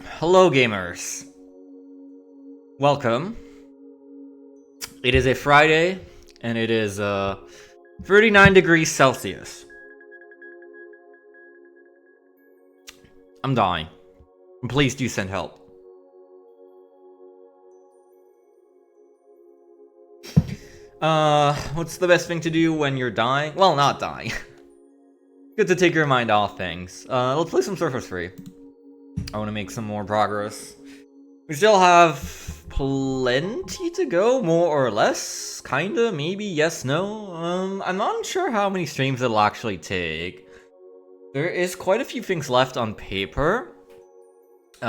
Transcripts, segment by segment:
Hello, gamers. Welcome. It is a Friday, and it is 39 degrees Celsius. I'm dying. Please do send help. What's the best thing to do when you're dying? Well, not dying. Good to take your mind off things. Let's play some Surfers Free. I want to make some more progress. We still have plenty to go, more or less. Kinda, maybe, yes, no. I'm not sure how many streams it'll actually take. There is quite a few things left on paper. But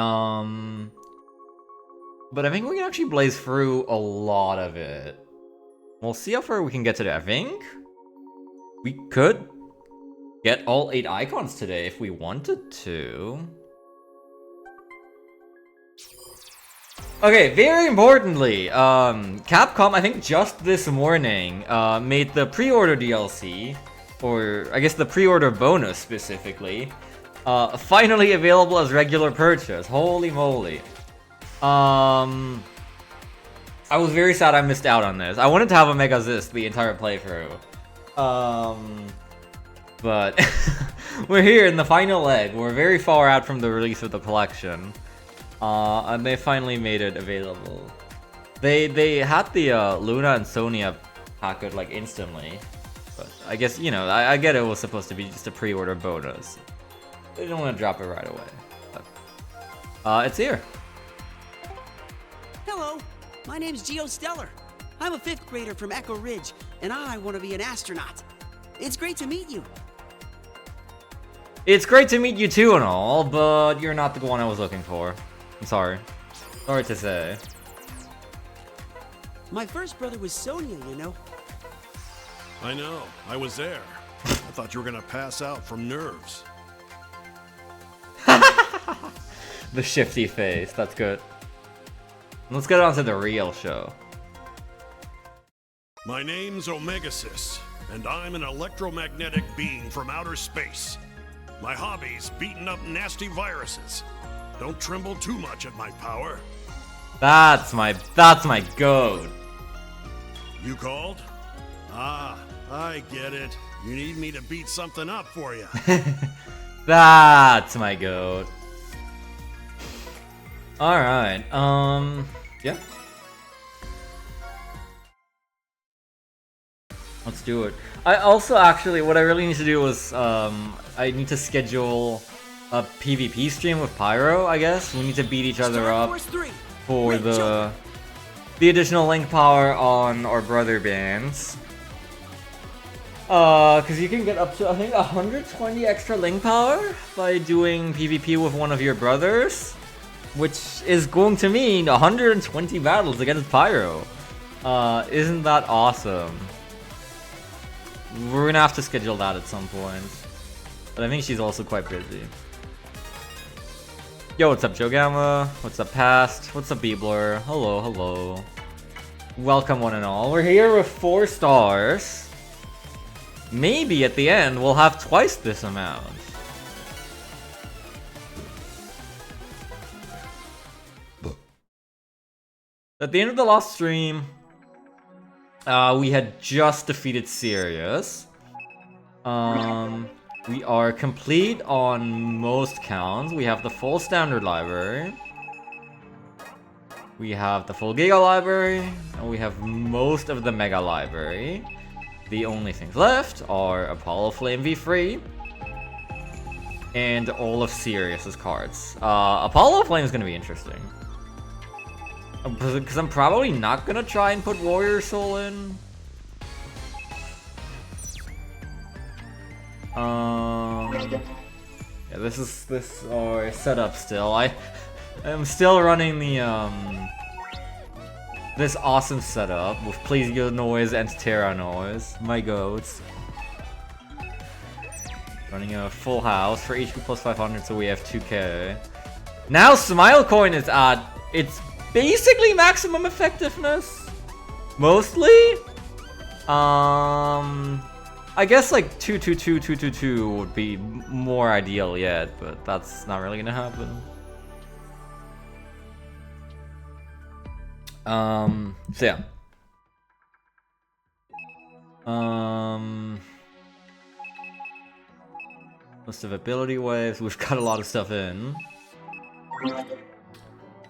I think we can actually blaze through a lot of it. We'll see how far we can get today. I think we could get all 8 icons today if we wanted to. Okay, very importantly, Capcom, I think just this morning, made the pre-order DLC, or I guess the pre-order bonus specifically, finally available as regular purchase. Holy moly. I was very sad I missed out on this. I wanted to have a Mega Zist the entire playthrough. But we're here in the final leg. We're very far out from the release of the collection. And they finally made it available. They had the Luna and Sonia packet like instantly. But I guess, you know, I get it was supposed to be just a pre-order bonus. They didn't want to drop it right away. But, it's here. Hello, my name's Geo Stellar. I'm a 5th grader from Echo Ridge, and I want to be an astronaut. It's great to meet you. It's great to meet you too and all, but you're not the one I was looking for. I'm sorry. Sorry to say. My first brother was Sonia, you know. I know. I was there. I thought you were gonna pass out from nerves. The shifty face. That's good. Let's get on to the real show. My name's Omegasis, and I'm an electromagnetic being from outer space. My hobby's beating up nasty viruses. Don't tremble too much at my power. That's my goat. You called? Ah, I get it. You need me to beat something up for you. That's my goat. Alright, yeah. Let's do it. I also actually, what I really need to do is, I need to schedule a PvP stream with Pyro, I guess. We need to beat each other up for the additional link power on our brother bands. Cause you can get up to, I think, 120 extra link power by doing PvP with one of your brothers, which is going to mean 120 battles against Pyro. Isn't that awesome? We're gonna have to schedule that at some point. But I think she's also quite busy. Yo, what's up, Joe Gamma? What's up, Past? What's up, Beebler? Hello, hello. Welcome, one and all. We're here with 4 stars. Maybe at the end we'll have twice this amount. At the end of the last stream, we had just defeated Sirius. We are complete on most counts. We have the full standard library. We have the full Giga library. And we have most of the Mega library. The only things left are Apollo Flame V3 and all of Sirius's cards. Apollo Flame is going to be interesting. Because I'm probably not going to try and put Warrior Soul in. Yeah, this is our setup still. I'm still running the this awesome setup with Plesio Noise and Terra Noise. My goats. Running a full house for HP plus 500, so we have 2k. Now Smile Coin is at its basically maximum effectiveness. Mostly. I guess like 222 would be more ideal yet, but that's not really gonna happen. So yeah. List of ability waves. We've got a lot of stuff in.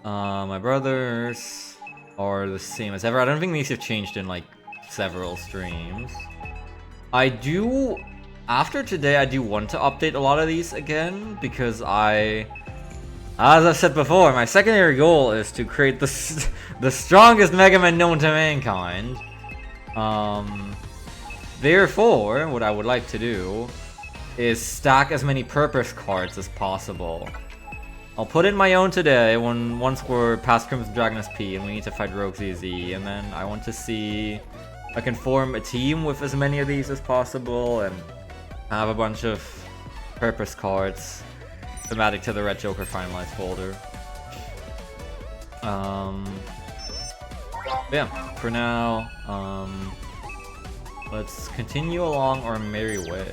My brothers are the same as ever. I don't think these have changed in like several streams. I do, after today, I do want to update a lot of these again because as I've said before, my secondary goal is to create the strongest Mega Man known to mankind. Therefore, what I would like to do is stack as many purpose cards as possible. I'll put in my own today once we're past Crimson Dragon SP and we need to fight Rogue ZZ, and then I want to see if I can form a team with as many of these as possible and have a bunch of purpose cards thematic to the Red Joker Finalized folder. Yeah, for now, let's continue along our merry way.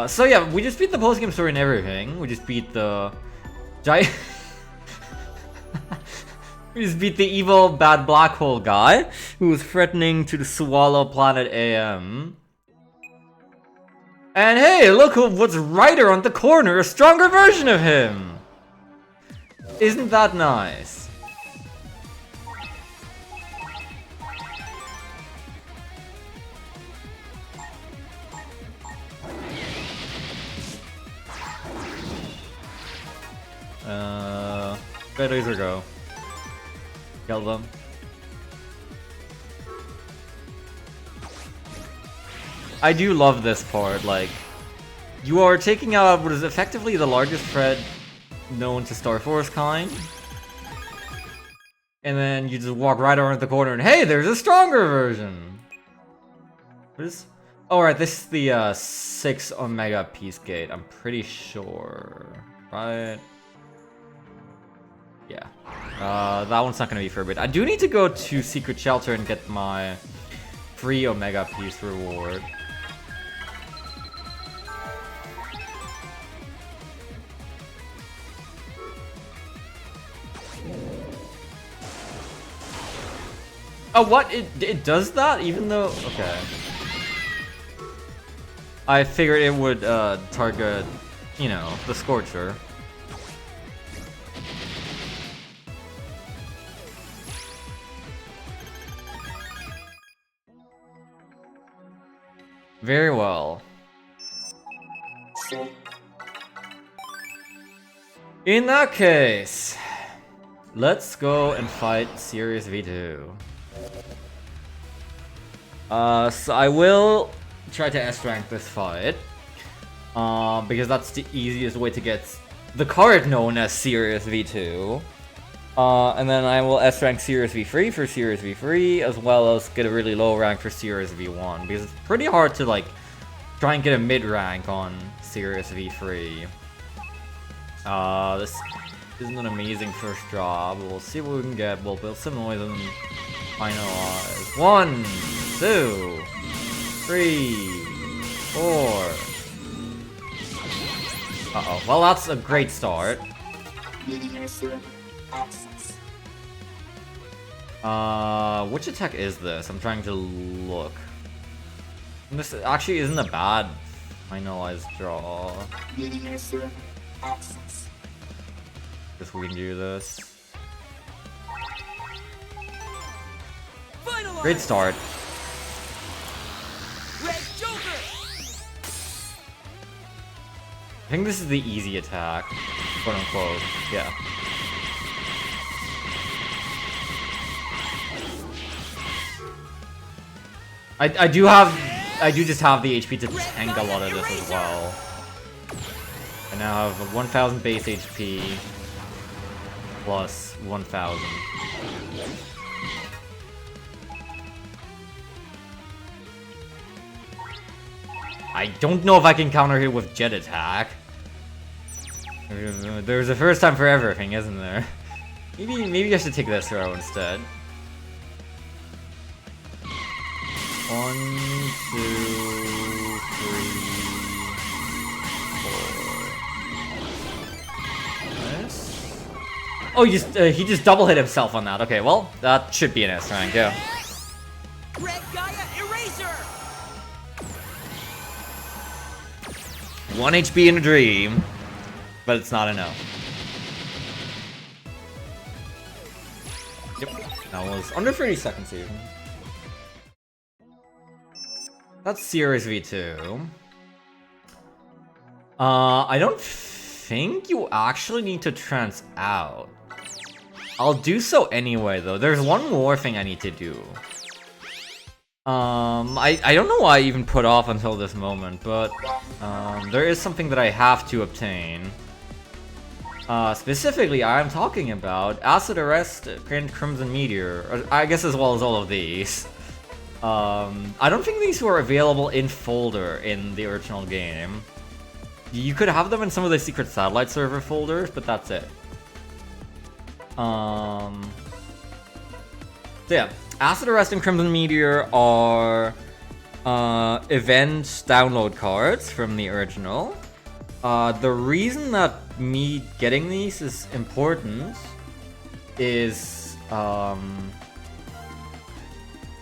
So yeah, we just beat the post-game story and everything. We just beat the giant... we just beat the evil bad black hole guy who was threatening to swallow planet AM. And hey, look what's right around the corner, a stronger version of him! Isn't that nice? Red laser go. Kill them. I do love this part, like, you are taking out what is effectively the largest threat known to Star Force kind. And then you just walk right around the corner and hey, there's a stronger version! What is... Oh right, this is the 6 Omega Peace Gate, I'm pretty sure. Right? Yeah. That one's not gonna be for a bit. I do need to go to Secret Shelter and get my free Omega Piece reward. Oh, what? It does that? Even though... Okay. I figured it would target, you know, the Scorcher. Very well. In that case, let's go and fight Sirius V2. So I will try to S-rank this fight. Because that's the easiest way to get the card known as Sirius V2. And then I will S-rank Sirius V3 for Sirius V3, as well as get a really low rank for Sirius V1, because it's pretty hard to, like, try and get a mid-rank on Sirius V3. This isn't an amazing first job. We'll see what we can get. We'll build some noise and finalize. 1, 2, 3, 4. Uh-oh. Well, that's a great start. Which attack is this? I'm trying to look. This actually isn't a bad finalized draw. Guess we can do this. Great start. Red Joker! I think this is the easy attack, quote unquote. Yeah. I do just have the HP to tank a lot of this as well. I now have 1000 base HP plus 1000. I don't know if I can counter hit with Jet Attack. There's a first time for everything, isn't there? Maybe I should take this throw instead. 1, 2, 3, 4. Nice. Oh, he just double hit himself on that. Okay, well, that should be an S rank, yeah. Red Gaia Eraser! 1 HP in a dream, but it's not enough. Yep, that was under 30 seconds even. That's Series V2. I don't think you actually need to trans out. I'll do so anyway, though. There's one more thing I need to do. I don't know why I even put off until this moment, but there is something that I have to obtain. Specifically, I'm talking about Acid Arrest and Crimson Meteor, or I guess as well as all of these. I don't think these were available in folder in the original game. You could have them in some of the secret satellite server folders, but that's it. So yeah, Acid Arrest and Crimson Meteor are event download cards from the original. The reason that me getting these is important is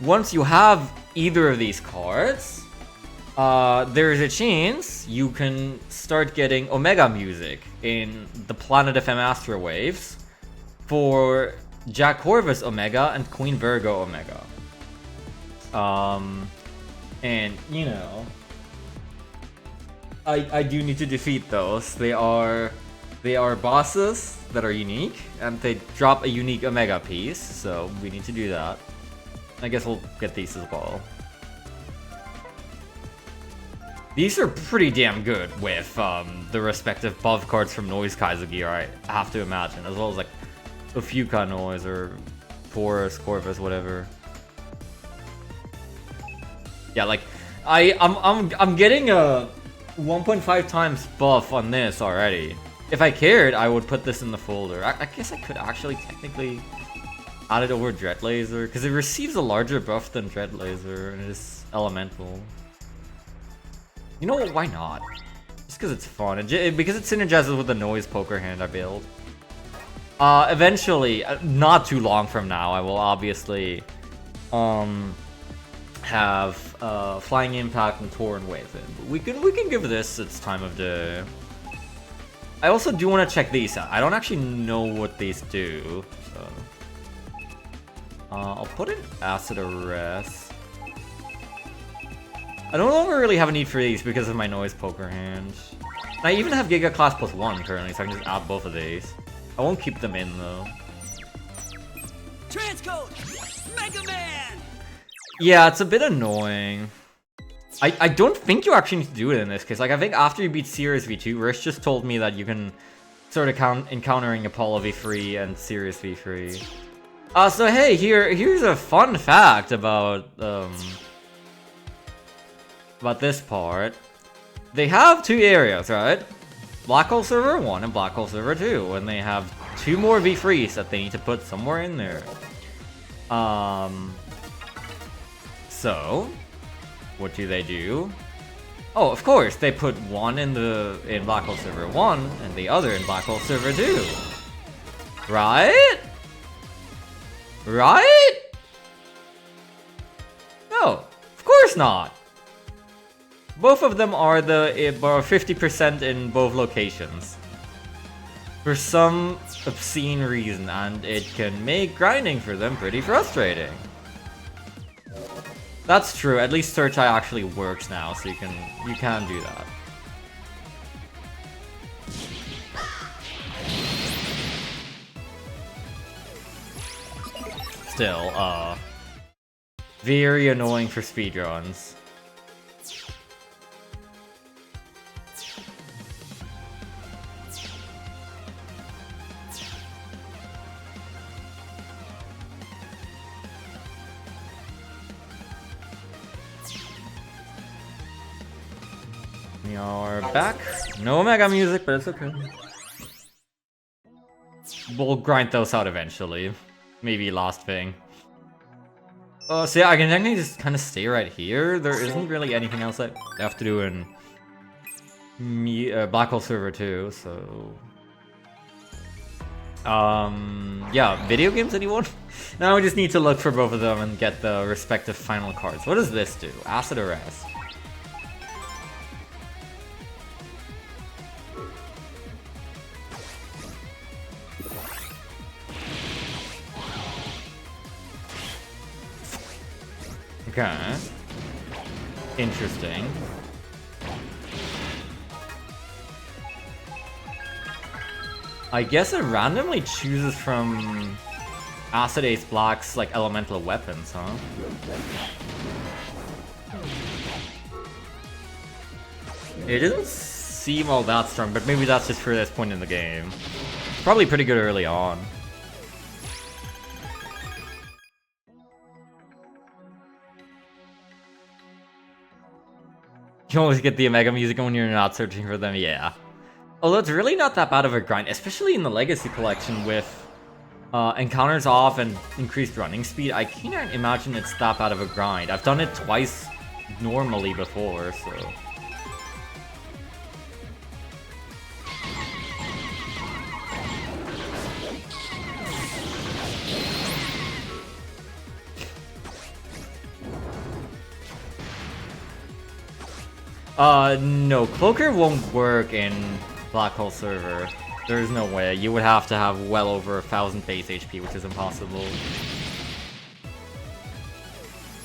once you have either of these cards, there is a chance you can start getting Omega music in the Planet FM Astro Waves for Jack Corvus Omega and Queen Virgo Omega. And you know, I do need to defeat those. They are bosses that are unique, and they drop a unique Omega piece, so we need to do that. I guess we'll get these as well. These are pretty damn good with the respective buff cards from Noise Kaiser gear, I have to imagine, as well as like a Fuka Noise or Taurus, Corvus, whatever. Yeah, like I'm getting a 1.5 times buff on this already. If I cared, I would put this in the folder. I guess I could actually technically add it over Dread Laser, because it receives a larger buff than Dread Laser, and it is elemental. You know what, why not? Just because it's fun, and because it synergizes with the Noise Poker hand I build. Eventually, not too long from now, I will obviously have Flying Impact and Torrent Wave in. But we can give this its time of day. I also do want to check these out. I don't actually know what these do, so I'll put in Acid Arrest. I no longer really have a need for these because of my Noise Poker hand. And I even have Giga Class +1 currently, so I can just add both of these. I won't keep them in though. Transcode! Mega Man! Yeah, it's a bit annoying. I don't think you actually need to do it in this case. Like, I think after you beat Sirius V2, Rish just told me that you can start encountering Apollo V3 and Sirius V3. So hey, here's a fun fact about this part. They have two areas, right? Black Hole Server 1 and Black Hole Server 2, and they have two more V3s that they need to put somewhere in there. So what do? Oh, of course, they put one in Black Hole Server 1 and the other in Black Hole Server 2. Right? Right? No, of course not. Both of them are 50% in both locations. For some obscene reason, and it can make grinding for them pretty frustrating. That's true, at least Search Eye actually works now, so you can do that. Still, very annoying for speedruns. We are back. No Omega music, but it's okay. We'll grind those out eventually. Maybe last thing. So yeah, I can technically just kind of stay right here. There isn't really anything else I have to do in Black Hole Server 2, so... yeah, video games, anyone? Now we just need to look for both of them and get the respective final cards. What does this do? Acid Arrest. Okay. Interesting. I guess it randomly chooses from Acid Ace Black's like elemental weapons, huh? It doesn't seem all that strong, but maybe that's just for this point in the game. Probably pretty good early on. You always get the Omega music when you're not searching for them, yeah. Although it's really not that bad of a grind, especially in the Legacy Collection with encounters off and increased running speed. I can't imagine it's that bad of a grind. I've done it twice normally before, so... No, Cloaker won't work in Black Hole Server. There's no way. You would have to have well over 1,000 base HP, which is impossible.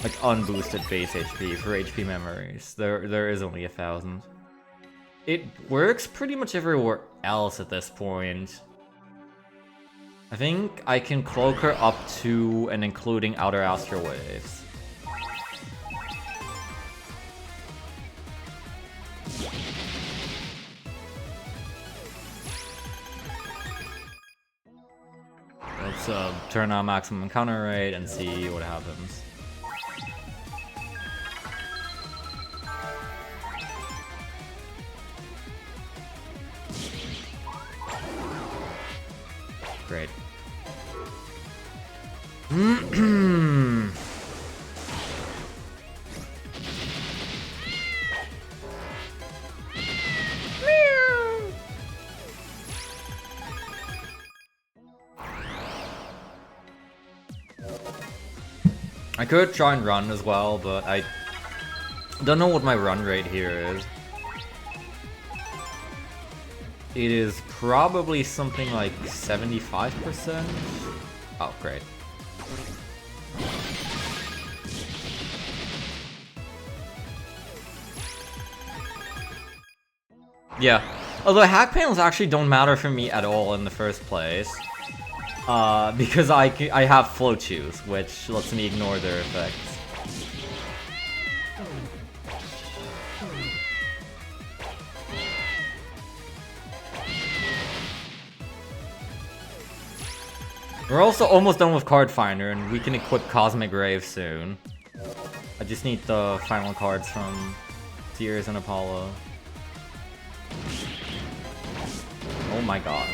Like, unboosted base HP for HP memories. There is only 1,000. It works pretty much everywhere else at this point. I think I can Cloaker up to and including Outer Astral Waves. Let's turn on maximum counter rate and see what happens. Great. I could try and run as well, but I don't know what my run rate here is. It is probably something like 75%. Oh, great. Yeah. Although hack panels actually don't matter for me at all in the first place. Because I have flow choose, which lets me ignore their effects. We're also almost done with Card Finder, and we can equip Cosmic Rave soon. I just need the final cards from Sears and Apollo. Oh my god.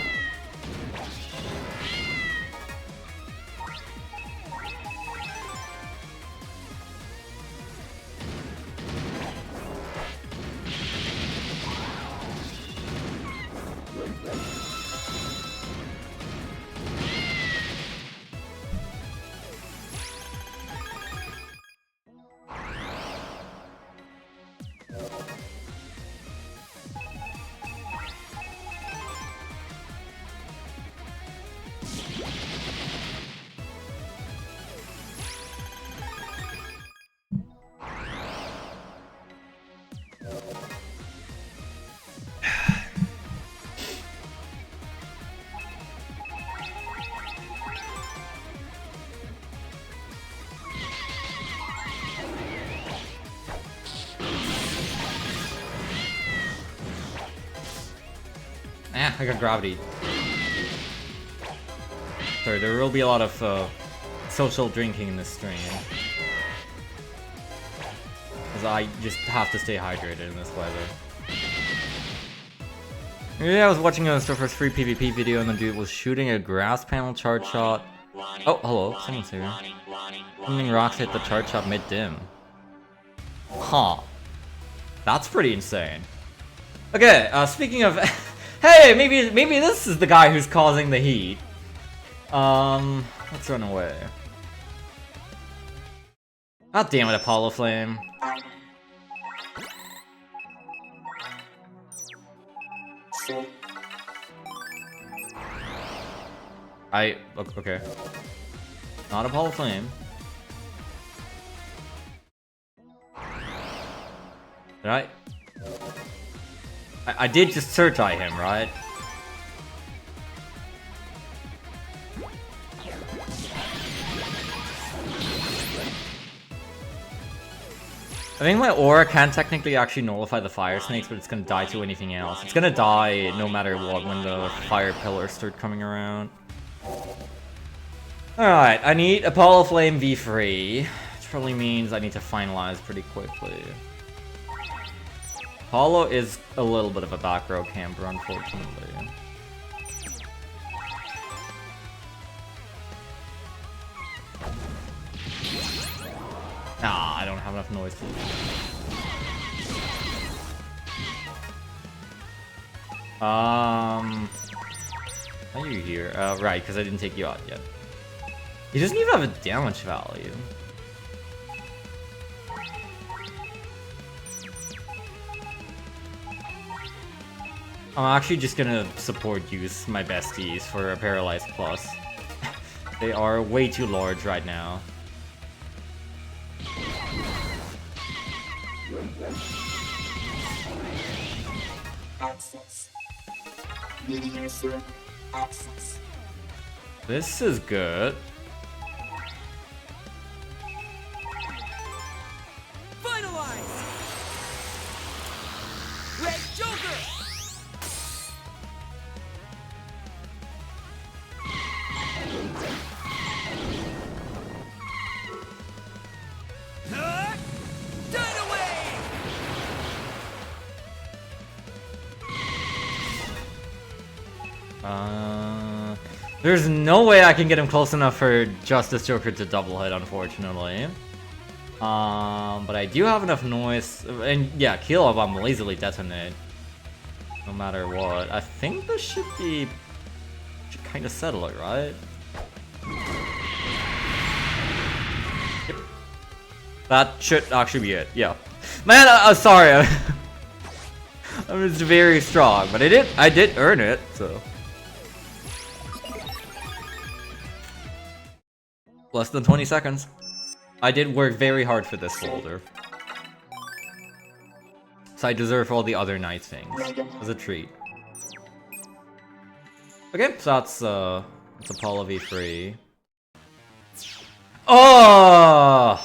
I got gravity. Sorry, there will be a lot of social drinking in this stream. Because I just have to stay hydrated in this weather. Yeah, I was watching a Surfer's free PvP video and the dude was shooting a grass panel charge shot. Oh, hello, someone's here. Something rocks hit the chart shot mid-dim. Huh. That's pretty insane. Okay, speaking of... hey, maybe this is the guy who's causing the heat. Let's run away. God damn it, Apollo Flame. Okay. Not Apollo Flame. Did I did just search eye him, right? I think my aura can technically actually nullify the fire snakes, but it's gonna die to anything else. It's gonna die no matter what when the fire pillars start coming around. Alright, I need Apollo Flame V3, which probably means I need to finalize pretty quickly. Apollo is a little bit of a back row camper, unfortunately. Nah, I don't have enough noise to Why are you here? Right, because I didn't take you out yet. He doesn't even have a damage value. I'm actually just gonna support use my besties for a Paralyzed Plus. They are way too large right now. Access. User access. This is good. Finalize! Red Joker! There's no way I can get him close enough for Justice Joker to double hit, unfortunately. But I do have enough noise, and yeah, Kill Bomb will easily detonate, no matter what. I think this should kind of settle it, right? Yep. That should actually be it. Yeah, man, I'm sorry. I was very strong, but I did earn it, so. Less than 20 seconds. I did work very hard for this folder. So I deserve all the other nice things as a treat. Okay, so that's Apollo V3. Oh!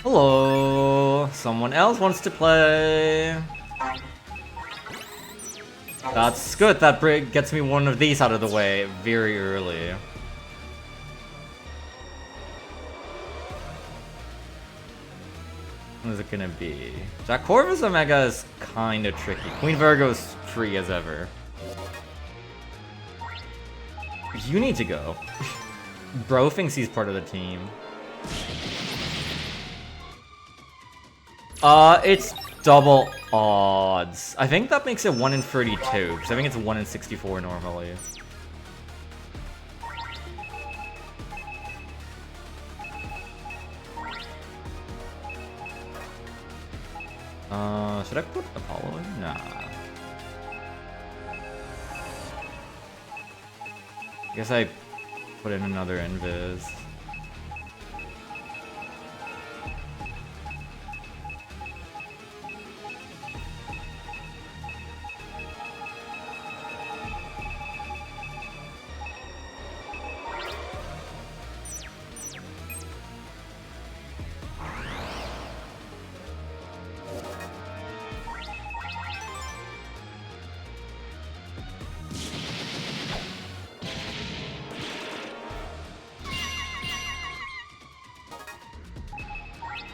Hello! Someone else wants to play. That's good, that gets me one of these out of the way very early. What is it gonna be? Jack Corvus Omega is kinda tricky. Queen Virgo's free as ever. You need to go. Bro thinks he's part of the team. It's double odds. I think that makes it 1 in 32, because I think it's 1 in 64 normally. Should I put Apollo in? Nah. I guess I put in another invis.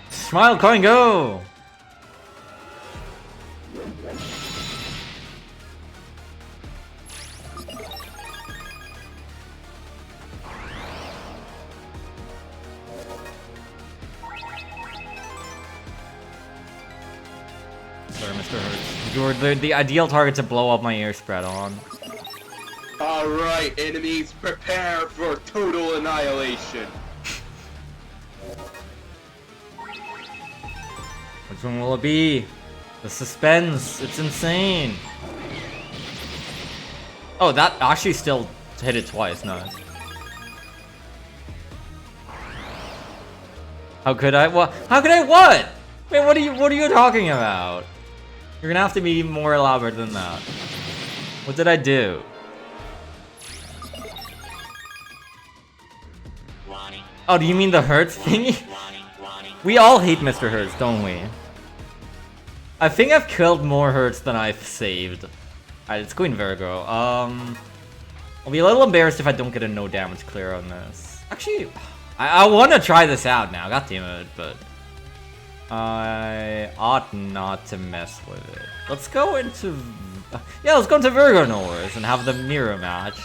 Smile, coin, go! Mr. Hertz. You're the ideal target to blow up my air spread on. Alright, enemies, prepare for total annihilation. Which one will it be? The suspense, it's insane. Oh, that actually still hit it twice, nice. How could I? What? How could I what? Wait, what are you talking about? You're gonna have to be more elaborate than that. What did I do? Oh, do you mean the Hertz thingy? We all hate Mr. Hertz, don't we? I think I've killed more Hertz than I've saved. Alright, it's Queen Virgo. I'll be a little embarrassed if I don't get a no damage clear on this. Actually, I want to try this out now, goddammit, but I ought not to mess with it. Let's go into... yeah, let's go into Virgo Noise and have the mirror match.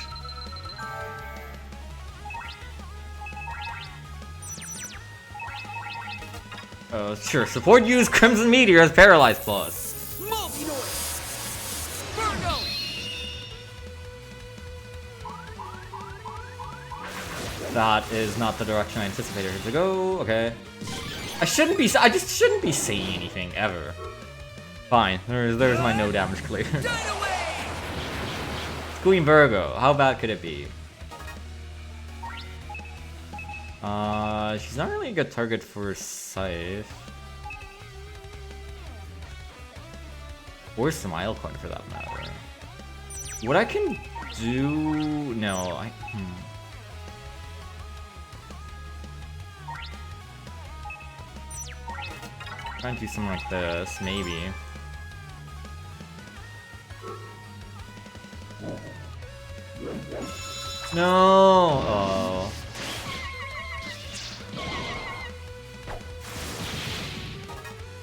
Sure. Support use Crimson Meteor as Paralyze Plus. Multi-noise! Virgo! That is not the direction I anticipated it to go. Okay. I just shouldn't be saying anything ever. Fine. There's my no damage clear. Queen Virgo. How bad could it be? She's not really a good target for Scythe. Or Smile Coin for that matter. What I can do... No, Try and do something like this, maybe. No! Oh.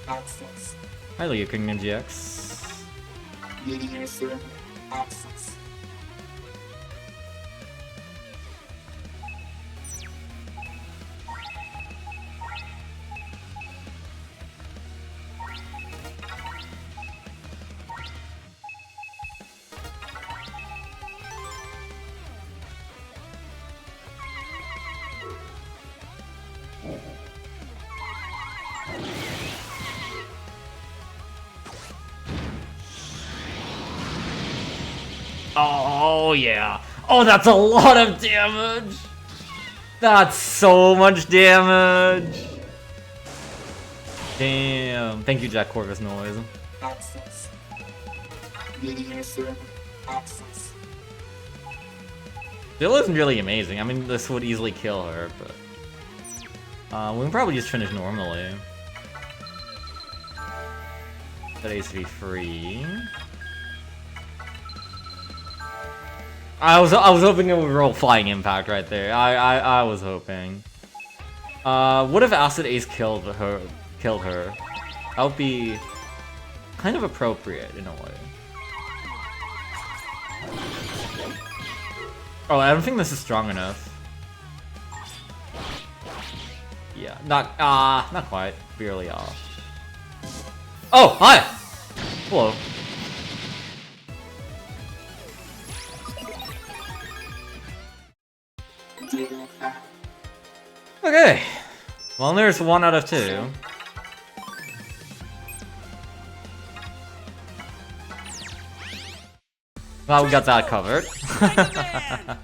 Access. Hi, Leo King Ninja X. User access. Oh, yeah. Oh, that's a lot of damage. That's so much damage. Damn. Thank you, Jack Corvus Noise. Access. User access. Still isn't really amazing. I mean, this would easily kill her, but... we can probably just finish normally. That needs to be free. I was hoping it would roll Flying Impact right there. I was hoping. What if Acid Ace killed her? That would be kind of appropriate in a way. Oh, I don't think this is strong enough. Yeah, not quite. Barely off. Oh, hi. Hello. Okay. Well, there's 1 out of 2. Well, we got that covered. I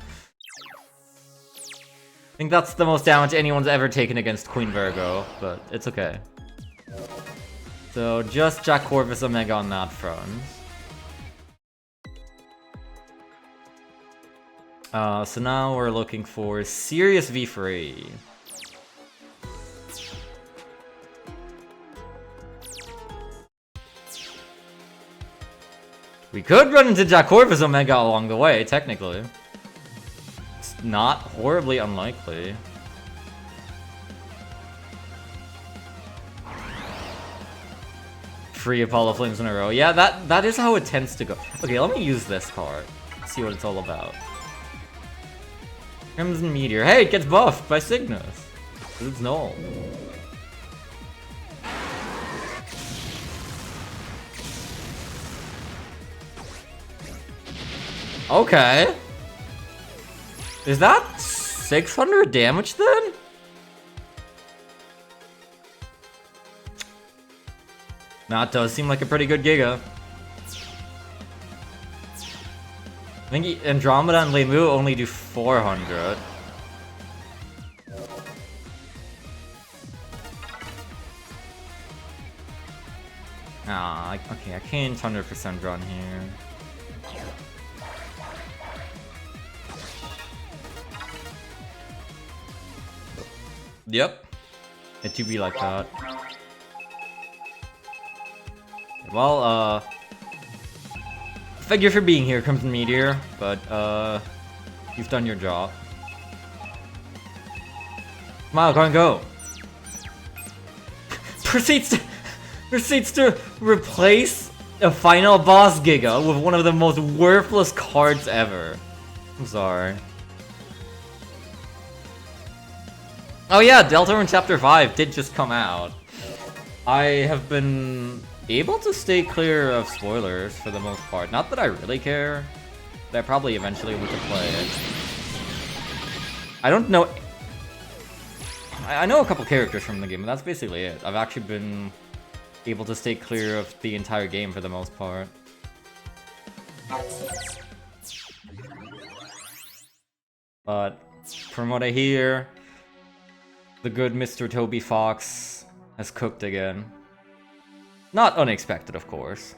think that's the most damage anyone's ever taken against Queen Virgo, but it's okay. So, just Jack Corvus Omega on that front. So now we're looking for serious V3. We could run into Jack Corvus Omega along the way, technically. It's not horribly unlikely. Free Apollo Flames in a row. Yeah, that is how it tends to go. Okay, let me use this card. See what it's all about. Crimson Meteor. Hey, it gets buffed by Cygnus. It's null. Okay. Is that 600 damage then? That does seem like a pretty good Giga. I think Andromeda and Lemu only do 400. Ah, okay, I can't 100% run here. Yep. It do be like that. Well, thank you for being here, Crimson Meteor, but, you've done your job. Smile, go and go! proceeds to replace a final boss Giga with one of the most worthless cards ever. I'm sorry. Oh yeah, Deltarune Chapter 5 did just come out. I have been able to stay clear of spoilers for the most part. Not that I really care, but I probably eventually want to play it. I don't know... I know a couple characters from the game, but that's basically it. I've actually been able to stay clear of the entire game for the most part. But from what I hear, the good Mr. Toby Fox has cooked again. Not unexpected, of course.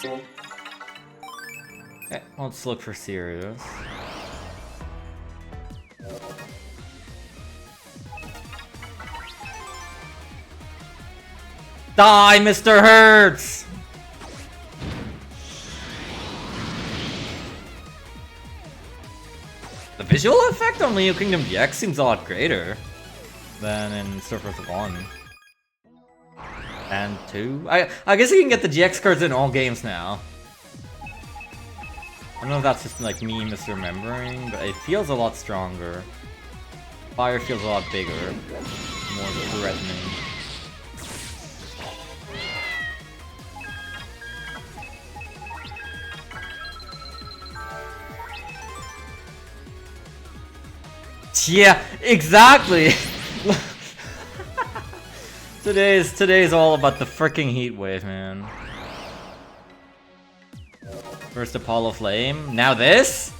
Okay, let's look for Sirius. Die, Mr. Hertz! The visual effect on Leo Kingdom GX seems a lot greater than in Surface 1 and 2. I guess you can get the GX cards in all games now. I don't know if that's just like me misremembering, but it feels a lot stronger. Fire feels a lot bigger, more threatening. Yeah, exactly. Today's all about the freaking heat wave, man. First Apollo Flame, now this?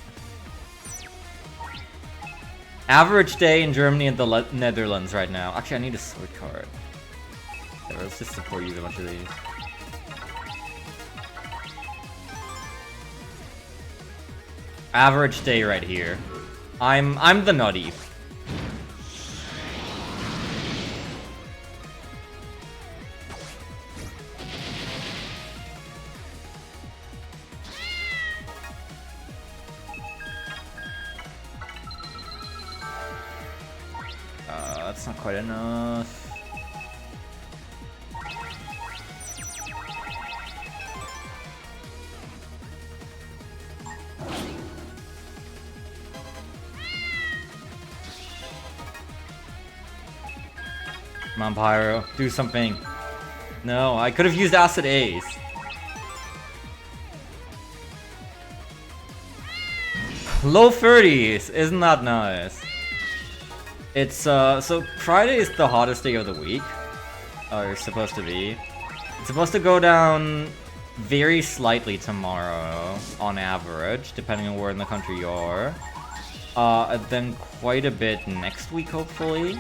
Average day in Germany and the Netherlands right now. Actually, I need a sword card. Okay, let's just support you with a bunch of these. Average day right here. I'm the nutty. That's not quite enough. Come on, Pyro, do something. No, I could have used Acid Ace. Low 30s, isn't that nice? It's, so Friday is the hottest day of the week. Or supposed to be. It's supposed to go down very slightly tomorrow, on average, depending on where in the country you are. And then quite a bit next week, hopefully.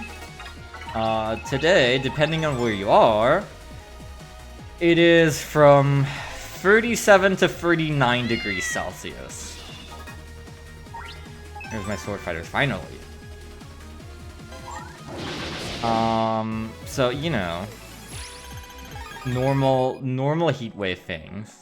Today, depending on where you are, it is from 37 to 39 degrees Celsius. Here's my sword fighters, finally. So, you know, normal heat wave things.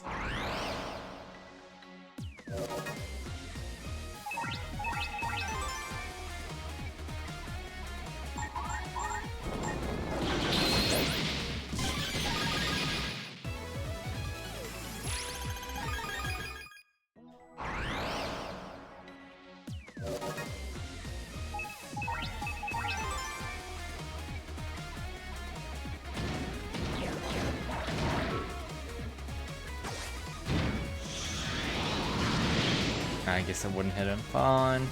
I guess I wouldn't hit him. Fine.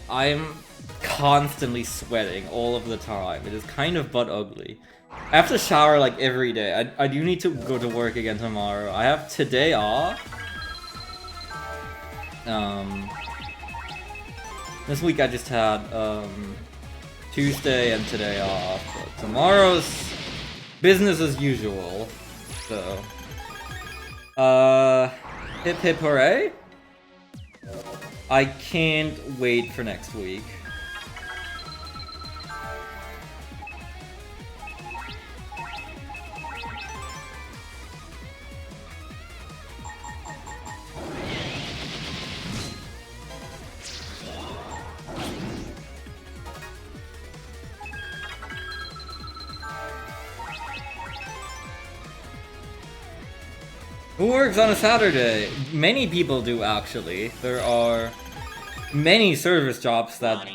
I'm constantly sweating all of the time. It is kind of butt ugly. I have to shower like every day. I do need to go to work again tomorrow. I have today off. This week I just had Tuesday and today off. But tomorrow's business as usual. So hip hip hooray. I can't wait for next week. Who works on a Saturday? Many people do, actually. There are many service jobs that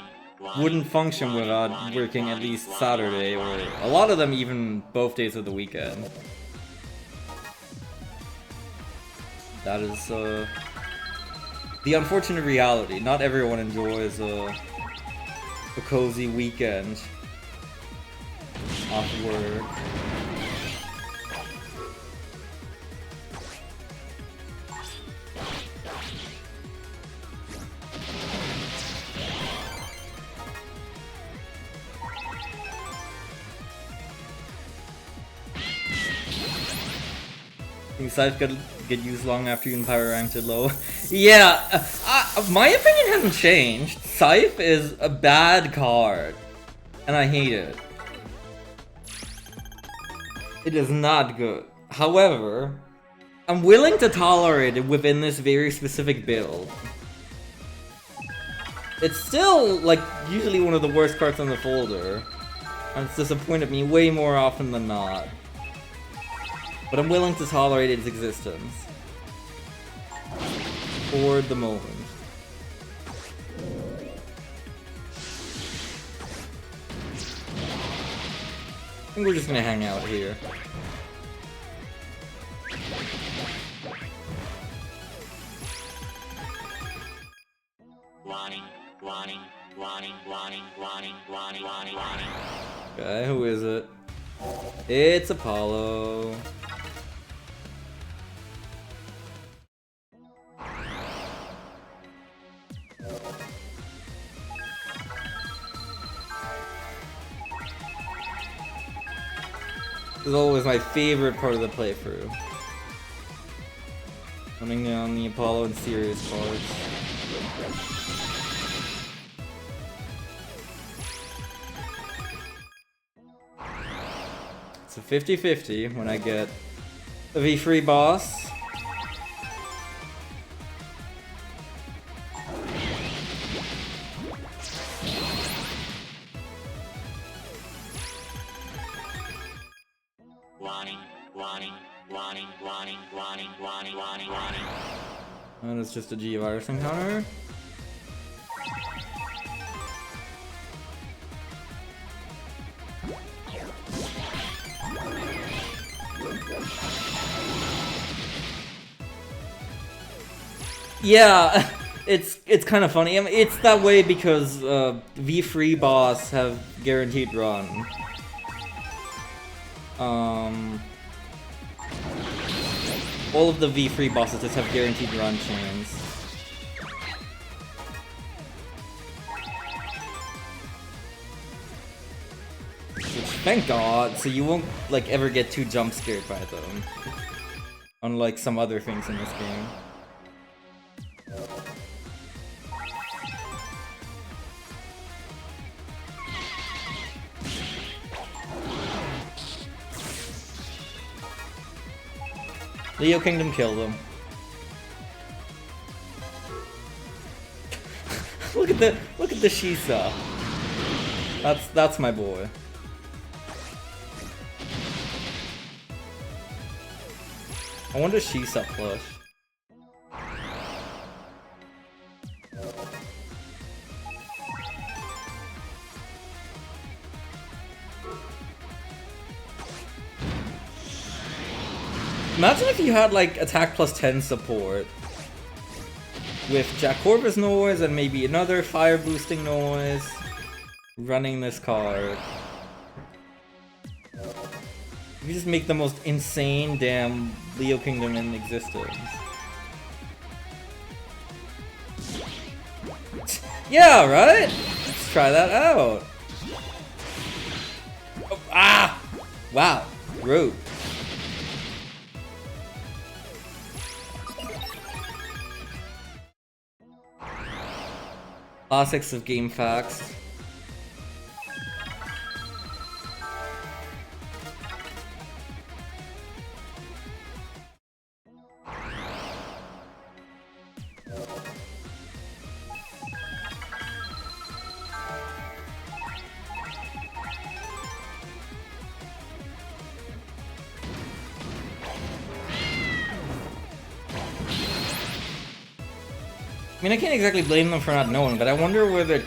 wouldn't function without working at least Saturday, or a lot of them even both days of the weekend. That is the unfortunate reality. Not everyone enjoys a cozy weekend off work. Scythe get used long after you power ranked it low. Yeah, my opinion hasn't changed. Scythe is a bad card, and I hate it. It is not good. However, I'm willing to tolerate it within this very specific build. It's still, like, usually one of the worst cards on the folder, and it's disappointed me way more often than not. But I'm willing to tolerate its existence. For the moment. I think we're just gonna hang out here. Okay, who is it? It's Apollo. This is always my favorite part of the playthrough. Running down the Apollo and Sirius cards. It's a 50-50 when I get a V3 boss. And it's just a G-Virus encounter. Yeah, it's kind of funny. I mean, it's that way because V3 boss have guaranteed run. All of the V3 bosses just have guaranteed run chains. Which, thank God, so you won't like ever get too jump scared by them. Unlike some other things in this game. Leo Kingdom killed him. look at the Shisa. That's my boy. I wonder Shisa plush. Imagine if you had like attack plus 10 support with Jack Corvus noise and maybe another fire boosting noise running this card. You just make the most insane damn Leo Kingdom in existence. Yeah, right? Let's try that out. Oh, ah! Wow, rude. Classics of game facts. I mean, I can't exactly blame them for not knowing, but I wonder where that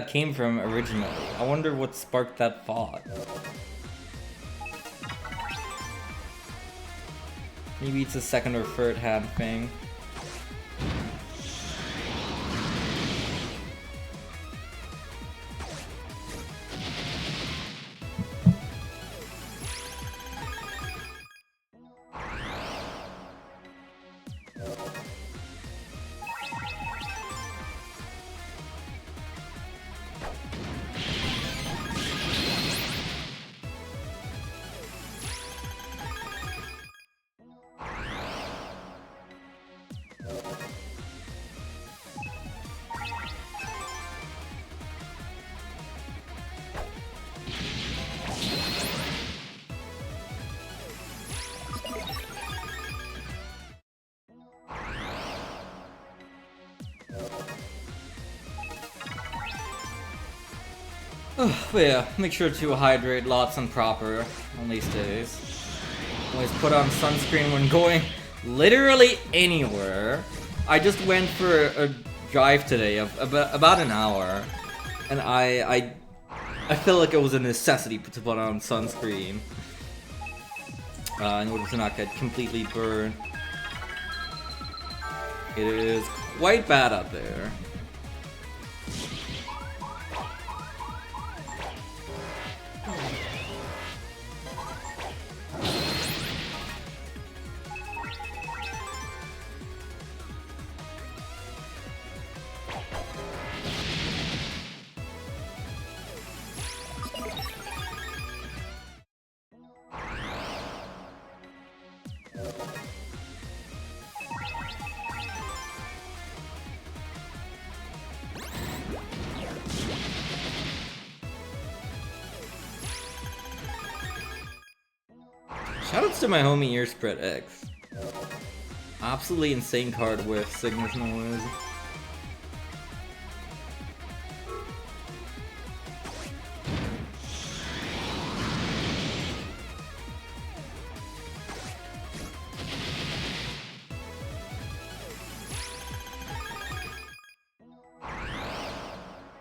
came from originally. I wonder what sparked that thought. Maybe it's a second or third hand thing. But yeah, make sure to hydrate lots and proper on these days. Always put on sunscreen when going literally anywhere. I just went for a drive today of about an hour, and I feel like it was a necessity to put on sunscreen in order to not get completely burned. It is quite bad out there. Shoutouts to my homie Earspread X. Absolutely insane card with Cygnus Noise.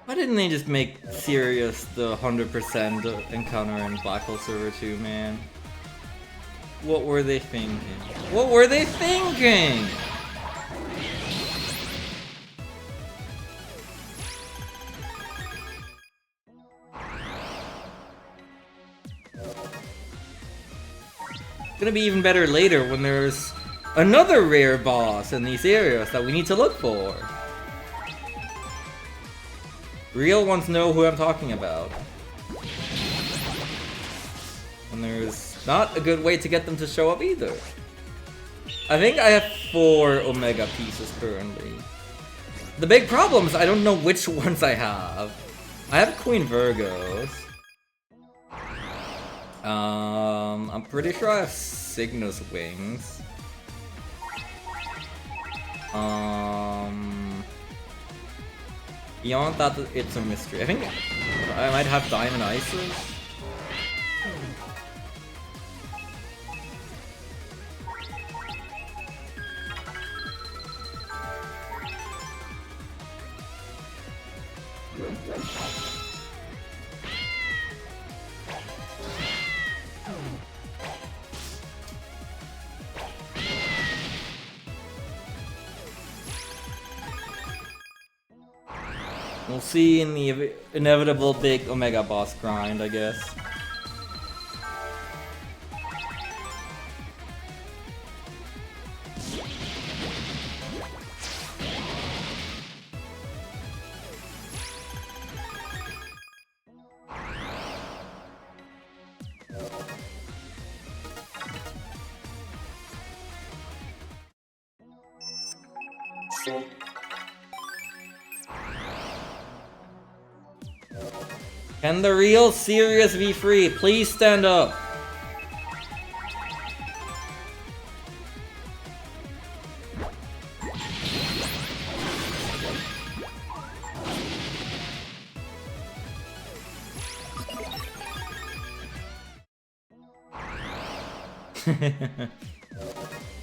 Why didn't they just make Sirius the 100% encounter in Black Hole Server 2, man? What were they thinking? What were they thinking? It's gonna be even better later when there's another rare boss in these areas that we need to look for. Real ones know who I'm talking about. And there's not a good way to get them to show up either. I think I have 4 Omega pieces currently. The big problem is I don't know which ones I have. I have Queen Virgos. I'm pretty sure I have Cygnus Wings. Beyond that, it's a mystery. I think I might have Diamond Isis. We'll see in the inevitable big Omega boss grind, I guess. Can the real serious be free? Please stand up.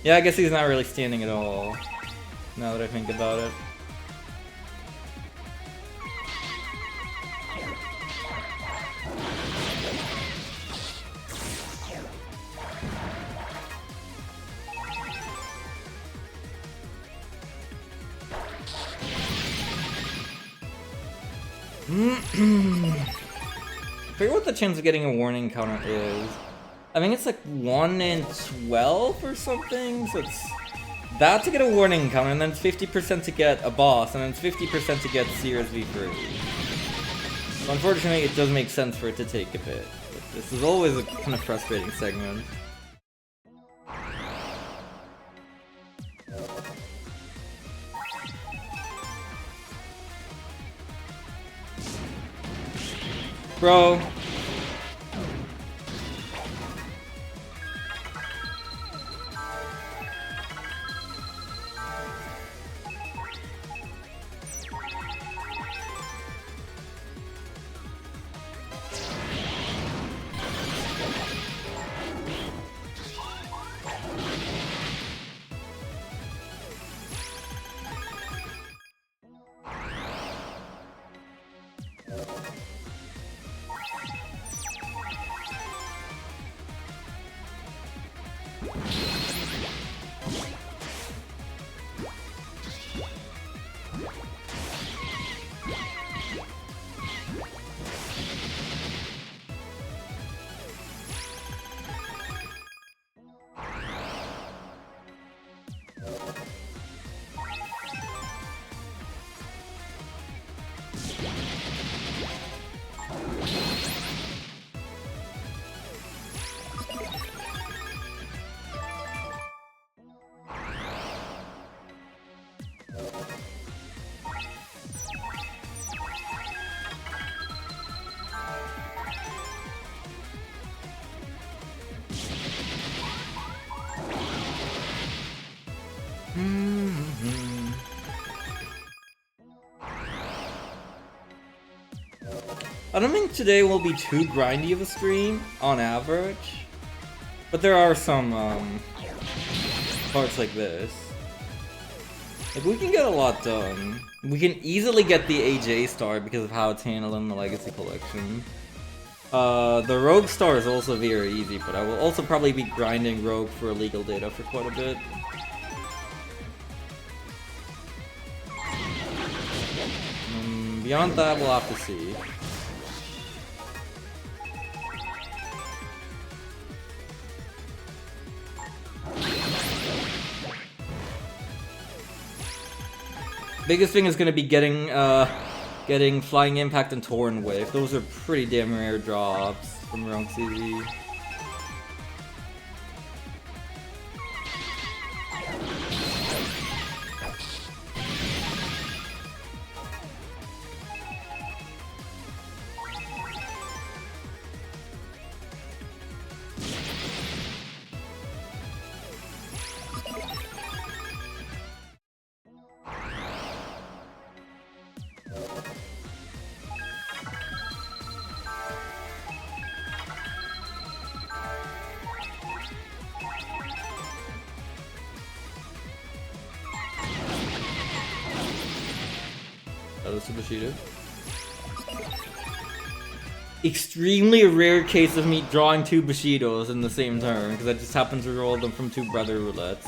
Yeah, I guess he's not really standing at all, now that I think about it. I forget what the chance of getting a warning counter is. I think it's like 1 in 12 or something, so it's that to get a warning counter, and then it's 50% to get a boss, and then it's 50% to get Sears v3. So unfortunately, it does make sense for it to take a bit, but this is always a kind of frustrating segment. Bro. I don't think today will be too grindy of a stream, on average. But there are some, parts like this. Like, we can get a lot done. We can easily get the AJ star because of how it's handled in the Legacy Collection. The Rogue star is also very easy, but I will also probably be grinding Rogue for illegal data for quite a bit. Beyond that, we'll have to see. Biggest thing is going to be getting Flying Impact and Torn Wave. Those are pretty damn rare drops from Rogue CZ. That was super cheated. extremely rare case of me drawing 2 Bushidos in the same turn, because I just happened to roll them from 2 brother roulettes.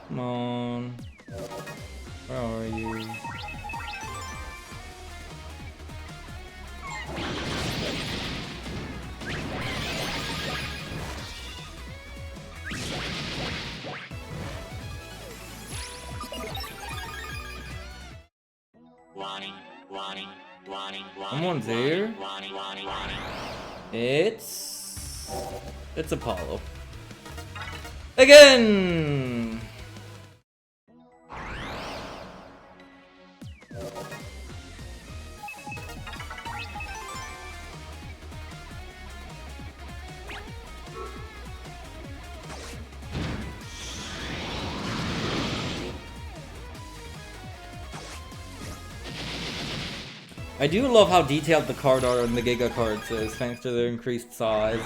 Come on. Where are you? Someone's here. It's Apollo. Again! I do love how detailed the card art on the Giga cards is, thanks to their increased size.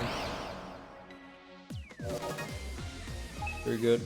Very good.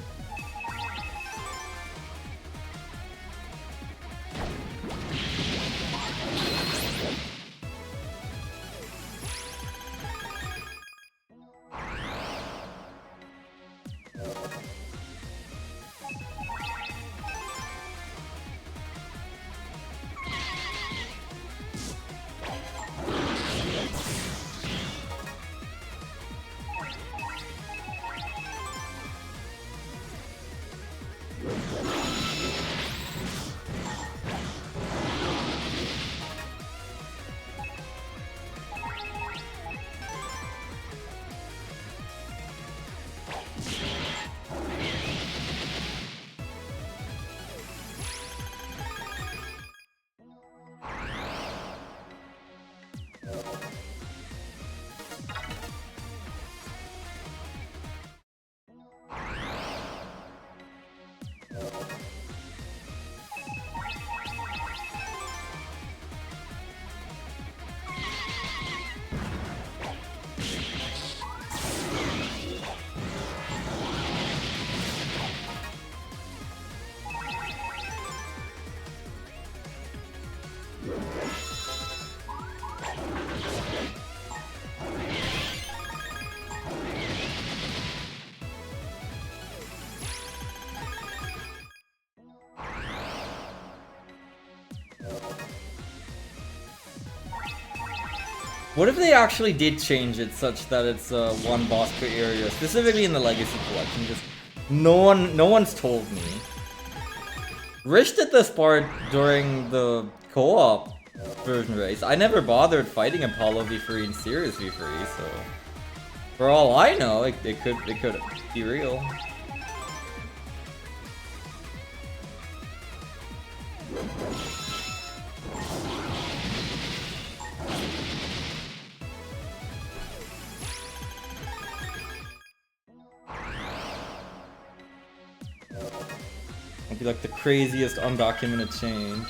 What if they actually did change it such that it's one boss per area, specifically in the Legacy Collection? Just no one's told me. Rish did this part during the co-op version race. I never bothered fighting Apollo v3 and Sirius v3, so for all I know, it could be real. It'd be like the craziest undocumented change.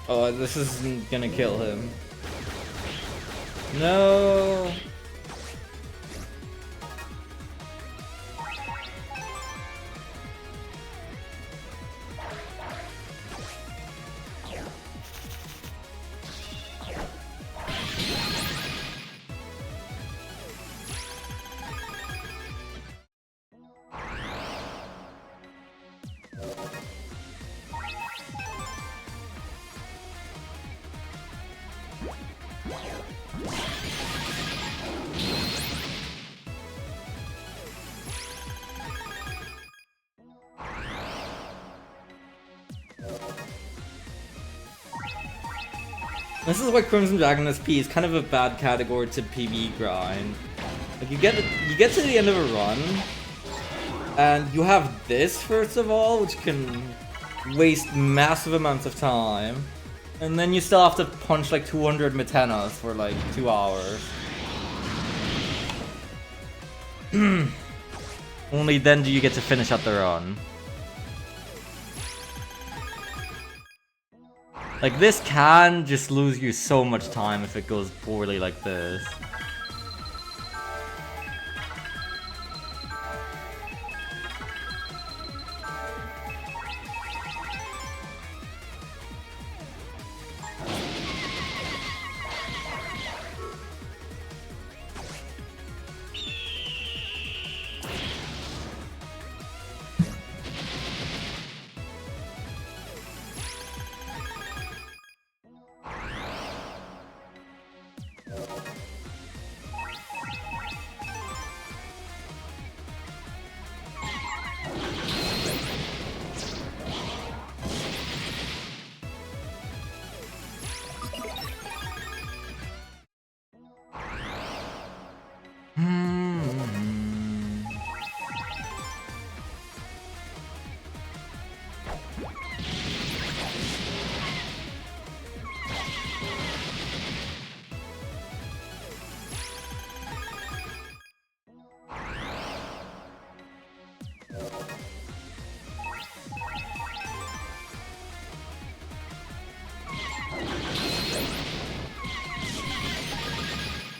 Oh, this isn't gonna kill him. No! This is why Crimson Dragon SP is kind of a bad category to PB grind. Like you get to the end of a run, and you have this first of all, which can waste massive amounts of time, and then you still have to punch like 200 Matenas for like 2 hours. Only then do you get to finish out the run. Like, this can just lose you so much time if it goes poorly like this.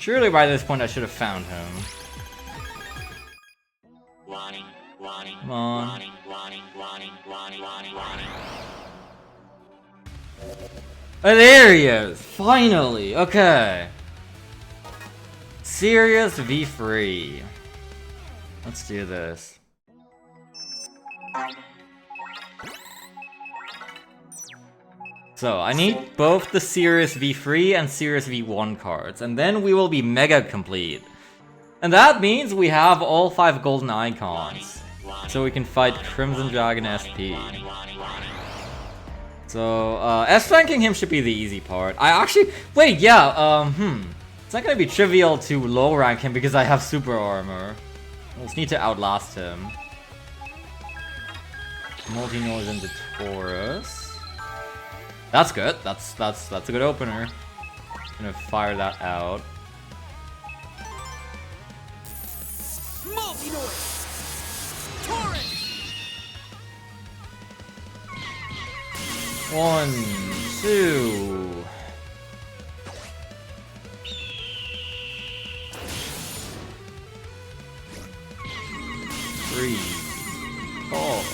Surely by this point I should have found him. Come on. Oh, there he is! Finally! Okay. Sirius v Free. Let's do this. So, I need both the Sirius V3 and Sirius V1 cards, and then we will be mega complete. And that means we have all 5 golden icons, so we can fight Crimson Dragon SP. So, S-ranking him should be the easy part. I actually, wait, yeah, it's not gonna be trivial to low rank him because I have super armor. We'll just need to outlast him. Multi-nose into Taurus. That's good. That's a good opener. Gonna fire that out. Multi-noise! Taurus! 1, 2. 3, 4.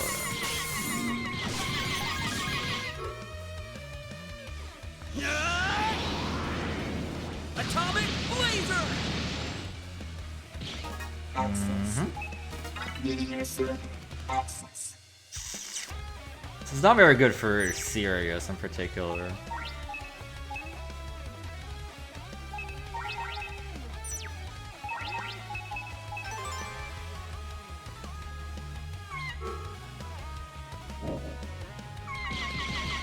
Atomic Blazer! Access. Meteor Suit. Access. This is not very good for Sirius in particular.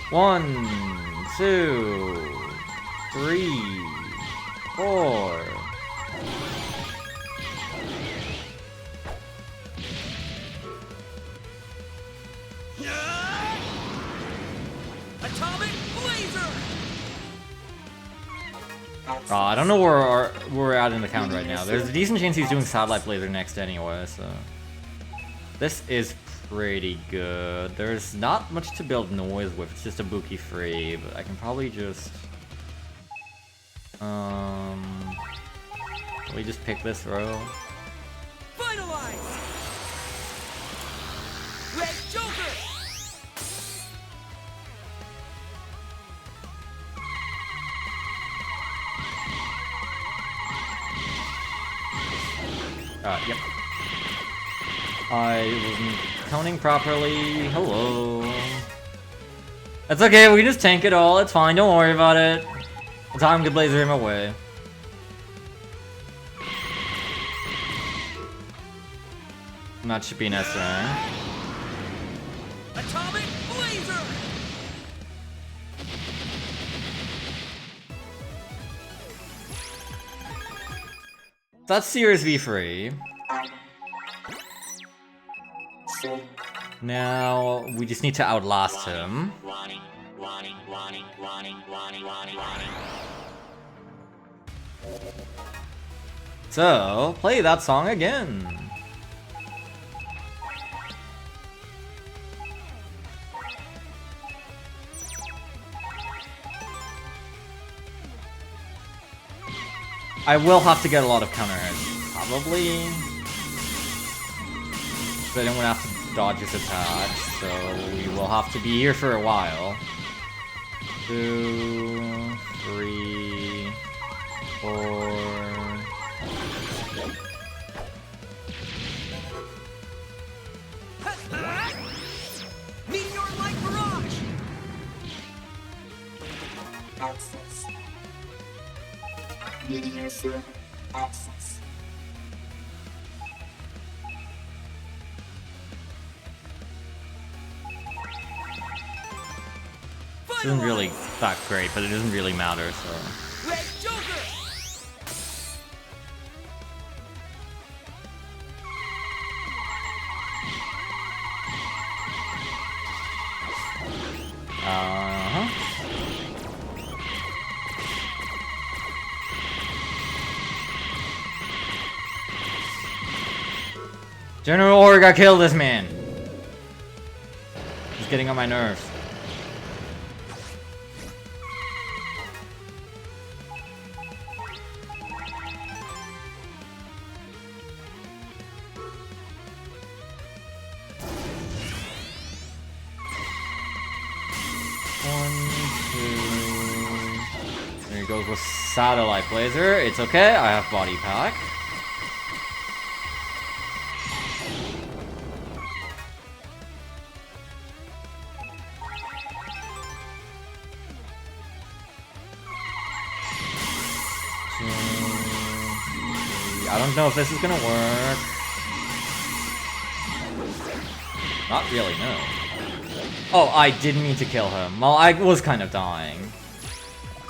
One, 2, 3, 4. Atomic Blazer! I don't know where we're at in the count right now. There's a decent chance he's doing Satellite Blazer next anyway, so... This is pretty good. There's not much to build noise with, it's just a Buki free, but I can probably just... we just pick this row. Finalize! Red Joker! Yep. I wasn't counting properly. Hello. That's okay, we can just tank it all. It's fine, don't worry about it. Time could blazer him away. And that should be an S rank. Atomic Blazer! That's Sears V3. Now, we just need to outlast him. So, play that song again. I will have to get a lot of counter hits, probably. But I don't want to have to dodge his attacks, so we will have to be here for a while. 2, 3, 4. Meteor light barrage! Access. Meteor server access. Isn't really that great, but it doesn't really matter, so. Red Joker! Uh-huh. General Orga, kill this man! He's getting on my nerves. There he goes with Satellite Blazer. It's okay, I have Body Pack. I don't know if this is gonna work. Not really, no. Oh, I didn't mean to kill him. Well, I was kind of dying.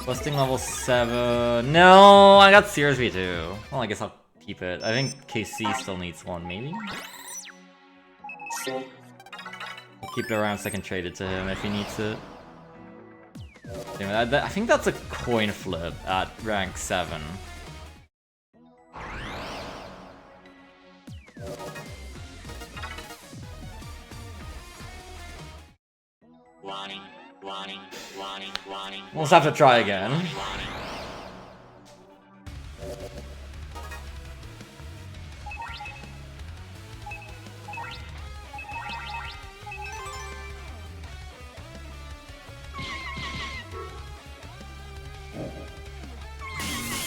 Busting level 7. No, I got Sears V2. Well, I guess I'll keep it. I think KC still needs one, maybe? Save. I'll keep it around so I can trade it to him if he needs it. Anyway, I think that's a coin flip at rank 7. We'll just have to try again.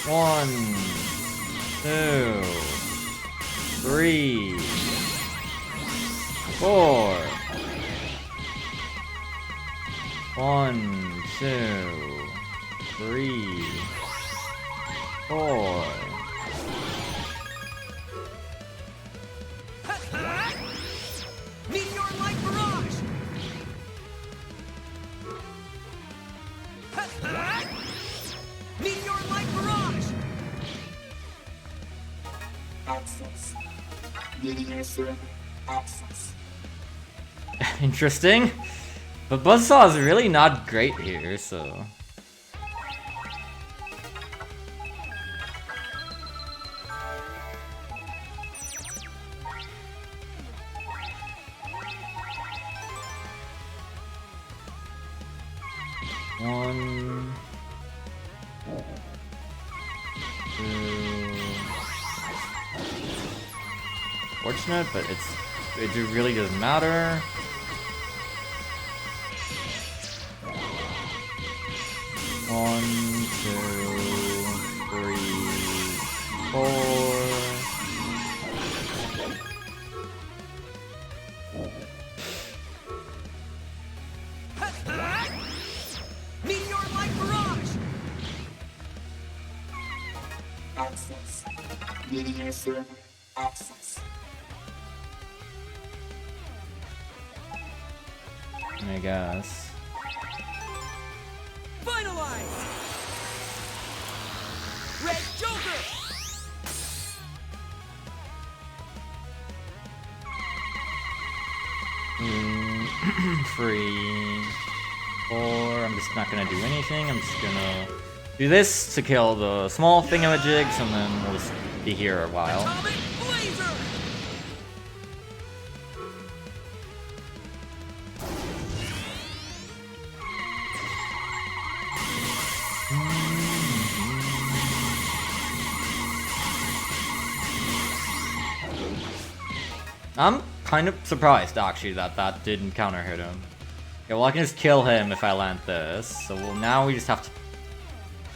One, 2, 3, 4. 1, 2, 3, 4. Meteor light barrage! Meteor light barrage! Access. Meteor server access. Interesting. But Buzzsaw is really not great here, so... One... 2... Fortunate, but it really doesn't matter. One, 2, 3, 4. Meteor light barrage! Access. Meteor server access. I guess. Finalized! Red Joker! 3, 4. I'm just not gonna do anything. I'm just gonna do this to kill the small thingamajigs, and then we'll just be here a while. Atomic Blazer! I'm kind of surprised, actually, that that didn't counter hit him. Okay, well, I can just kill him if I land this. So now we just have to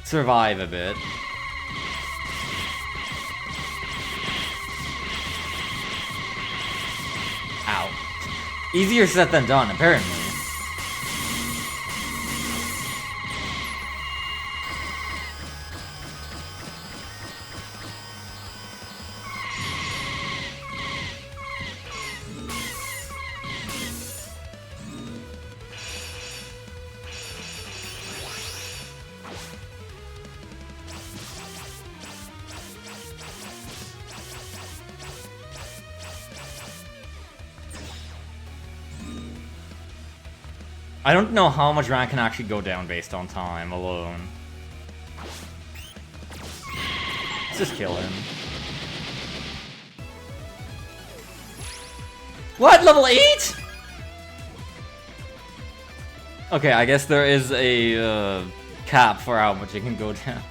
survive a bit. Ow. Easier said than done, apparently. I don't know how much rank can actually go down based on time alone. Let's just kill him. What? Level 8? Okay, I guess there is a cap for how much it can go down.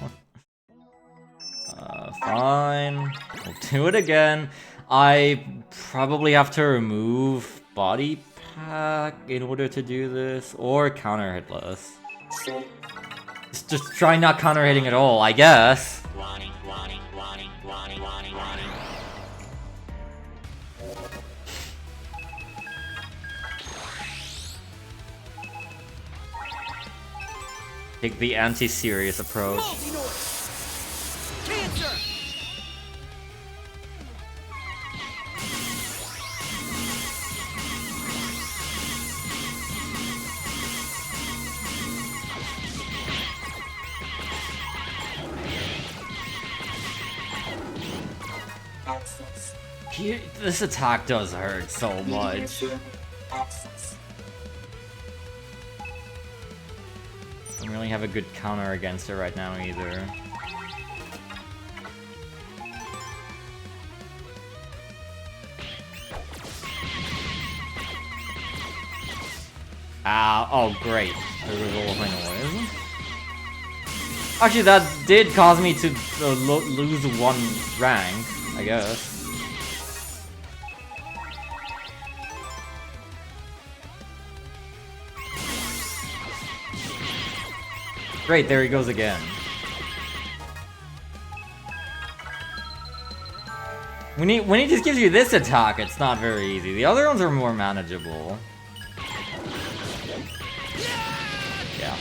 Fine. We'll do it again. I probably have to remove body pack in order to do this, or counter hitless. Just try not counter hitting at all, I guess. Take the anti-serious approach. Cancer! This attack does hurt so much. I don't really have a good counter against it right now either. Oh great. There was all my noise. Actually, that did cause me to lose 1 rank, I guess. Great, there he goes again. When he just gives you this attack, it's not very easy. The other ones are more manageable. Yeah,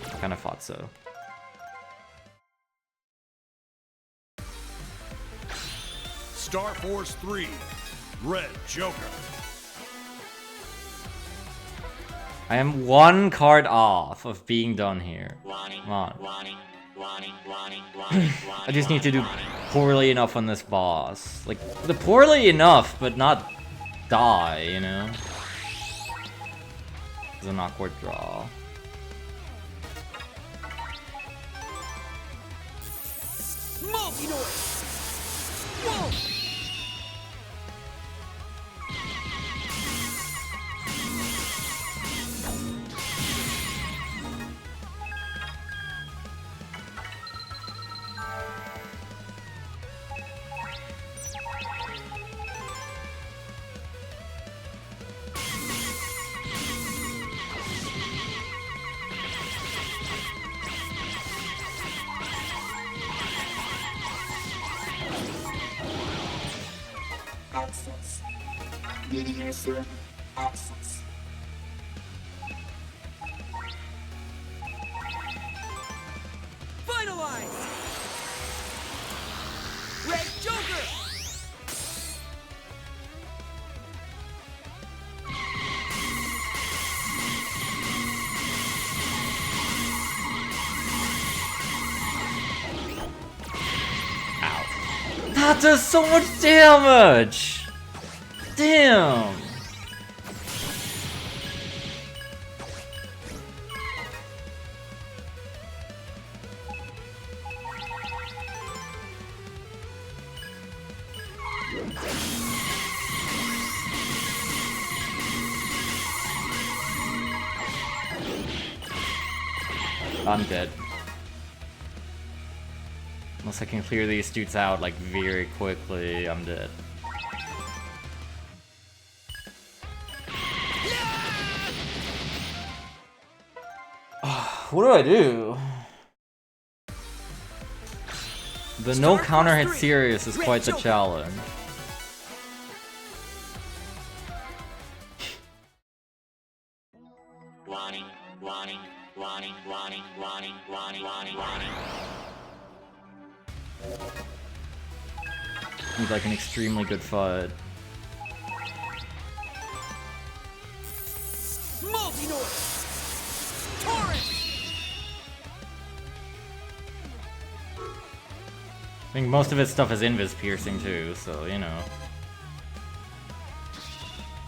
I kind of thought so. Star Force 3, Red Joker. I am 1 card off of being done here. Come on. I just need to do poorly enough on this boss. Like, the poorly enough, but not die, you know? It's an awkward draw. Multi-noise! Whoa! Access. Media server access. Finalize! Red Joker! That does so much damage! Damn! I'm dead. Unless I can clear these dudes out like very quickly, I'm dead. What do I do? The no counter hit Sirius is quite the challenge. He's like an extremely good fight. Multi-noise! Torrent! I think most of his stuff is invis piercing too, so you know.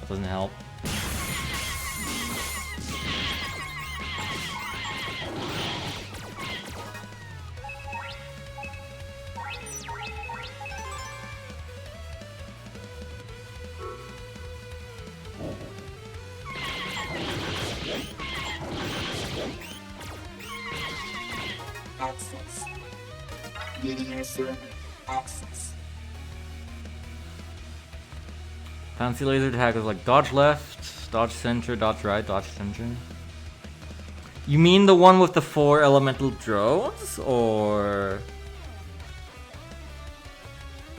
That doesn't help. Access. User access. Fancy laser attack is like dodge left, dodge center, dodge right, dodge center. You mean the one with the 4 elemental drones? Or...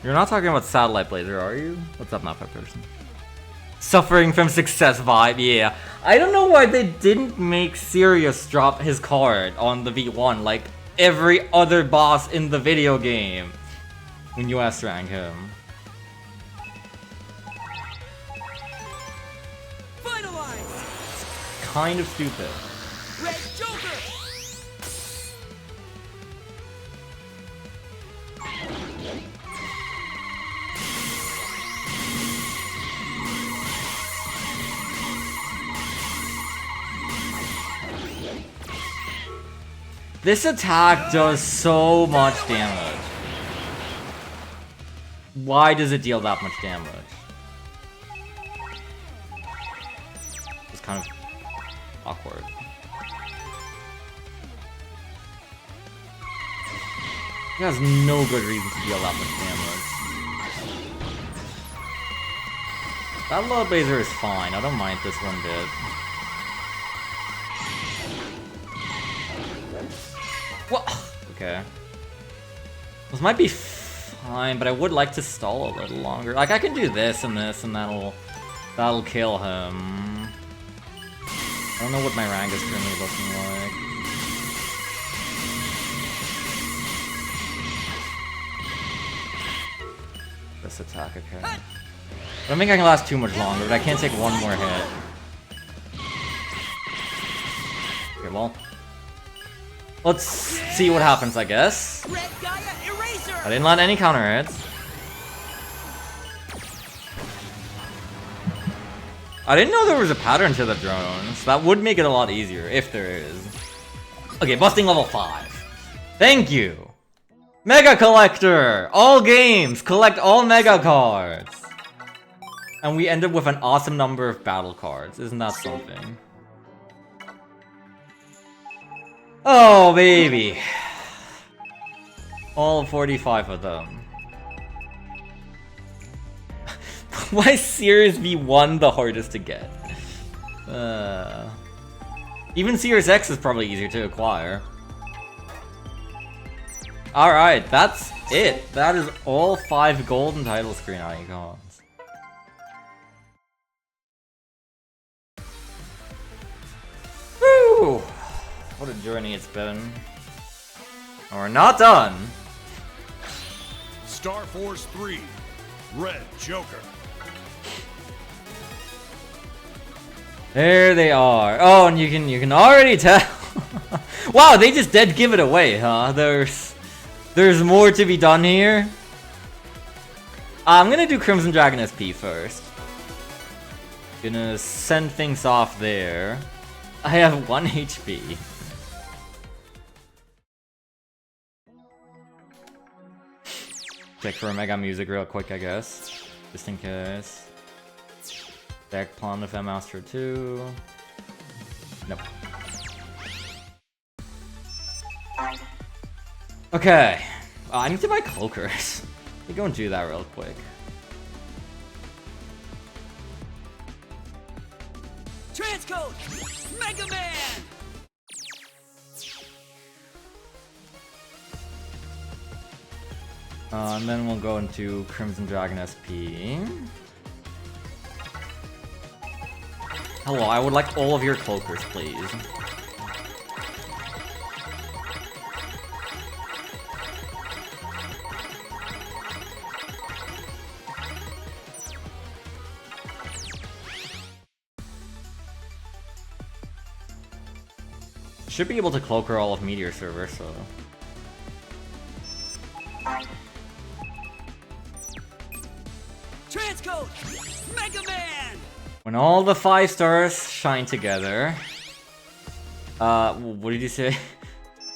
You're not talking about satellite blazer, are you? What's up, not person? Suffering from success vibe, yeah. I don't know why they didn't make Sirius drop his card on the V1 like every other boss in the video game when you S-rank him. Finalize! Kind of stupid. Red Joker! This attack does so much damage. Why does it deal that much damage? It's kind of awkward. He has no good reason to deal that much damage. That low baser is fine. I don't mind this one bit. What? Okay. This might be fine, but I would like to stall a little longer. Like I can do this, and that'll kill him. I don't know what my rank is currently looking like. This attack, okay. I don't think I can last too much longer, but I can't take one more hit. Okay, well. Let's see what happens, I guess. Red Gaia Eraser! I didn't land any counter hits. I didn't know there was a pattern to the drones. That would make it a lot easier, if there is. Okay, busting level 5. Thank you! Mega Collector! All games! Collect all Mega cards! And we ended with an awesome number of battle cards. Isn't that something? Oh, baby. All 45 of them. Why is Series V1 the hardest to get? Even Series X is probably easier to acquire. Alright, that's it. That is all 5 golden title screen icons. Woo! What a journey it's been. And we're not done. Star Force 3, Red Joker. There they are. Oh, and you can already tell. Wow, they just dead give it away, huh? There's more to be done here. I'm gonna do Crimson Dragon SP first. Gonna send things off there. I have 1 HP. Check for a Mega Music real quick, I guess. Just in case. Deck Plan of M-Master 2. Nope. Okay. I need to buy cloakers. Let me go and do that real quick. Transcode! Mega Man! And then we'll go into Crimson Dragon SP. Hello, I would like all of your cloakers, please. Should be able to cloaker all of Meteor Server, so... Transcode! Mega Man! When all the 5 stars shine together... what did you say?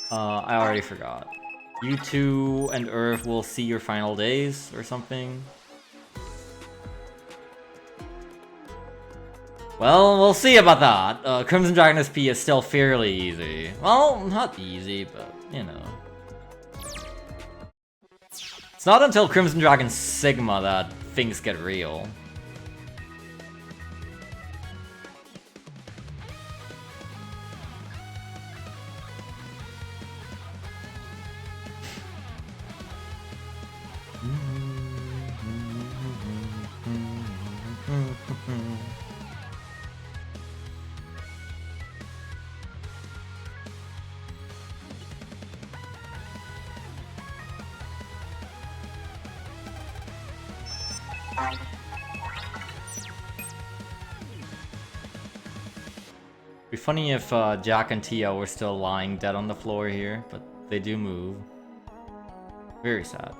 I already forgot. You two and Earth will see your final days, or something? Well, we'll see about that. Crimson Dragon SP is still fairly easy. Well, not easy, but, you know. It's not until Crimson Dragon Sigma that things get real. Be funny if Jack and Tia were still lying dead on the floor here, but they do move. Very sad.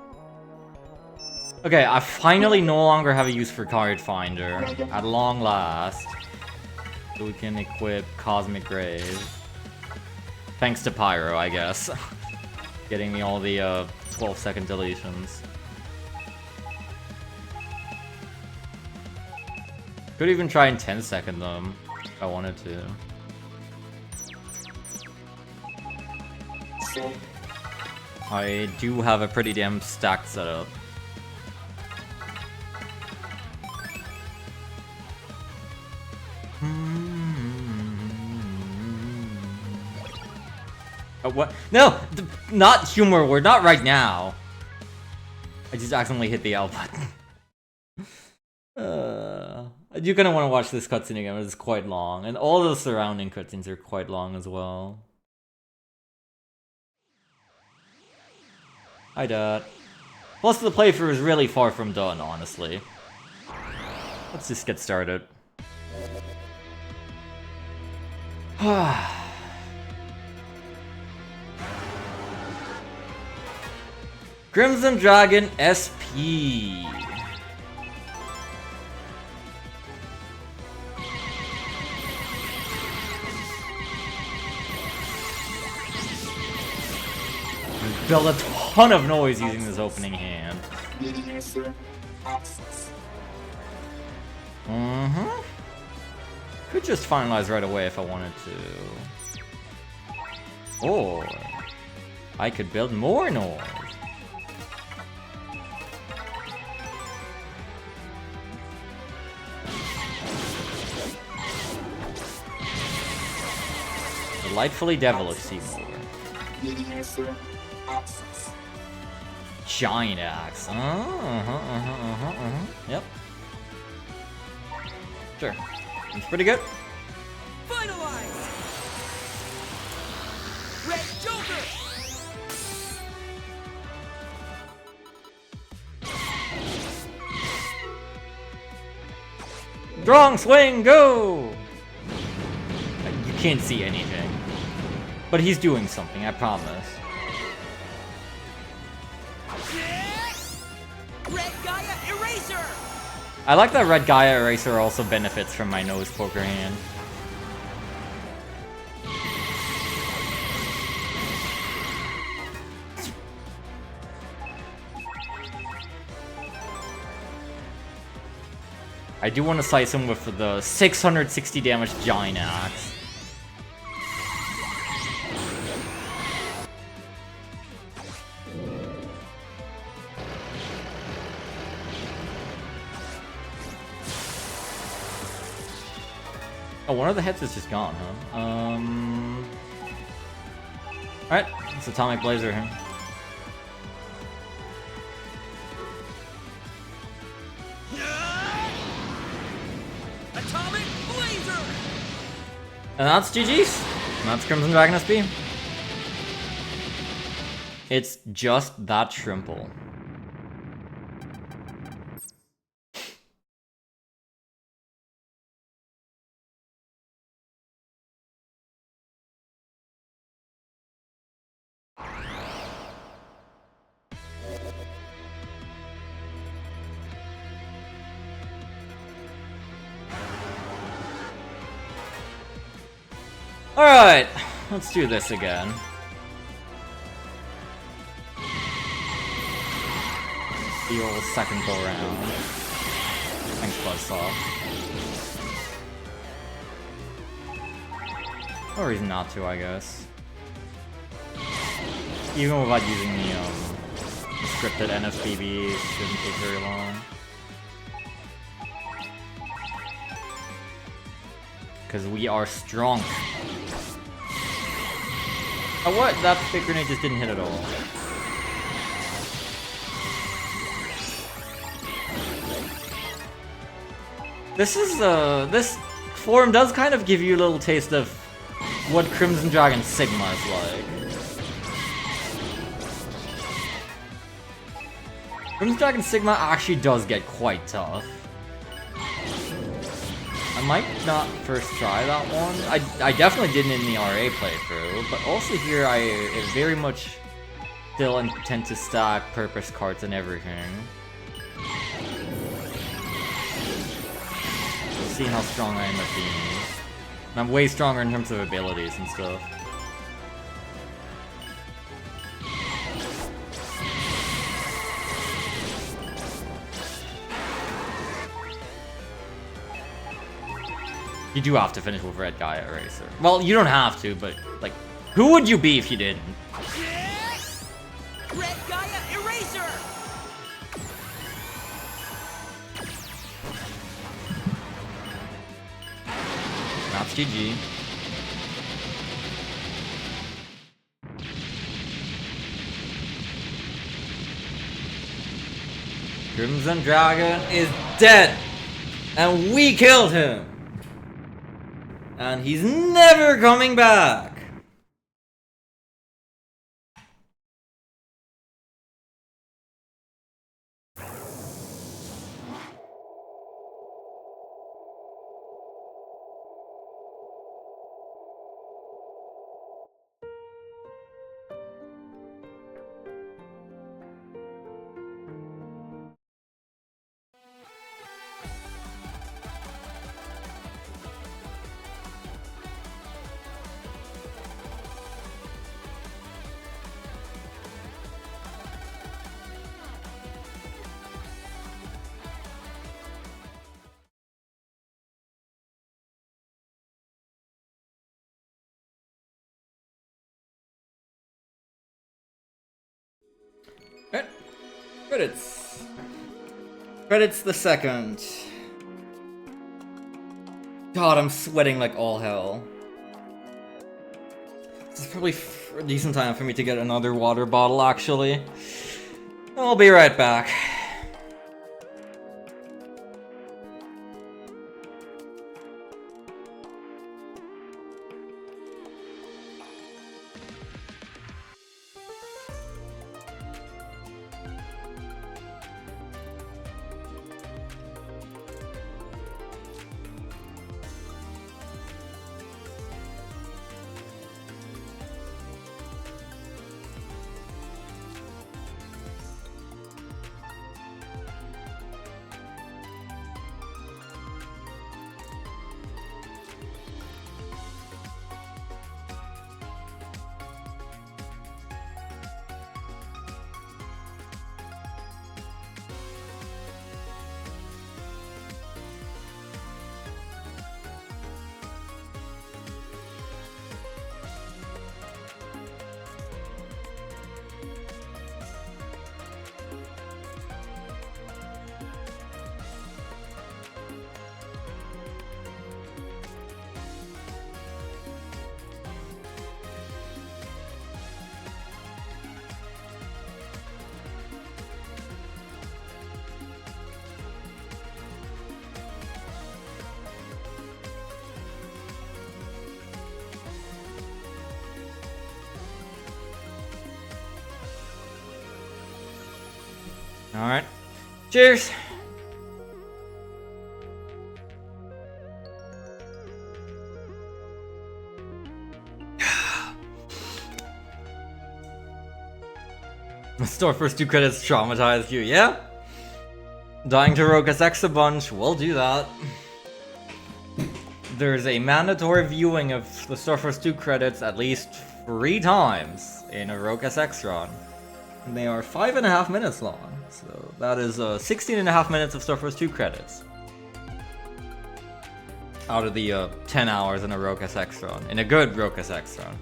Okay, I finally no longer have a use for Card Finder, at long last. So we can equip Cosmic Grave. Thanks to Pyro, I guess. Getting me all the 12-second deletions. Could even try and 10-second them, if I wanted to. I do have a pretty damn stacked setup. Oh, what? No! Not humor word, not right now! I just accidentally hit the L button. You're gonna want to watch this cutscene again, it's quite long. And all the surrounding cutscenes are quite long as well. Hi, Dad. Plus, the playthrough is really far from done, honestly. Let's just get started. Crimson Dragon SP. Build a ton of noise using this opening hand. Could just finalize right away if I wanted to. Or I could build more noise. Delightfully devilish Seymour. Giant axe. Yep. Sure. It's pretty good. Finalized! Red Joker! Strong swing, go! You can't see anything. But he's doing something, I promise. Red Gaia Eraser! I like that Red Gaia Eraser also benefits from my nose poker hand. I do want to slice him with the 660 damage Giant Axe. Oh, one of the hits is just gone, huh? Alright, it's Atomic Blazer here. Atomic Blazer! And that's GG's. And that's Crimson Dragon SP. It's just that simple. Alright, let's do this again. The old second go round. Thanks, Buzzsaw. No reason not to, I guess. Even without using the scripted NFBB, shouldn't take very long. Because we are strong. Oh, what? That big grenade just didn't hit at all. This is, this form does kind of give you a little taste of what Crimson Dragon Sigma is like. Crimson Dragon Sigma actually does get quite tough. I might not first try that one. I definitely didn't in the RA playthrough, but also here I very much still intend to stack purpose cards and everything. See how strong I end up being. And I'm way stronger in terms of abilities and stuff. You do have to finish with Red Gaia Eraser. Well, you don't have to, but, like, who would you be if you didn't? Red Gaia Eraser! That's GG. Crimson Dragon is dead! And we killed him! And he's never coming back! Credits. Credits the second. God, I'm sweating like all hell. This is probably a decent time for me to get another water bottle, actually. I'll be right back. Alright. Cheers! The store first 2 credits traumatized you, yeah? Dying to Rogue SX a bunch, we'll do that. There's a mandatory viewing of the store first 2 credits at least 3 times in a Rogue SX run. And they are 5.5 minutes long, so that is 16.5 minutes of store first 2 credits. Out of the 10 hours in a Rogue SX run, in a good Rogue SX run.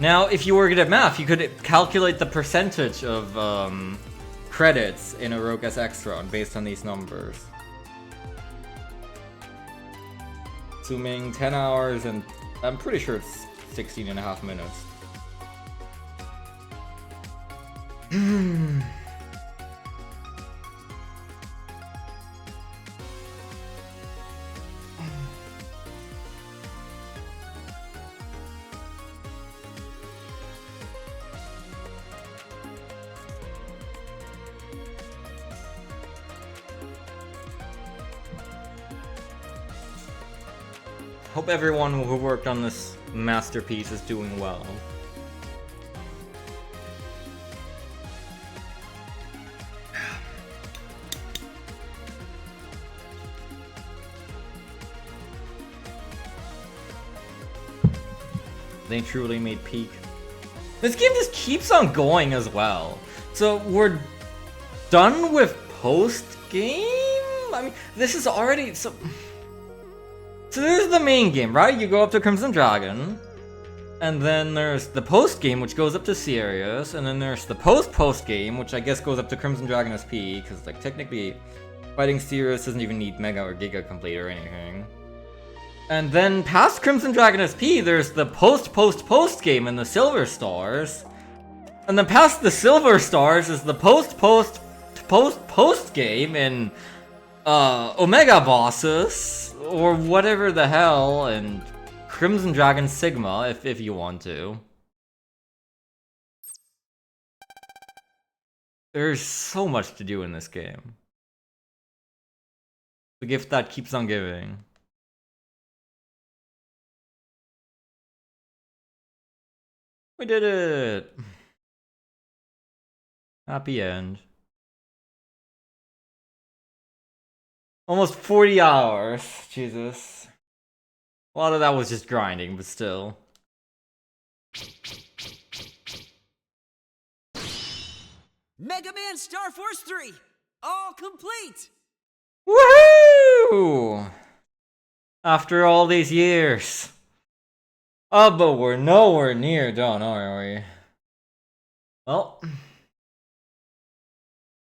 Now, if you were good at math, you could calculate the percentage of credits in a Rogue SX run based on these numbers. Assuming 10 hours, and I'm pretty sure it's 16.5 minutes. Hope everyone who worked on this masterpiece is doing well. They truly made peak. This game just keeps on going as well. So we're done with post-game? I mean, this is already... So there's the main game, right? You go up to Crimson Dragon. And then there's the post-game, which goes up to Sirius. And then there's the post-game, which I guess goes up to Crimson Dragon SP. Because, like, technically, fighting Sirius doesn't even need Mega or Giga Complete or anything. And then past Crimson Dragon SP, there's the post-game in the Silver Stars. And then past the Silver Stars is the post-game in Omega Bosses. Or whatever the hell, and Crimson Dragon Sigma, if you want to. There's so much to do in this game. The gift that keeps on giving. We did it! Happy end. Almost 40 hours. Jesus. A lot of that was just grinding, but still. Mega Man Star Force 3! All complete! Woohoo! After all these years. Oh, but we're nowhere near done, are we? Well.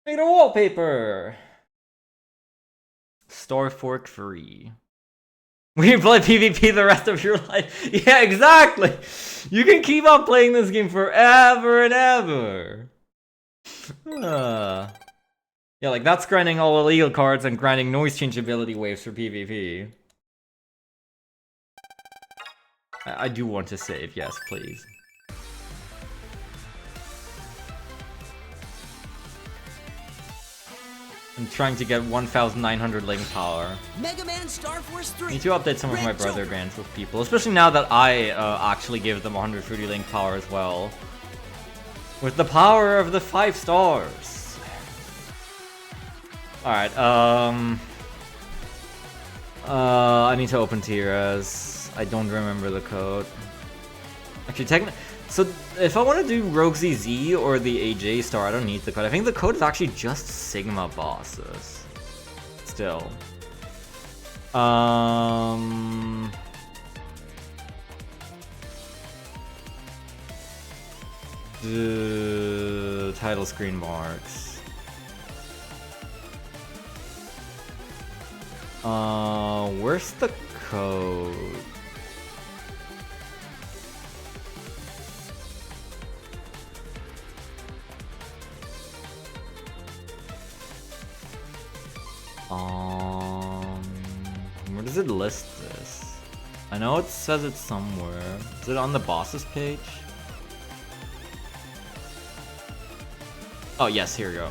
Made a wallpaper! Star Fork 3. We can play PvP the rest of your life. Yeah, exactly. You can keep on playing this game forever and ever. Yeah, like that's grinding all illegal cards and grinding noise changeability waves for PvP. I do want to save, yes, please. I'm trying to get 1,900 link power. Mega Man Star Force 3. Need to update some of my brother grants with people, especially now that I actually give them 130 link power as well. With the power of the 5 stars. Alright, I need to open Tiras. I don't remember the code. Actually, technically, so if I want to do Rogue ZZ or the AJ star, I don't need the code. I think the code is actually just Sigma bosses. Still. The title screen marks. Where's the code? Where does it list this? I know it says it somewhere. Is it on the bosses page? Oh yes, here we go.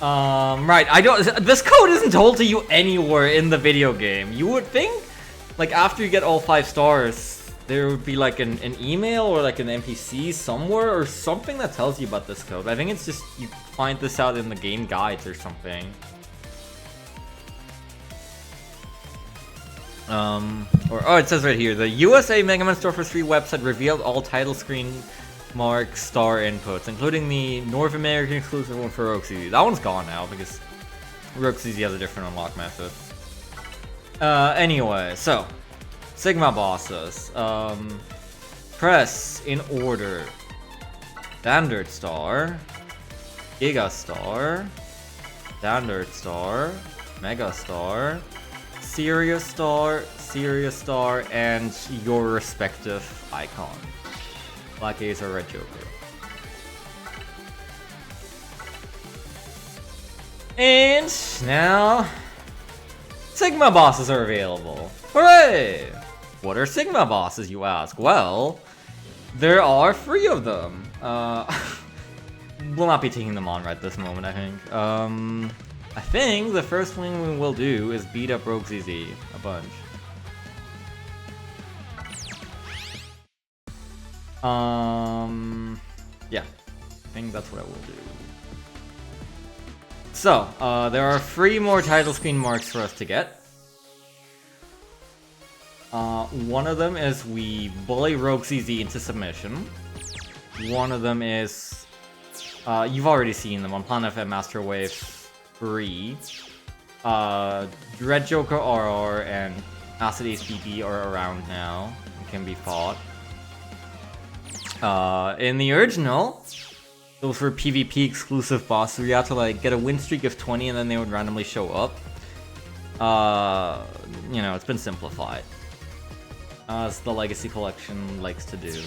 Right, I don't. This code isn't told to you anywhere in the video game. You would think, like after you get all 5 stars, there would be like an email or like an NPC somewhere or something that tells you about this code. I think it's just you find this out in the game guides or something. Oh, it says right here, the USA Mega Man Store for 3 website revealed all title screen mark star inputs, including the North American exclusive one for Rogue CZ. That one's gone now because Rogue CZ has a different unlock method. Anyway, so Sigma bosses. Press in order: Standard Star, Giga Star, Standard Star, Mega Star, Serious Star, and your respective icon. Black Ace or Red Joker. And now, Sigma bosses are available. Hooray! What are Sigma bosses, you ask? Well, there are 3 of them. We'll not be taking them on right this moment, I think. I think the first thing we will do is beat up Rogue ZZ a bunch. Yeah, I think that's what I will do. So, there are 3 more title screen marks for us to get. One of them is we bully Rogue CZ into submission. One of them is, you've already seen them on Planet FM Master Wave 3. Red Joker RR and Acid Ace BB are around now and can be fought. In the original, those were PvP exclusive bosses where you had to like get a win streak of 20 and then they would randomly show up. You know, it's been simplified, as the Legacy Collection likes to do.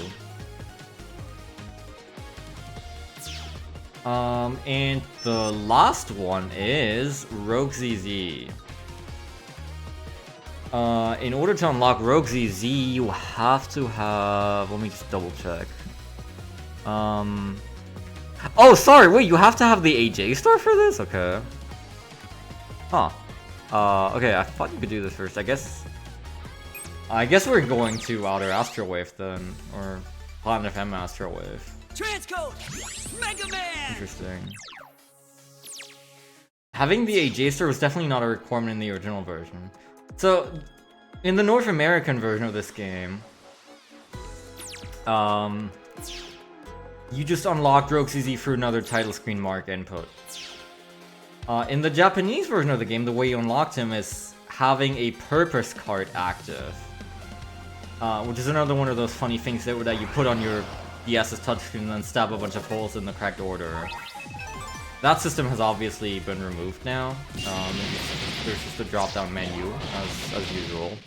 And the last one is Rogue ZZ. In order to unlock Rogue ZZ, you have to have... Let me just double check. Oh, sorry, wait, you have to have the AJ store for this? Okay. Huh. Okay, I thought you could do this first. I guess we're going to Outer Astral Wave then, or Planet FM Astral Wave. Transcode Mega Man! Interesting. Having the AJ store was definitely not a requirement in the original version. So, in the North American version of this game, you just unlocked Rogue CZ through another title screen mark input. In the Japanese version of the game, the way you unlocked him is having a purpose card active. Which is another one of those funny things that you put on your DS's touchscreen and then stab a bunch of holes in the correct order. That system has obviously been removed now. There's just a drop-down menu, as usual.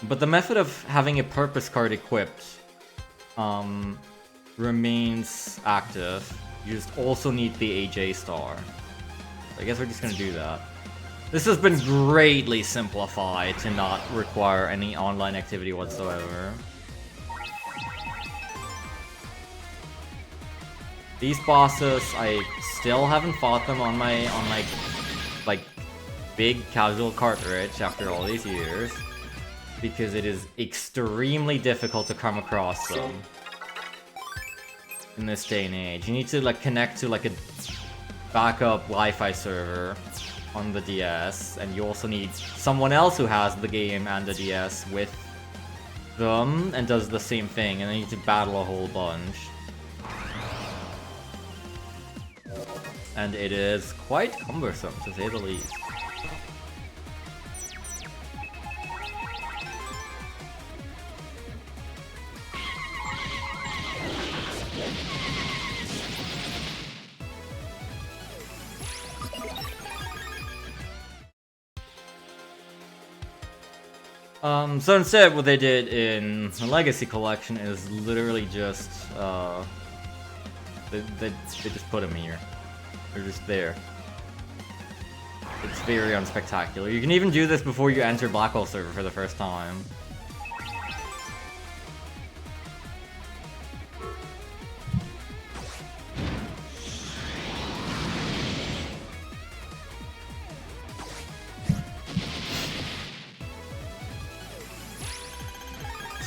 But the method of having a purpose card equipped remains active. You just also need the AJ star. I guess we're just gonna do that. This has been greatly simplified to not require any online activity whatsoever. These bosses, I still haven't fought them on my like big casual cartridge after all these years, because it is extremely difficult to come across them in this day and age. You need to like connect to like a backup Wi-Fi server on the DS, and you also need someone else who has the game and the DS with them and does the same thing, and then you need to battle a whole bunch. And it is quite cumbersome, to say the least. So instead, what they did in the Legacy Collection is literally just, they just put them here. They're just there. It's very unspectacular. You can even do this before you enter Blackwell server for the first time.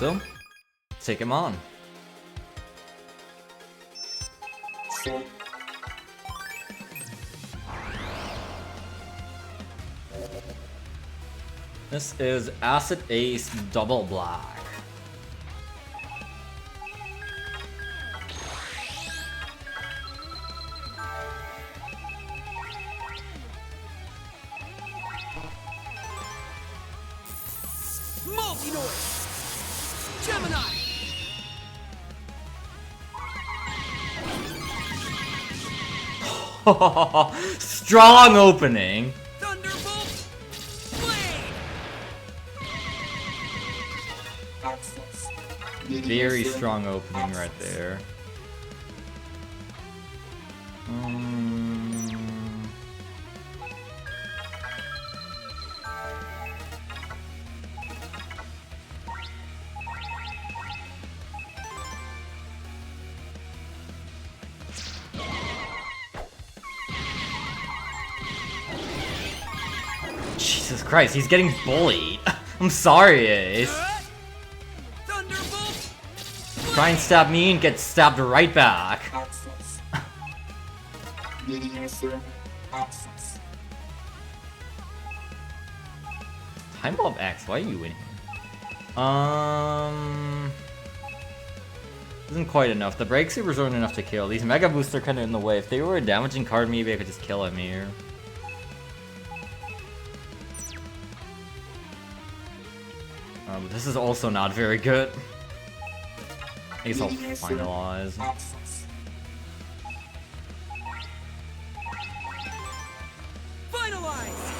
So, take him on. So, This is Acid Ace Double Black. Multi-noise! Gemini! Strong opening. Thunderbolt! Blade! access. Very strong opening right there. Jesus Christ, he's getting bullied. I'm sorry, Ace. Thunderbolt! Try and stab me and get stabbed right back. Access. User access. Time Bomb X, why are you in here? Isn't quite enough. The Break Supers aren't enough to kill. These Mega Boosts are kind of in the way. If they were a damaging card, maybe I could just kill him here. But this is also not very good. I guess I'll finalize. Access. Finalized!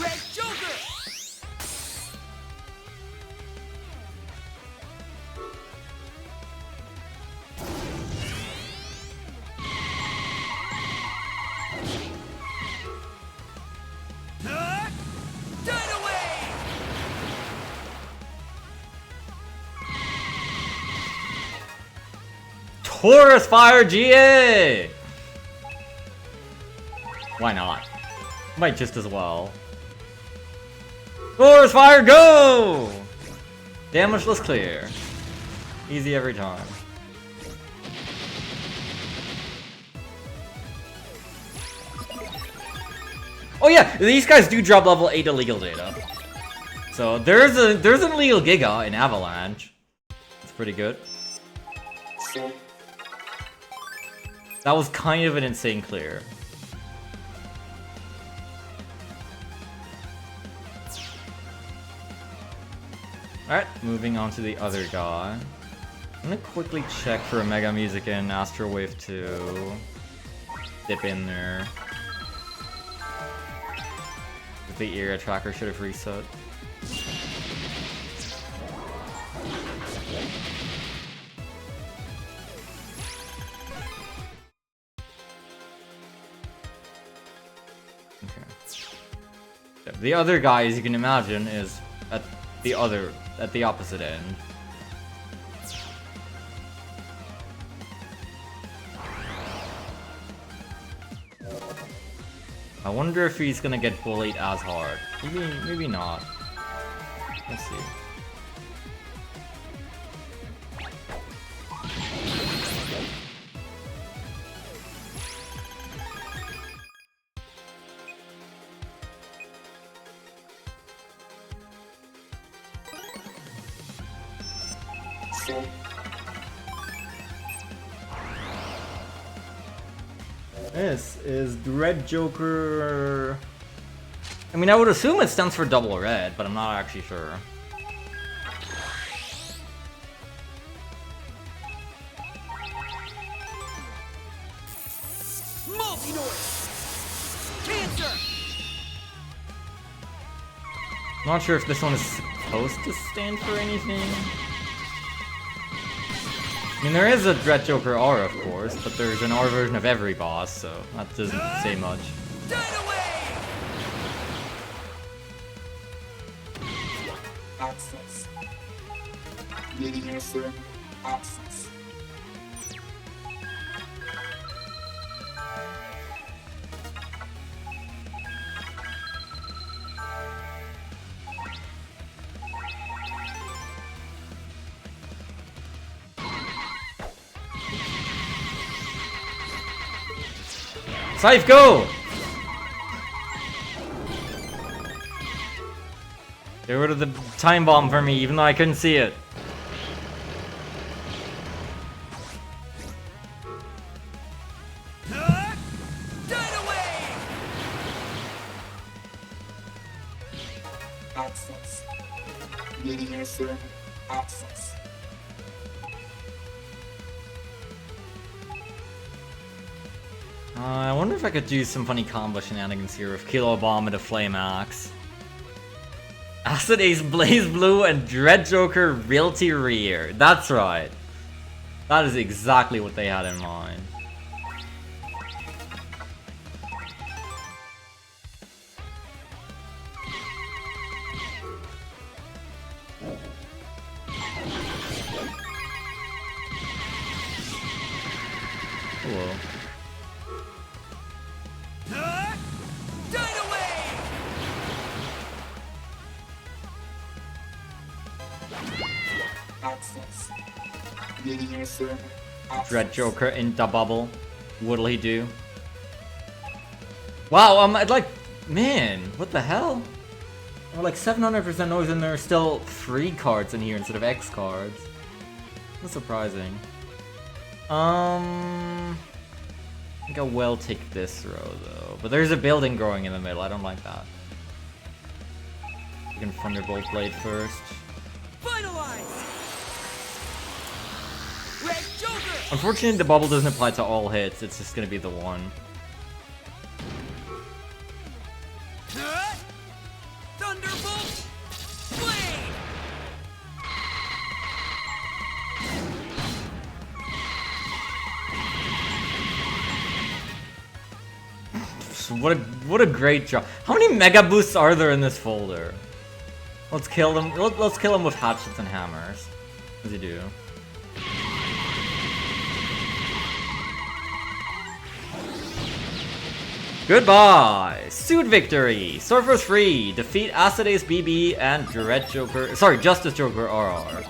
Red Joker! Dynaway! Taurus Fire GA! Why not? Might just as well. Taurus Fire, go! Damageless clear. Easy every time. Oh yeah, these guys do drop level 8 illegal data. So there's an illegal Giga in Avalanche. It's pretty good. So, That was kind of an insane clear. Alright, moving on to the other guy. I'm gonna quickly check for a Mega Music in Astro Wave 2. Dip in there. The area tracker should have reset. Okay. The other guy, as you can imagine, is at the opposite end. I wonder if he's gonna get bullied as hard. Maybe not. Let's see. so, This is Red Joker. I mean, I would assume it stands for double red, but I'm not actually sure. Multi-noise! Cancer! Not sure if this one is supposed to stand for anything. I mean, there is a Red Joker R, of course, but there's an R version of every boss, so that doesn't say much. Dynaway! access. User access. Scythe, go! Get rid of the time bomb for me, even though I couldn't see it. Access. Meteor server access. I wonder if I could do some funny combo shenanigans here with Kilo Bomb and a Flame Axe. Acid Ace, Blaze Blue, and Dread Joker Realty Rear. That's right. That is exactly what they had in mind. Hello. Access. Meteor server access. Dread Joker in the bubble. What'll he do? Wow, I'd like, man, what the hell? We're like 700% noise and there are still 3 cards in here instead of X cards. That's surprising. I think I will take this row though. But there's a building growing in the middle, I don't like that. You can Thunderbolt Blade first. Finalize! Red Joker! Unfortunately, the bubble doesn't apply to all hits, it's just gonna be the one. Thunderbolt! Blade! What a great job. How many Mega Boosts are there in this folder? Let's kill them. Let's kill them with hatchets and hammers. What does he do? Goodbye! Suit victory! Surfer's free! Defeat Acid Ace BB and Dread Joker. Sorry, Justice Joker RR.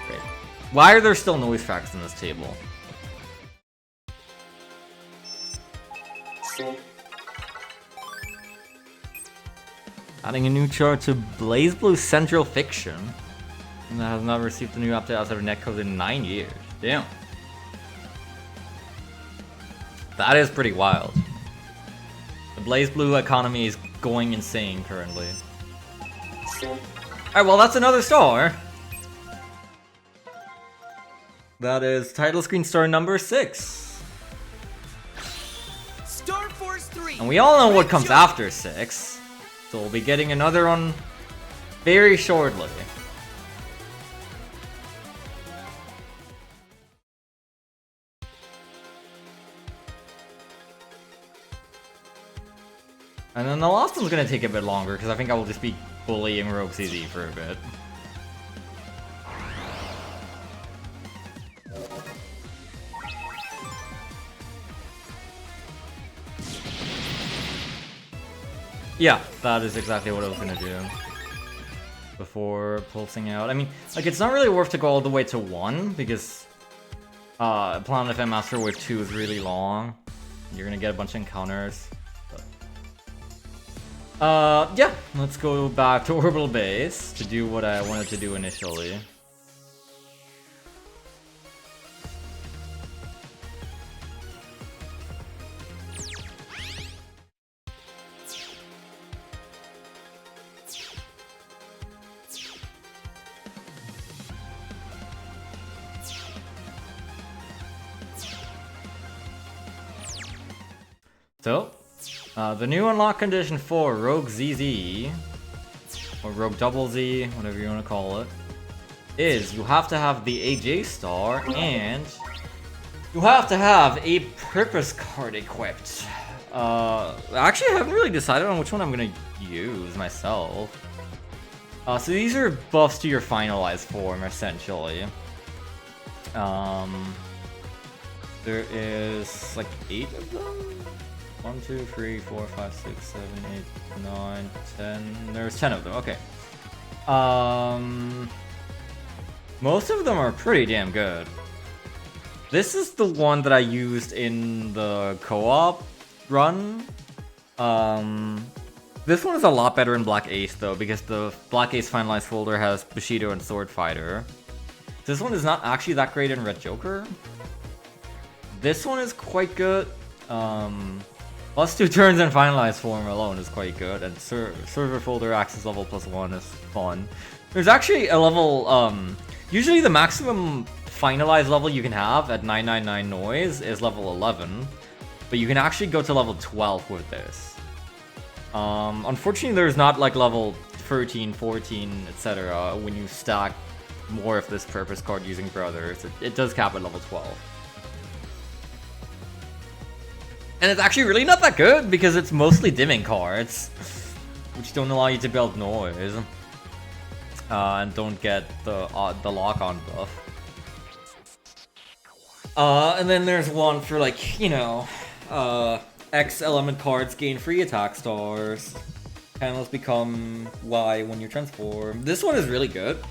Great. Why are there still noise tracks in this table? Save. Adding a new chart to Blaze Blue Central Fiction. And that has not received a new update outside of netcode in 9 years. Damn. That is pretty wild. The Blaze Blue economy is going insane currently. Save. Alright, well that's another star. That is title screen star number 6. Star Force 3! And we all know what Red comes Joker. after 6. So we'll be getting another one very shortly. And then the last one's gonna take a bit longer because I think I will just be bullying Rogue CZ for a bit. Yeah, that is exactly what I was gonna do before pulsing out. I mean, like, it's not really worth to go all the way to 1 because Planet FM Master Wave 2 is really long. You're gonna get a bunch of encounters. Yeah, let's go back to Orbital Base to do what I wanted to do initially. So, the new unlock condition for Rogue ZZ, or Rogue Double Z, whatever you want to call it, is you have to have the AJ star and you have to have a purpose card equipped. Actually, I haven't really decided on which one I'm going to use myself. So these are buffs to your finalized form, essentially. There is like 8 of them? 1, 2, 3, 4, 5, 6, 7, 8, 9, 10. There's 10 of them, okay. Most of them are pretty damn good. This is the one that I used in the co-op run. This one is a lot better in Black Ace though, because the Black Ace finalized folder has Bushido and Sword Fighter. This one is not actually that great in Red Joker. This one is quite good. Plus 2 turns in finalized form alone is quite good, and server folder access level +1 is fun. There's actually a level, usually the maximum finalized level you can have at 999 noise is level 11, but you can actually go to level 12 with this. Unfortunately, there's not like level 13, 14, etc. when you stack more of this purpose card using brothers. It does cap at level 12. And it's actually really not that good because it's mostly dimming cards, which don't allow you to build noise, and don't get the lock-on buff. And then there's one for like, you know, X element cards gain free attack stars. Panels become Y when you transform. This one is really good.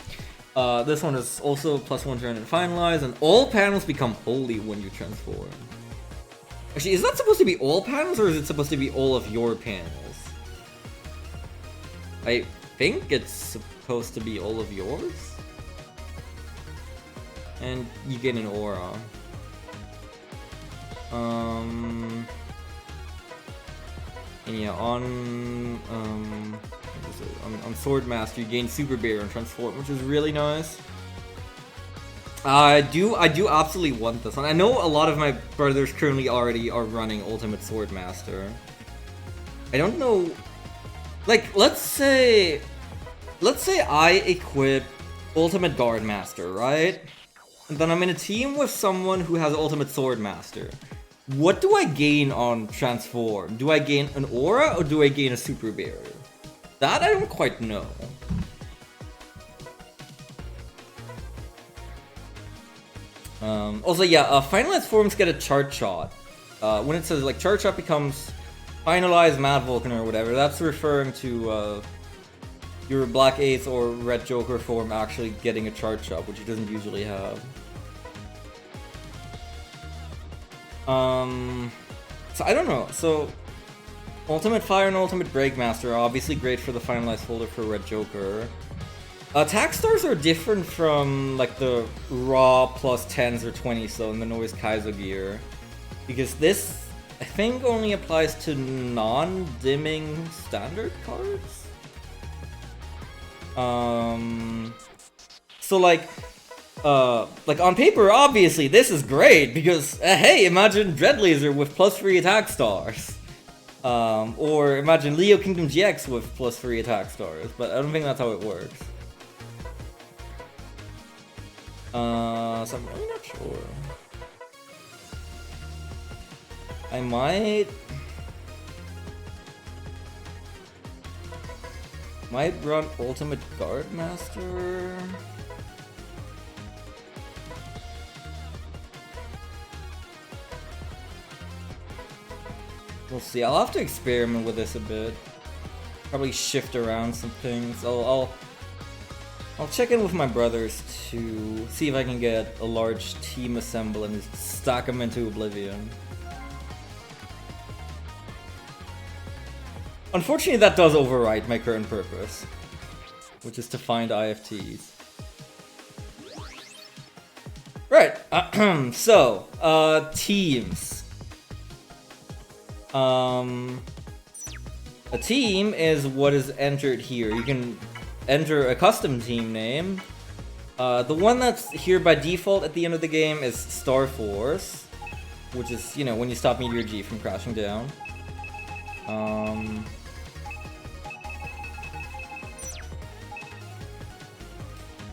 This one is also +1 turn and finalize, and all panels become holy when you transform. Actually, is that supposed to be all panels, or is it supposed to be all of your panels? I think it's supposed to be all of yours. And you get an aura. And yeah, on Sword Master, you gain Super Bear and Transform, which is really nice. I do absolutely want this one. I know a lot of my brothers currently already are running Ultimate Sword Master. I don't know, like, let's say I equip Ultimate Guard Master, right? And then I'm in a team with someone who has Ultimate Sword Master. What do I gain on Transform? Do I gain an aura or do I gain a Super Barrier? That I don't quite know. Also, yeah, finalized forms get a chart shot. When it says, like, chart shot becomes finalized Mad Vulcan or whatever, that's referring to your Black Ace or Red Joker form actually getting a chart shot, which it doesn't usually have. So I don't know. So Ultimate Fire and Ultimate Breakmaster are obviously great for the finalized folder for Red Joker. Attack stars are different from like the raw +10s or 20s though in the Noise Kaizo gear, because this I think only applies to non-dimming standard cards. So like on paper, obviously this is great because hey, imagine Dread Laser with +3 attack stars, or imagine Leo Kingdom GX with +3 attack stars. But I don't think that's how it works. So I'm really not sure. I might run Ultimate Guard Master. We'll see. I'll have to experiment with this a bit. Probably shift around some things. I'll check in with my brothers to see if I can get a large team assemble and just stack them into oblivion. Unfortunately, that does override my current purpose, which is to find IFTs. Right, so, teams. A team is what is entered here. You can enter a custom team name. The one that's here by default at the end of the game is Star Force, which is, you know, when you stop Meteor G from crashing down.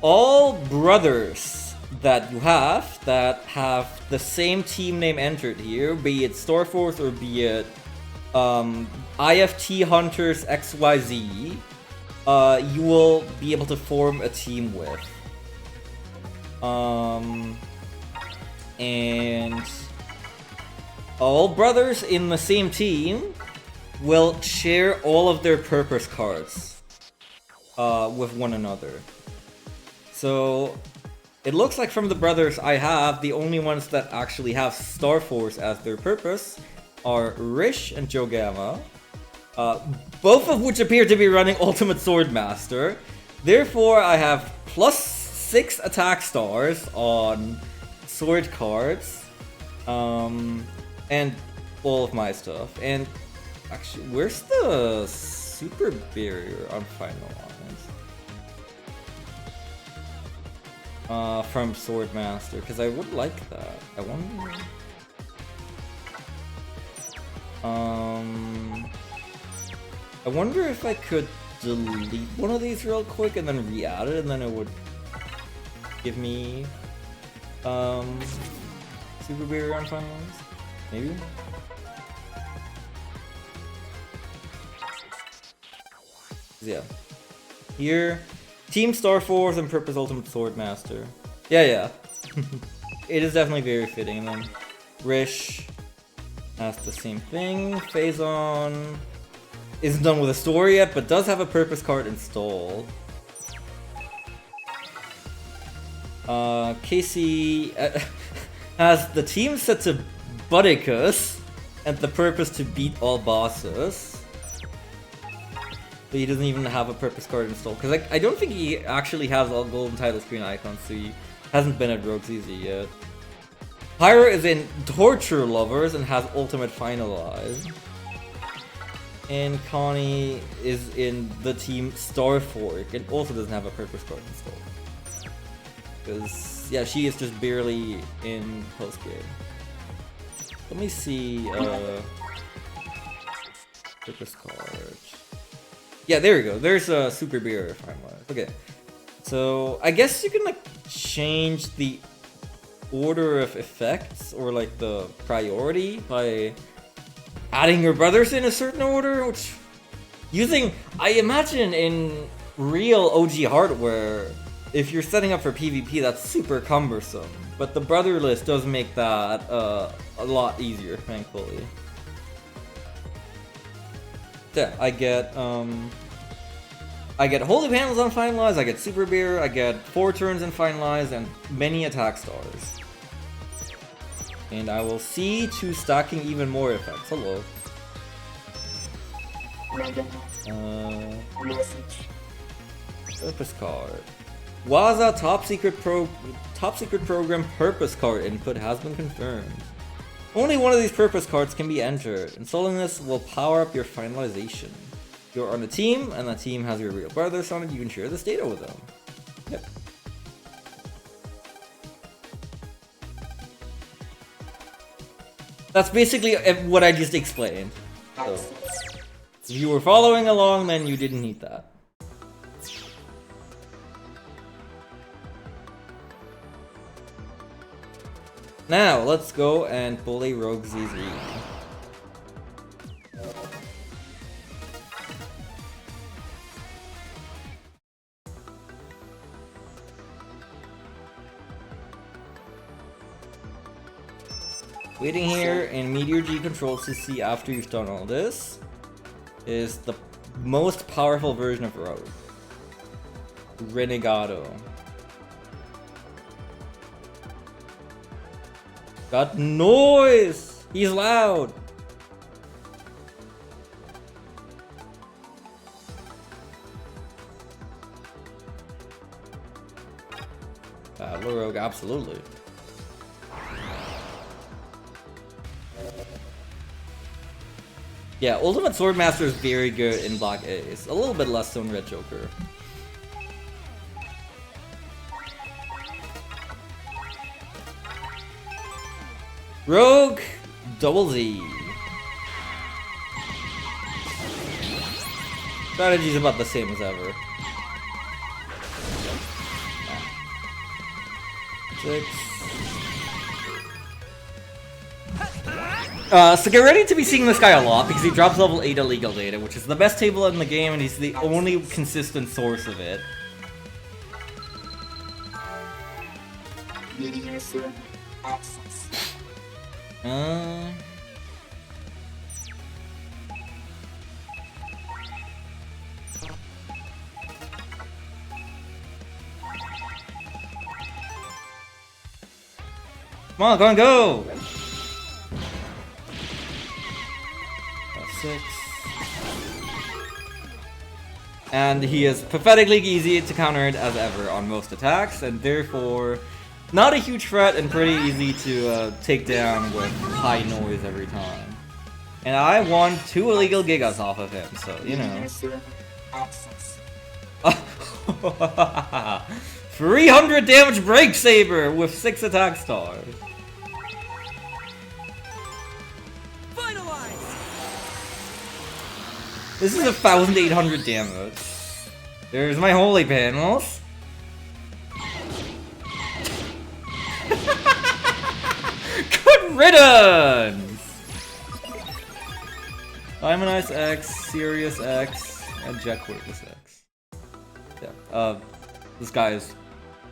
All brothers that you have that have the same team name entered here, be it Star Force or be it IFT Hunters XYZ, you will be able to form a team with. And all brothers in the same team will share all of their purpose cards with one another. So it looks like from the brothers I have, the only ones that actually have Star Force as their purpose are Rish and Joe Gamma. Both of which appear to be running Ultimate Swordmaster. Therefore, I have +6 attack stars on sword cards. And all of my stuff. And actually, where's the super barrier on finalized? From Swordmaster, because I would like that. I wonder. I wonder if I could delete one of these real quick and then re-add it, and then it would give me super barrier on finalized. Maybe. Yeah. Here, Team Star Force and Purpose Ultimate Swordmaster. Yeah. It is definitely very fitting. And then Rish has the same thing. Phazon isn't done with a story yet, but does have a purpose card installed. Casey has the team set to Budicus and the purpose to beat all bosses. But he doesn't even have a purpose card installed. Because I don't think he actually has all golden title screen icons, so he hasn't been at Rogues Easy yet. Pyra is in Torture Lovers and has Ultimate Finalized. And Connie is in the team Starfork and also doesn't have a purpose card installed. Because, yeah, she is just barely in post-game. Let me see, purpose card. Yeah, there we go. There's a super beer finalized. Okay. So, I guess you can, like, change the order of effects or, like, the priority by adding your brothers in a certain order, which using, I imagine in real OG hardware, if you're setting up for PvP, that's super cumbersome. But the brother list does make that a lot easier, thankfully. Yeah, I get Holy Panels on Finalized, I get Super Beer, I get 4 turns in Finalized, and many attack stars. And I will see to stacking even more effects. Hello. Purpose card. Waza Top Secret Program Purpose Card input has been confirmed. Only one of these purpose cards can be entered. Installing this will power up your finalization. If you're on a team and that team has your real brothers on it, you can share this data with them. Yep. That's basically what I just explained. So, if you were following along, then you didn't need that. Now, let's go and pull a Rogue ZZ. Waiting here in Meteor G control CC after you've done all this is the most powerful version of Rogue. Renegado. Got noise! He's loud! Rogue, absolutely. Yeah, Ultimate Swordmaster is very good in Black Ace. A little bit less so in Red Joker. Rogue Double Z. Strategy's about the same as ever. 6. So get ready to be seeing this guy a lot because he drops level 8 illegal data, which is the best table in the game and he's the only consistent source of it. Come on, go on, go! 6. And he is pathetically easy to counter it as ever on most attacks, and therefore not a huge threat and pretty easy to take down with high noise every time. And I won 2 illegal gigas off of him, so you know. 300 damage break saber with 6 attack stars. This is 1,800 damage. There's my holy panels. Good riddance! Diamond X, Sirius X, and Jet Quirkus X. Yeah, this guy is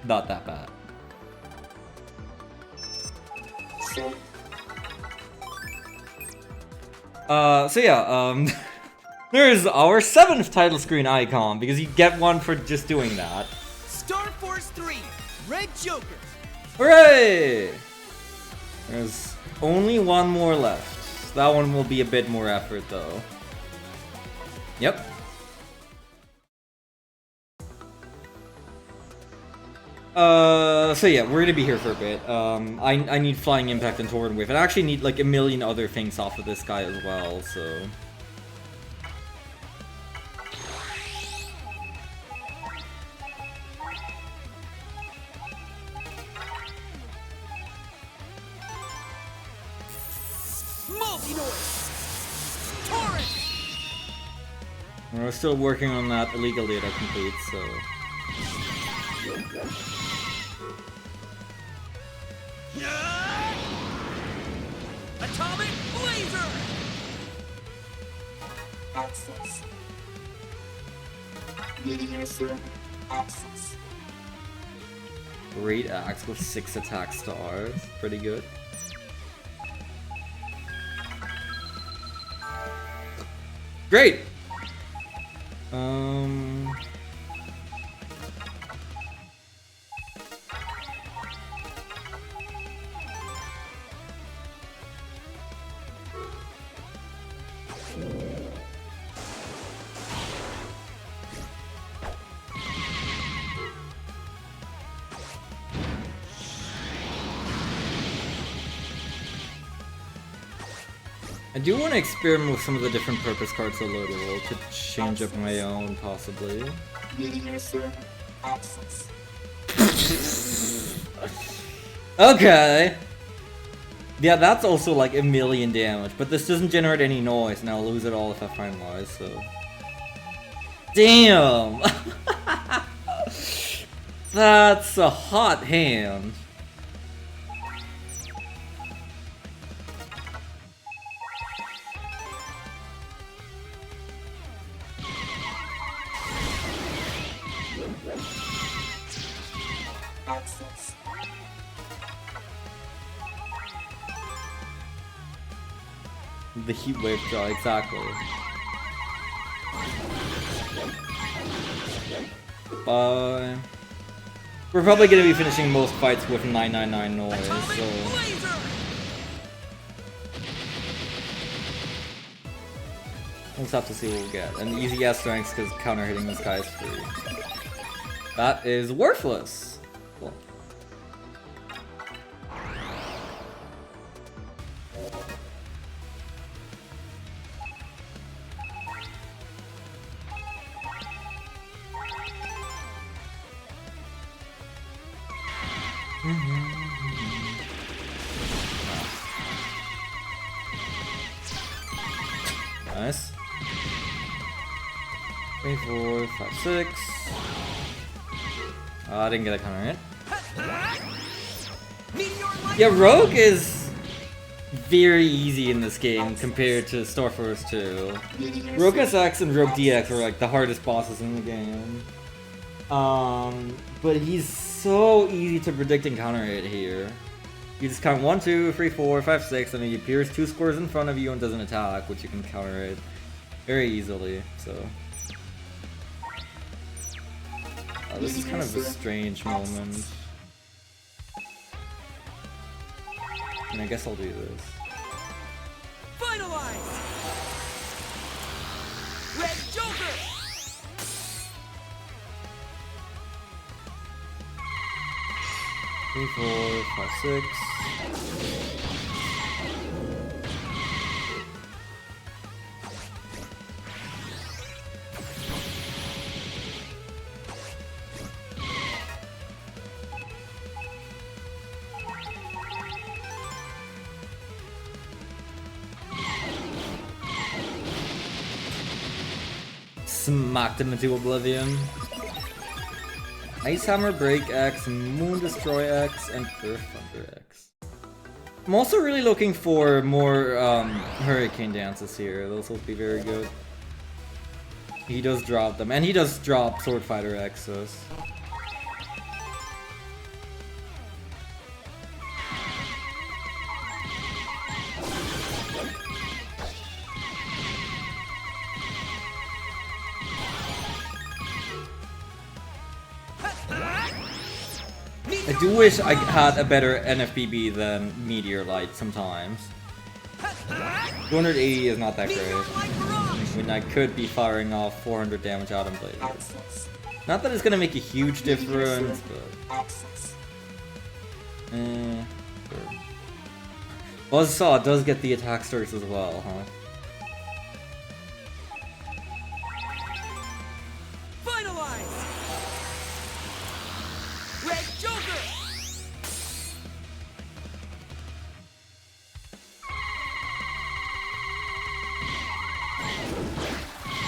not that bad. So yeah, there's our 7th title screen icon, because you get one for just doing that. Star Force 3, Red Joker. Hooray! There's only one more left. That one will be a bit more effort, though. Yep. So yeah, we're gonna be here for a bit. I need Flying Impact and Torrent Wave. I actually need like a million other things off of this guy as well, so... We're still working on that illegal data complete, so... Atomic Blazer! Access. Meteor Sun access. Great axe with 6 attack stars. Pretty good. Great! I do want to experiment with some of the different purpose cards a little to change up my own, possibly. Meteor Sun access. Okay! Yeah, that's also like a million damage, but this doesn't generate any noise, and I'll lose it all if I finalize, so... Damn! That's a hot hand. Access. The heat wave draw, exactly. Bye. We're probably gonna be finishing most fights with 999 noise, so... We'll just have to see what we'll get. And easy ass strengths because counter hitting this guy is free. That is worthless. Cool. Nice. 3, 4, 5, 6. Oh, I didn't get a counter hit. Yeah, Rogue is very easy in this game compared to Star Force 2. Rogue SX and Rogue DX are like the hardest bosses in the game. But he's so easy to predict and counter hit here. You just count 1, 2, 3, 4, 5, 6, and he appears 2 squares in front of you and does an attack, which you can counter it very easily, so... this is kind of a strange moment. And I guess I'll do this. Finalize! Red Joker! 3, 4, 5, 6. Smacked him into oblivion. Ice Hammer Break X, Moon Destroy X, and Earth Thunder X. I'm also really looking for more Hurricane Dances here. Those will be very good. He does drop them, and he does drop Sword Fighter X's. I do wish I had a better NFBB than Meteor Light sometimes. 280 is not that great. When I could be firing off 400 damage Atom Blade. Not that it's gonna make a huge difference, but... sure. Buzzsaw does get the attack stars as well, huh?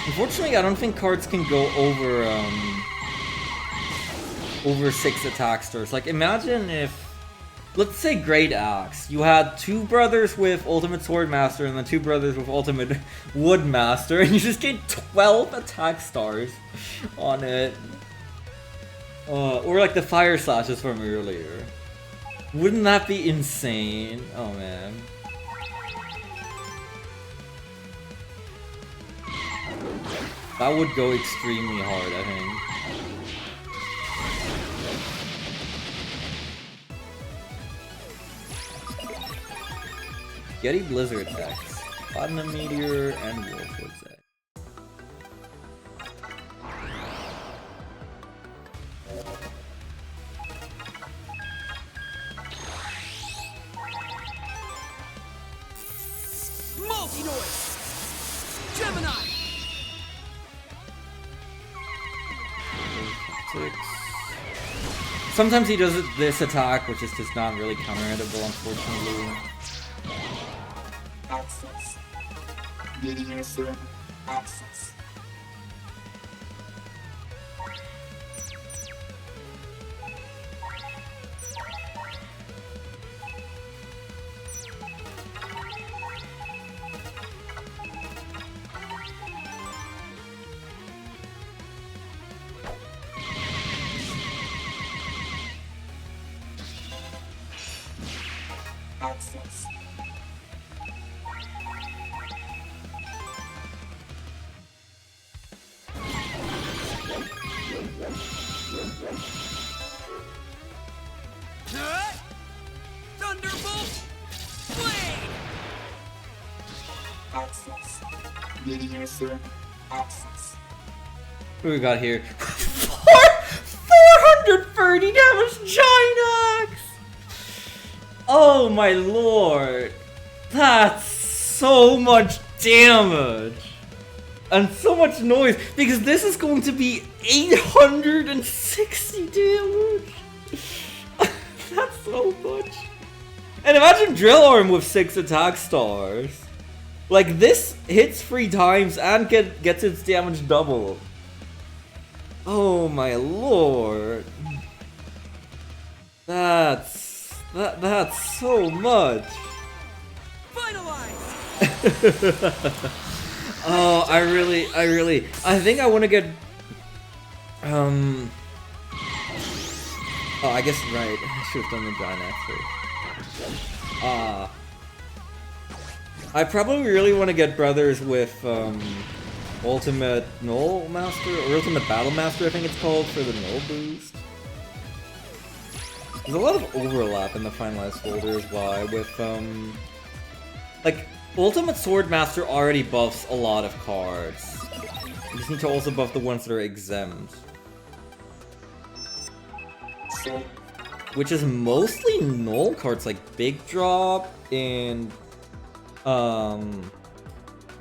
Unfortunately, I don't think cards can go over 6 attack stars. Like, imagine if, let's say Great Axe, you had 2 brothers with Ultimate Sword Master and then 2 brothers with Ultimate Wood Master, and you just get 12 attack stars on it. Or like the Fire Slashes from earlier. Wouldn't that be insane? Oh man. That would go extremely hard, I think. Yeti Blizzard X, Platinum Meteor, and Wolfwood's X. Multi-Noise! Gemini! 6. Sometimes he does this attack, which is just not really counter-hittable, unfortunately. Access. Meteor Sword. Access. Access. Thunderbolt! Blade! Access. Meteor Sword. Access. What do we got here? 430 damage Giant Axe! Oh my lord! That's so much damage! And so much noise, because this is going to be 860 damage! That's so much! And imagine Drill Arm with 6 attack stars! Like, this hits 3 times and gets its damage doubled. Oh my lord! That's so much! Finalize! Oh, I think I want to get, oh, I guess, right, I should have done the Giant Axe first. I probably really want to get brothers with, Ultimate Null Master, or Ultimate Battle Master, I think it's called, for the Null boost. There's a lot of overlap in the finalized folder is why with like Ultimate Swordmaster already buffs a lot of cards. You just need to also buff the ones that are exempt. Which is mostly null cards like Big Drop and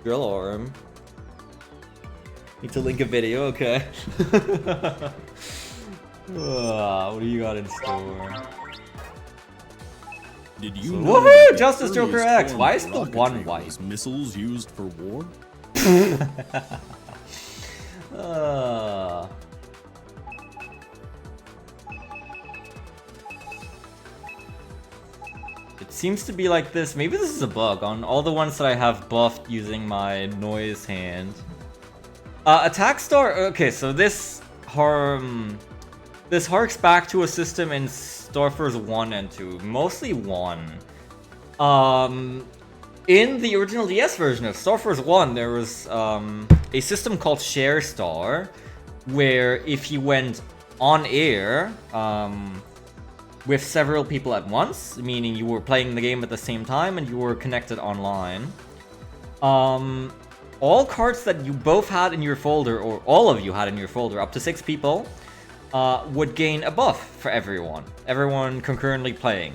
Drill Arm. Need to link a video, okay. What do you got in store? Did you So, know woohoo! that the Justice Joker earliest X! form Why of is the rocketry one white? was missiles used for war? It seems to be like this. Maybe this is a bug on all the ones that I have buffed using my noise hand. Attack Star. Okay, so this harks back to a system in Starforce 1 and 2, mostly 1. In the original DS version of Starforce 1, there was a system called Share Star, where if you went on air with several people at once, meaning you were playing the game at the same time and you were connected online, all cards that you both had in your folder, or all of you had in your folder, up to 6 people, would gain a buff for everyone concurrently playing.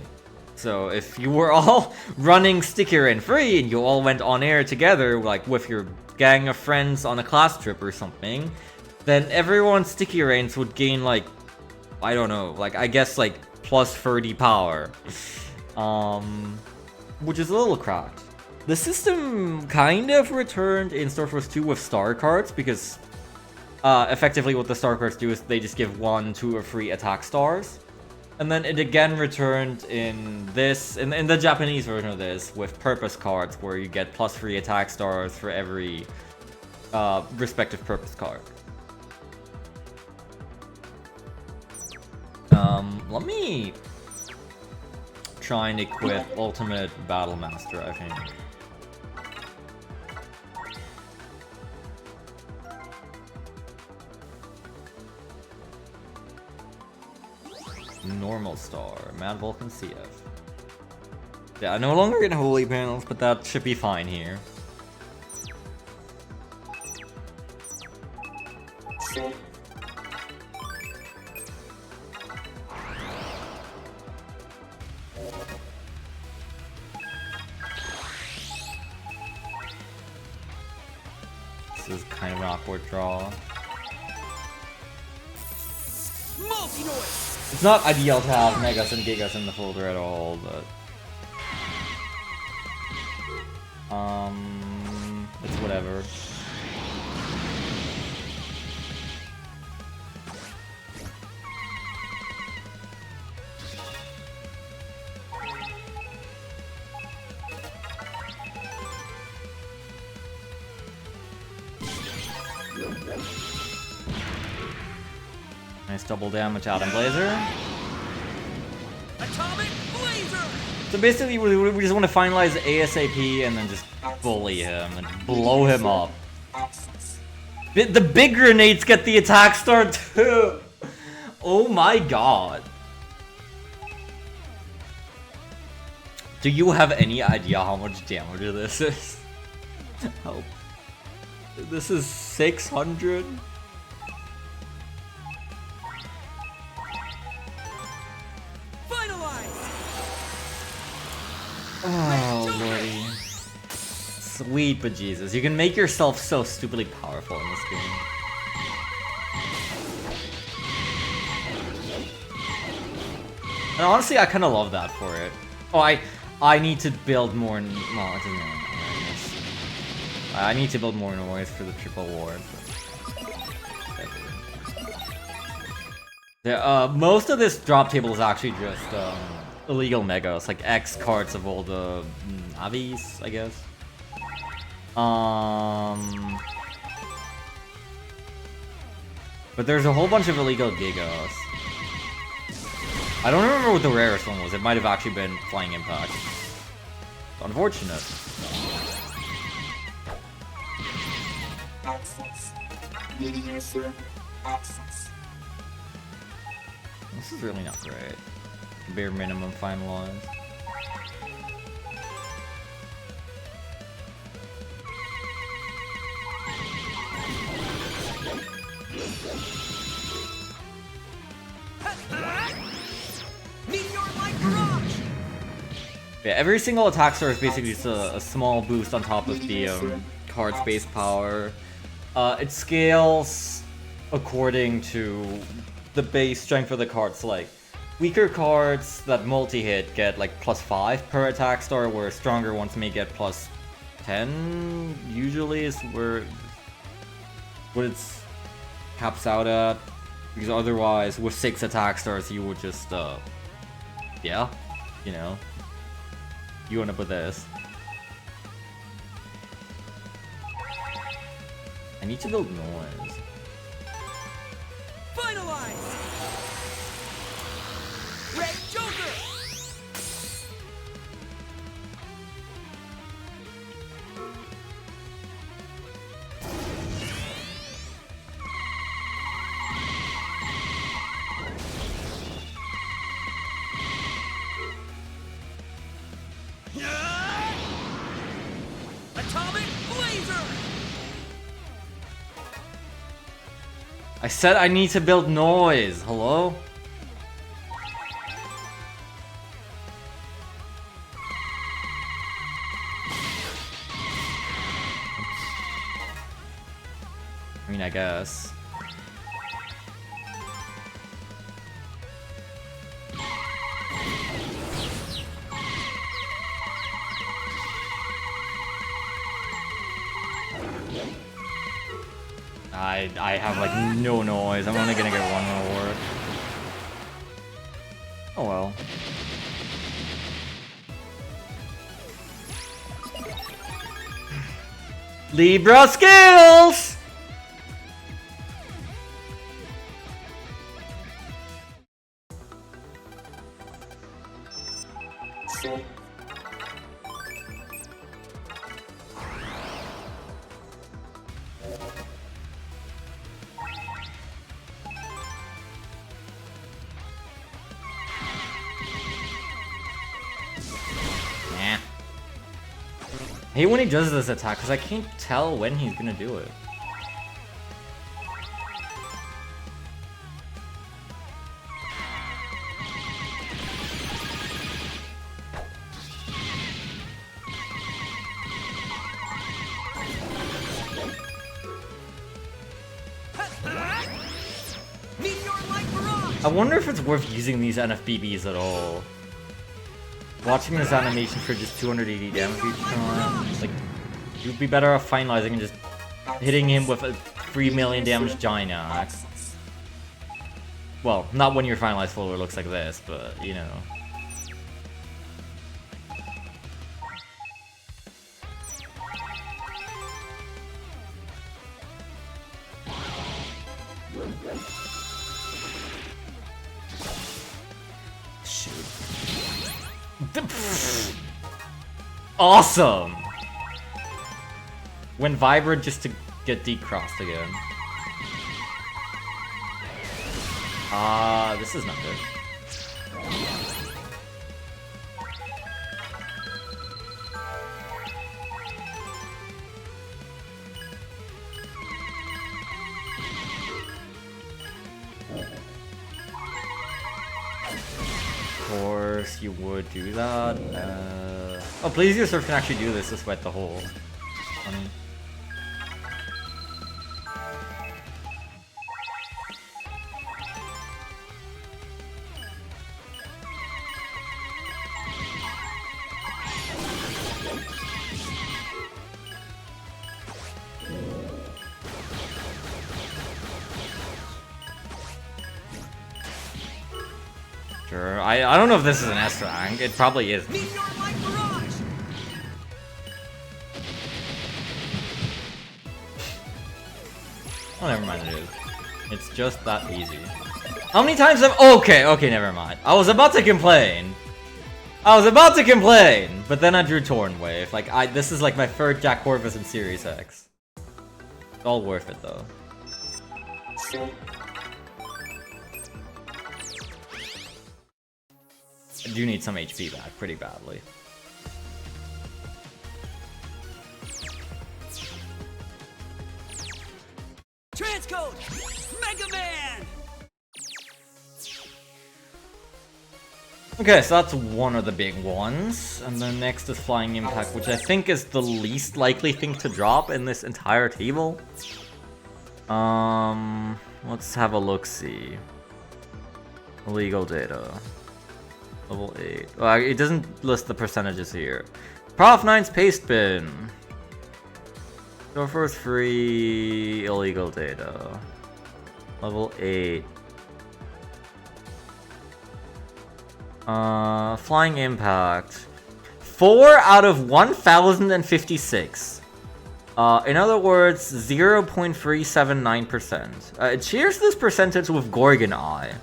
So if you were all running Sticky Rain free and you all went on air together, like with your gang of friends on a class trip or something, then everyone's Sticky Rains would gain like, I don't know, like I guess like plus 30 power. Which is a little cracked. The system kind of returned in Starforce 2 with star cards because effectively what the star cards do is they just give 1, 2, or 3 attack stars. And then it again returned in this, in the Japanese version of this, with purpose cards where you get plus 3 attack stars for every respective purpose card. Let me try and equip Ultimate Battle Master, I think. Normal Star, Mad Vulcan CF. Yeah, I no longer get holy panels, but that should be fine here. This is kind of an awkward draw. Multi-noise! It's not ideal to have Megas and Gigas in the folder at all, but... it's whatever. Nice double damage out in Blazer. Atomic Blazer! So basically, we just want to finalize ASAP and then just bully him and blow him up. The big grenades get the attack star too! Oh my god. Do you have any idea how much damage this is? Help. This is 600? Oh, lordy. Sweet bejesus. You can make yourself so stupidly powerful in this game. And honestly, I kind of love that for it. Oh, I need to build more... Well, it doesn't really matter. I need to build more noise for the triple ward. Yeah, most of this drop table is actually just illegal megas, like X cards of all the Navis, I guess. But there's a whole bunch of illegal Gigas. I don't remember what the rarest one was. It might have actually been Flying Impact. Unfortunate. Access. User access. This is really not great. bare minimum finalized. Yeah, every single attack star is basically just a small boost on top of the card's base power. It scales according to the base strength of the cards. Like, weaker cards that multi-hit get like +5 per attack star, where stronger ones may get +10, usually is where what it's caps out at. Because otherwise, with 6 attack stars, you would just, yeah, you know. You end up with this. I need to build noise. Finalize! Red Joker! Atomic Blazer! I said I need to build noise. Hello? I mean, I guess. I have like no noise. I'm only gonna get one reward. Oh well. Libra skills! I hate when he does this attack because I can't tell when he's gonna do it. I wonder if it's worth using these NFBBs at all. Watching this animation for just 280 damage each time, like, you'd be better off finalizing and just hitting him with a 3 million damage giant axe. Well, not when your finalized follower looks like this, but, you know. Awesome! When Vibrant just to get decrossed again. This is not good. Of course, you would do that. Oh, Blazier Surf can actually do this despite the hole. Sure, I don't know if this is an S rank. It probably is. Oh, never mind, it is. It's just that easy. How many times have— Okay, never mind. I was about to complain. But then I drew Torn Wave. Like, this is like my third Jack Corvus in Series X. It's all worth it, though. I do need some HP back pretty badly. Transcode! Mega Man! Okay, so that's one of the big ones. And then next is Flying Impact, which I think is the least likely thing to drop in this entire table. Let's have a look-see. Illegal data. Level 8. Well, it doesn't list the percentages here. Prof 9's Paste Bin. Sorcerer's free. Illegal data. Level 8. Flying Impact. 4 out of 1,056. In other words, 0.379%. It shares this percentage with Gorgon Eye.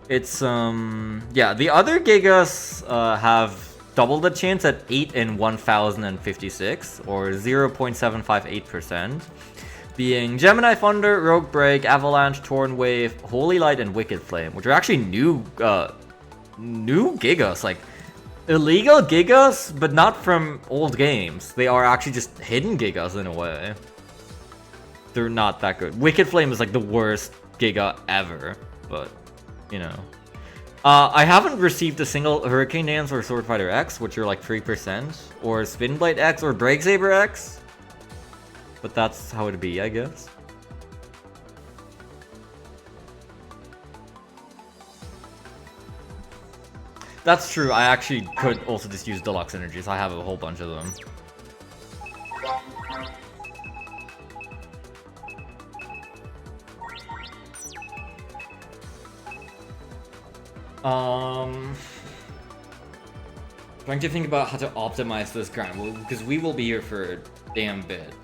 It's, yeah, the other Gigas have double the chance at 8 in 1,056, or 0.758%. Being Gemini Thunder, Rogue Break, Avalanche, Torn Wave, Holy Light, and Wicked Flame, which are actually new Gigas, like illegal Gigas, but not from old games. They are actually just hidden Gigas in a way. They're not that good. Wicked Flame is like the worst Giga ever, but you know. I haven't received a single Hurricane Dance or Sword Fighter X, which are like 3%, or Spin Blade X or Break Saber X. But that's how it'd be, I guess. That's true, I actually could also just use Deluxe Energies. I have a whole bunch of them. Trying to think about how to optimize this grind, well, because we will be here for a damn bit.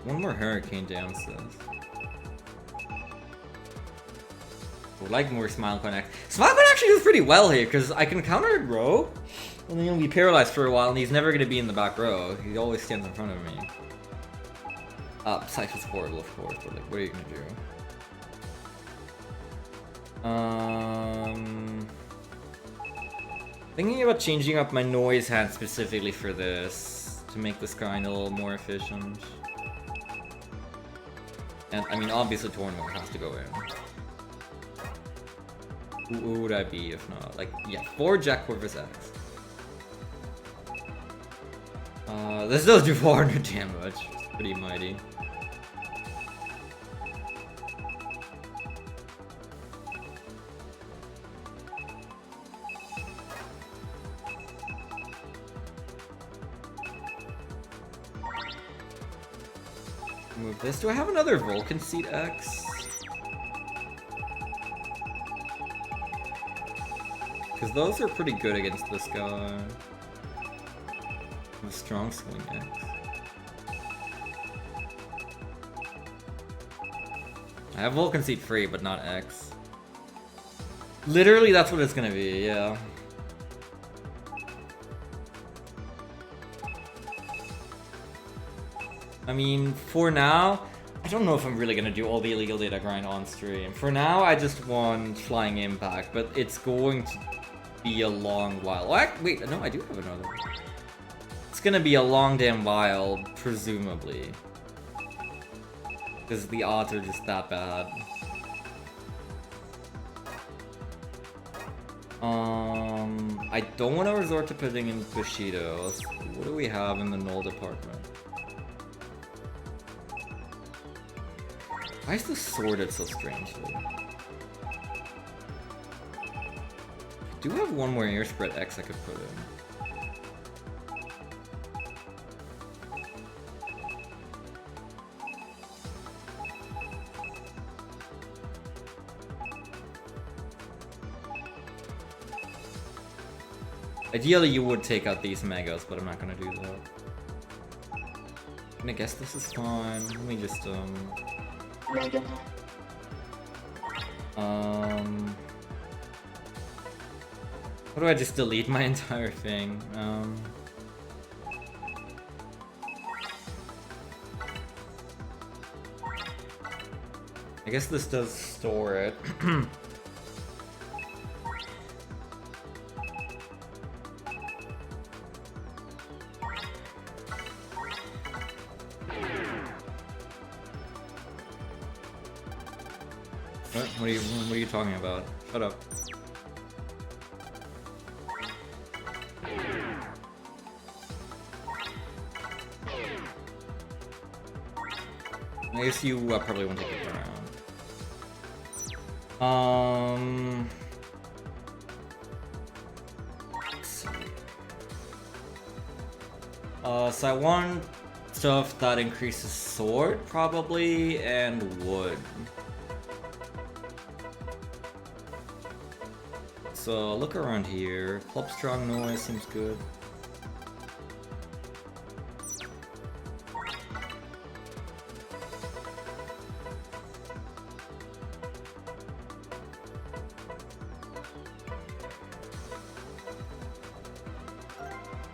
One more Hurricane Dances. Would like more Smile Connect. Smile Connect actually does pretty well here, because I can counter Rogue, and then he'll be paralyzed for a while, and he's never going to be in the back row. He always stands in front of me. Psycho's horrible, of course, but like, what are you going to do? Thinking about changing up my noise hand specifically for this, to make this grind a little more efficient. And, I mean, obviously Tornwar has to go in. Who would I be if not? Like, yeah, 4 Jack Corvus X. This does do 400 damage. It's pretty mighty. Move this. Do I have another Vulcan Seed X? Because those are pretty good against this guy. With Strong Swing X. I have Vulcan Seed free, but not X. Literally, that's what it's gonna be, yeah. I mean, for now, I don't know if I'm really gonna do all the illegal data grind on stream. For now, I just want Flying Impact, but it's going to be a long while. Oh, wait, no, I do have another. It's gonna be a long damn while, presumably. Because the odds are just that bad. I don't want to resort to putting in Bushidos. What do we have in the null department? Why is this sorted so strangely? I do have one more air spread X I could put in. Ideally you would take out these megas, but I'm not gonna do that. And I guess this is fine. Let me just how do I just delete my entire thing? I guess this does store it. What are you talking about? Shut up. I guess you probably won't take it around. Let's see. So I want stuff that increases sword, probably, and wood. So look around here. Club strong noise seems good.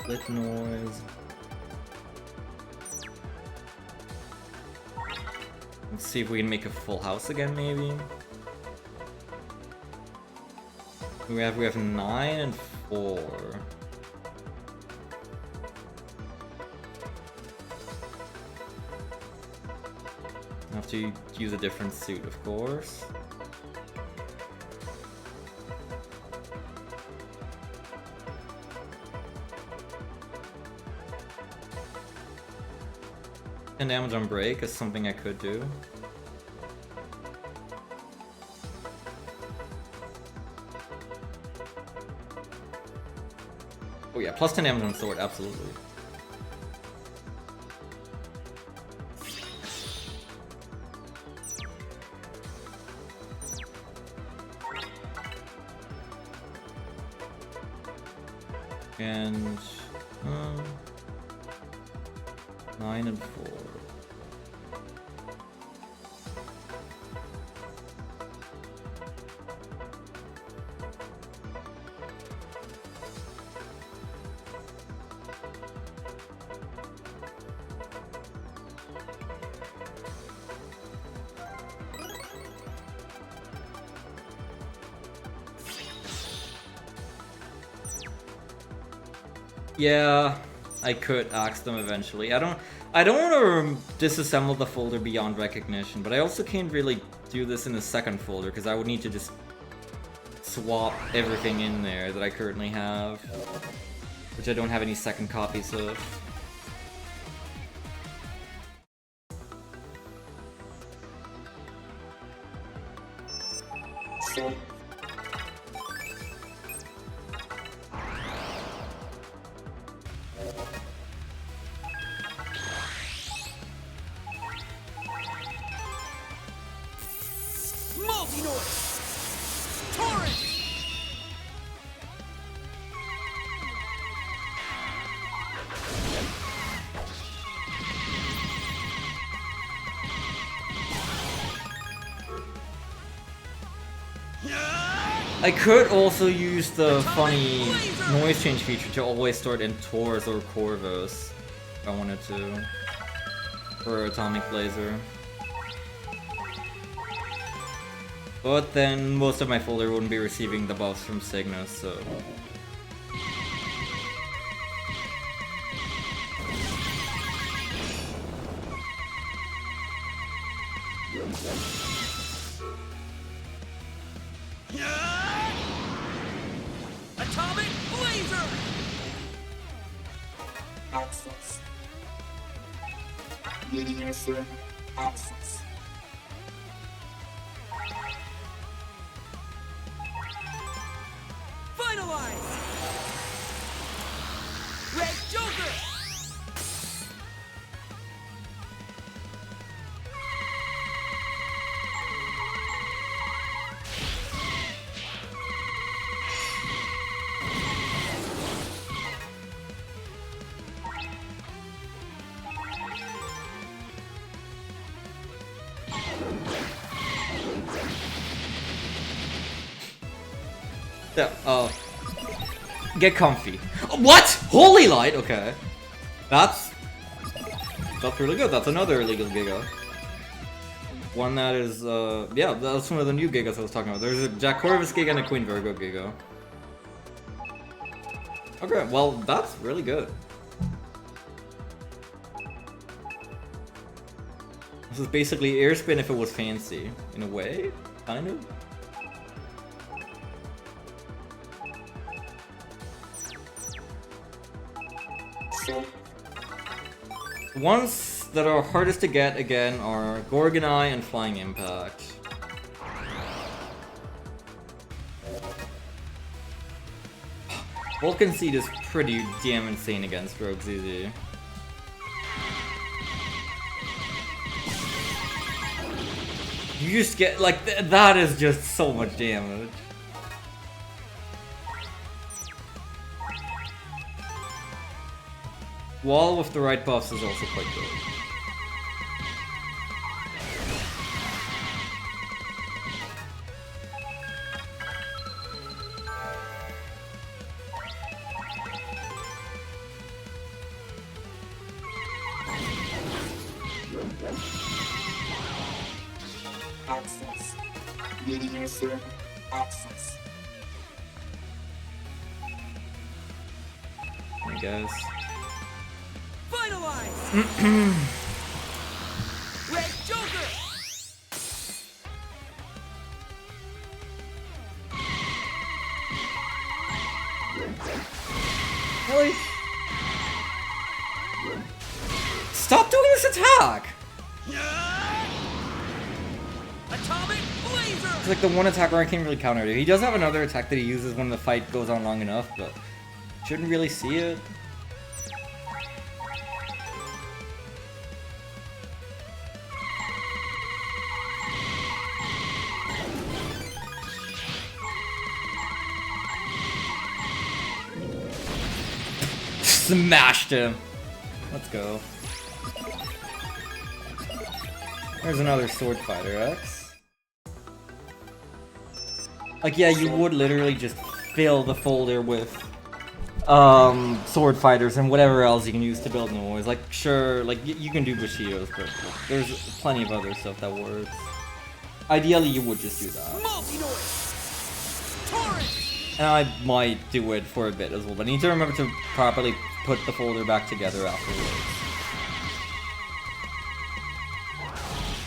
Lit noise. Let's see if we can make a full house again, maybe. We have 9 and 4. I have to use a different suit, of course. And damage on break is something I could do. Oh yeah, plus 10 damage on sword, absolutely. And 9 and 4. Yeah, I could axe them eventually. I don't want to disassemble the folder beyond recognition, but I also can't really do this in the second folder because I would need to just swap everything in there that I currently have, which I don't have any second copies of. So, Multi-noise! Torrent! I could also use the funny noise change feature to always start in Taurus or Corvus if I wanted to, for Atomic Blazer. But then most of my folder wouldn't be receiving the buffs from Cygnus, so... Atomic Blazer! access. User access. Finalize! Red Joker! Yeah, get comfy. What? Holy Light? Okay. That's really good. That's another illegal Giga. One that is, yeah, that's one of the new Gigas I was talking about. There's a Jack Corvus Giga and a Queen Virgo Giga. Okay, well, that's really good. This is basically Airspin if it was fancy, in a way, kind of. The ones that are hardest to get again are Gorgonite and Flying Impact. Vulcan Seed is pretty damn insane against Rogue ZZ. You just get, like, that is just so much damage. Wall with the right buffs is also quite good. Access. User access. I guess. Finalize! Red Joker! Really? Stop doing this attack! Atomic Blazer! It's like the one attack where I can't really counter it. He does have another attack that he uses when the fight goes on long enough, but shouldn't really see it. Smashed him. Let's go. There's another Sword Fighter X. Like, yeah, you would literally just fill the folder with Sword Fighters and whatever else you can use to build noise. Like, sure, like you can do Bushidos, but there's plenty of other stuff that works. Ideally, you would just do that. Multi-noise! Torrent! And I might do it for a bit as well, but I need to remember to properly put the folder back together afterwards.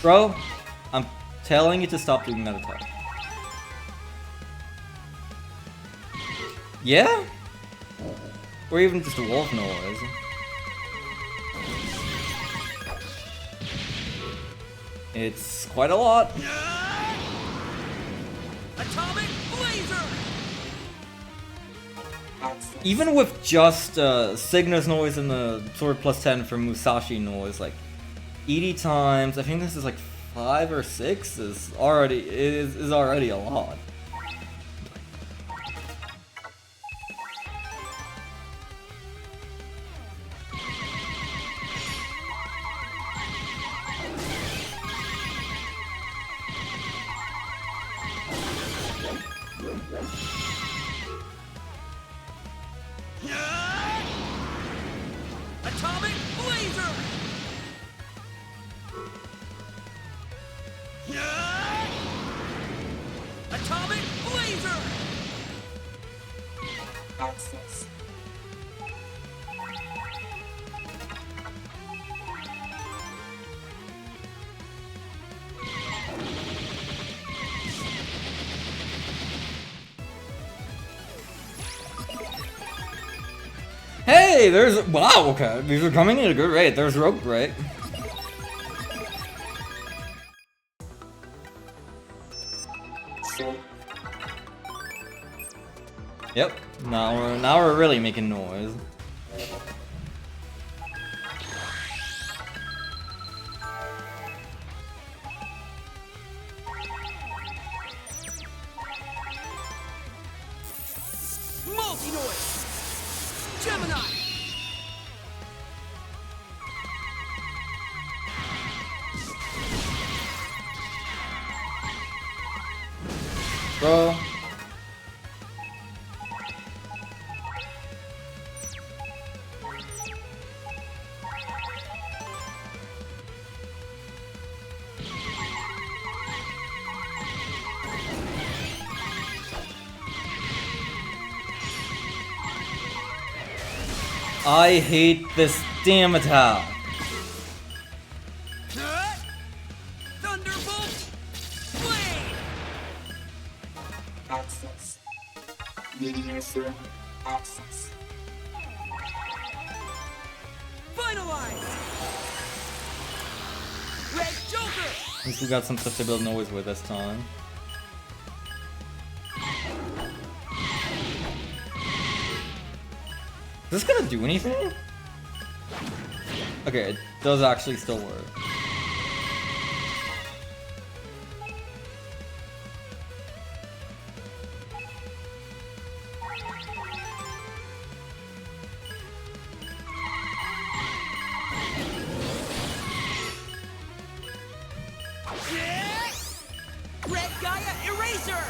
Bro, I'm telling you to stop doing that attack. Yeah? Or even just a wolf noise. It's quite a lot. Atomic Blazer! Even with just Cygna's noise and the sword plus 10 for Musashi noise, like 80 times, I think this is like 5 or 6 is already a lot. Atomic Blazer! Atomic Blazer! Access. Hey, there's wow. Okay, these are coming at a good rate. There's Rogue Break. Yep. Now we're really making noise. Multi-noise! Gemini! Bro. I hate this damn attack. Thunderbolt! Blade! Access. Meteor Sun. Access. Finalize! Red Joker! At least we got some stuff to build noise with this time. Is this gonna do anything? Okay, it does actually still work. Red Gaia Eraser!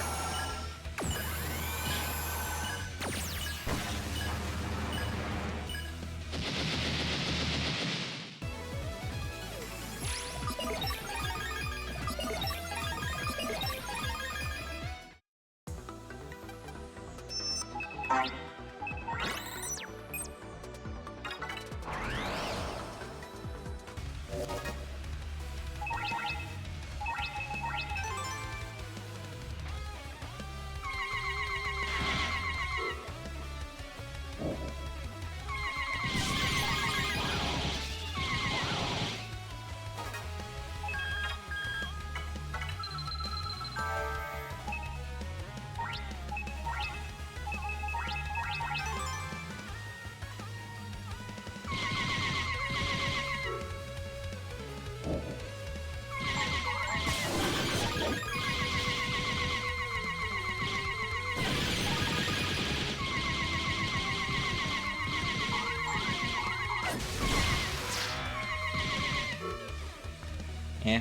Yeah.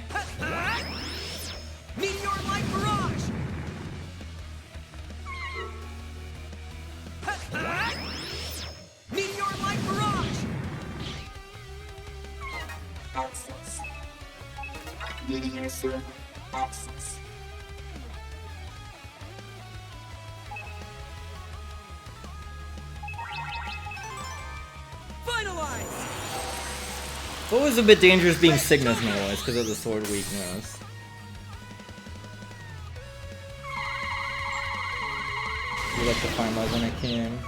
Meteor Light Barrage! Meteor Light Barrage! Access. Meteor Sun. Access. Finalize! It's always a bit dangerous being Sigma's noise because of the sword weakness. We like to find love when I can.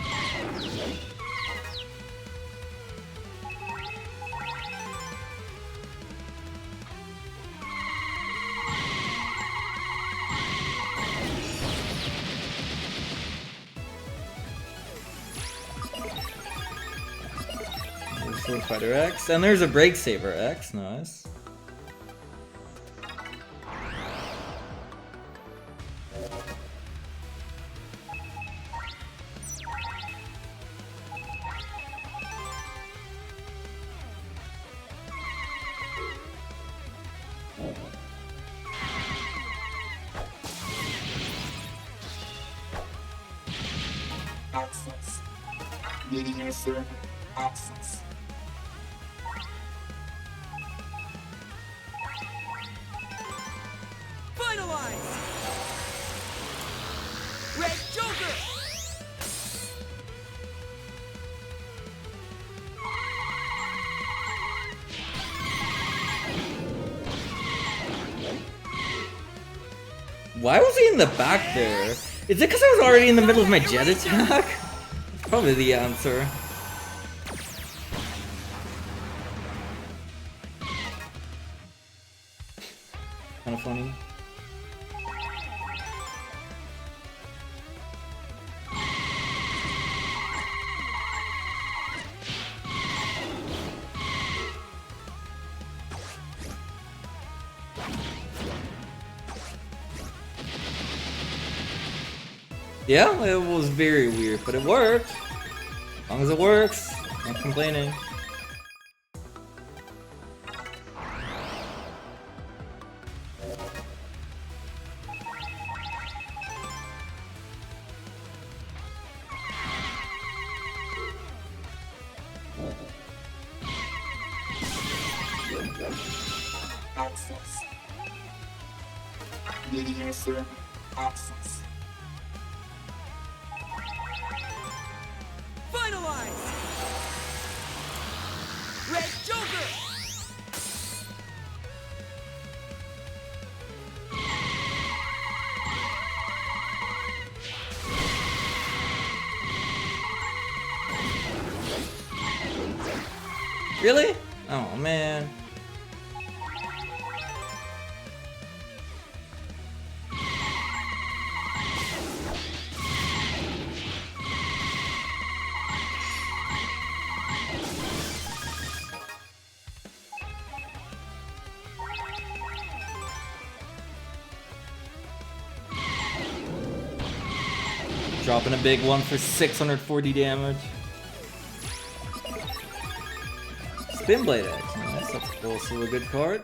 Sword Fighter X, and there's a Break Saber X, nice. Access. Meteor Sun. Access. Finalize! Red Joker! Why was he in the back there? Is it because I was already in the middle of my jet attack? Probably the answer. Kinda funny. Yeah, it was very weird, but it worked. As long as it works, I'm not complaining. Access. Meteor Sun. Access. Finalize! Red Joker! Really? Oh man. Dropping a big one for 640 damage. Spin Blade X, nice, that's also a good card.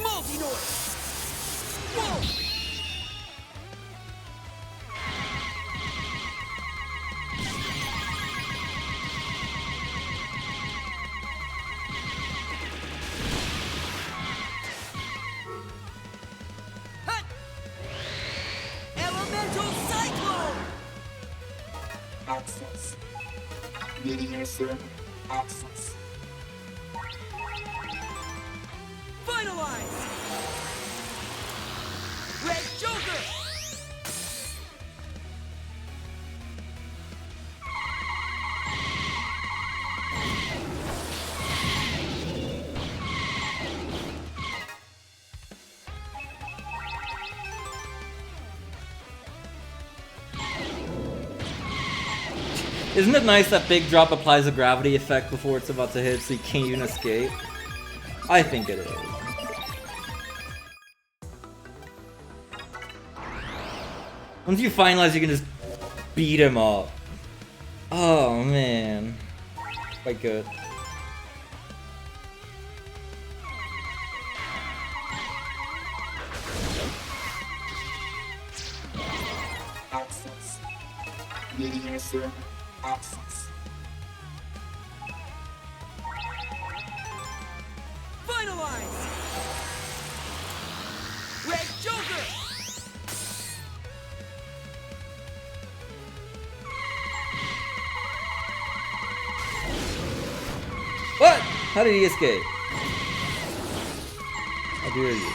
Multi-Noise! Whoa! Hut! Elemental Cyclone! Access. Meteor Sun. Access. Finalize! Red Joker! Isn't it nice that Big Drop applies a gravity effect before it's about to hit so you can't even escape? I think it is. Once you finalize, you can just beat him up. Oh man. Quite good. Access. Meteor Sun. Access. Finalize! Red Joker! What? How did he escape? How dare you?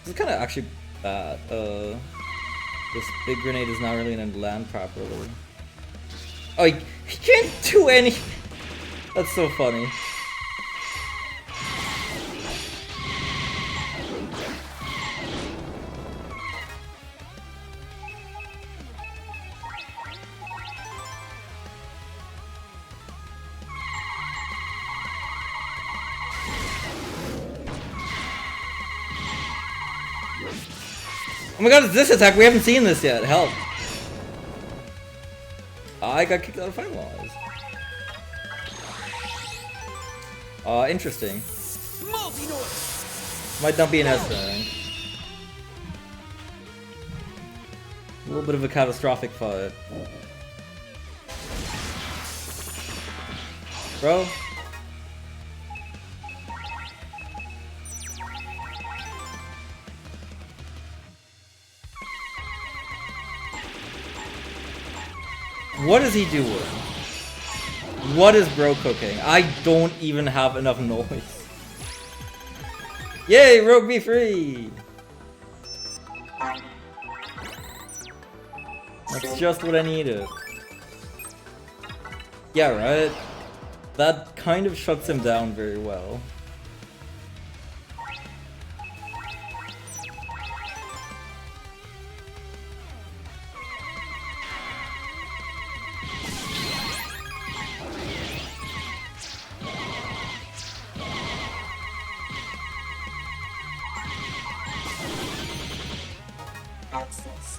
This is kind of actually bad. This big grenade is not really gonna land properly. Oh, he can't do any. That's so funny. Oh my god, it's this attack! We haven't seen this yet. Help! I got kicked out of Finalize. Interesting. Multi-Noise! Might not be an S rank. A little bit of a catastrophic fight. Bro? What is he doing? What is bro cooking? I don't even have enough noise. Yay, Rogue be free! That's just what I needed. Yeah, right? That kind of shuts him down very well. Access.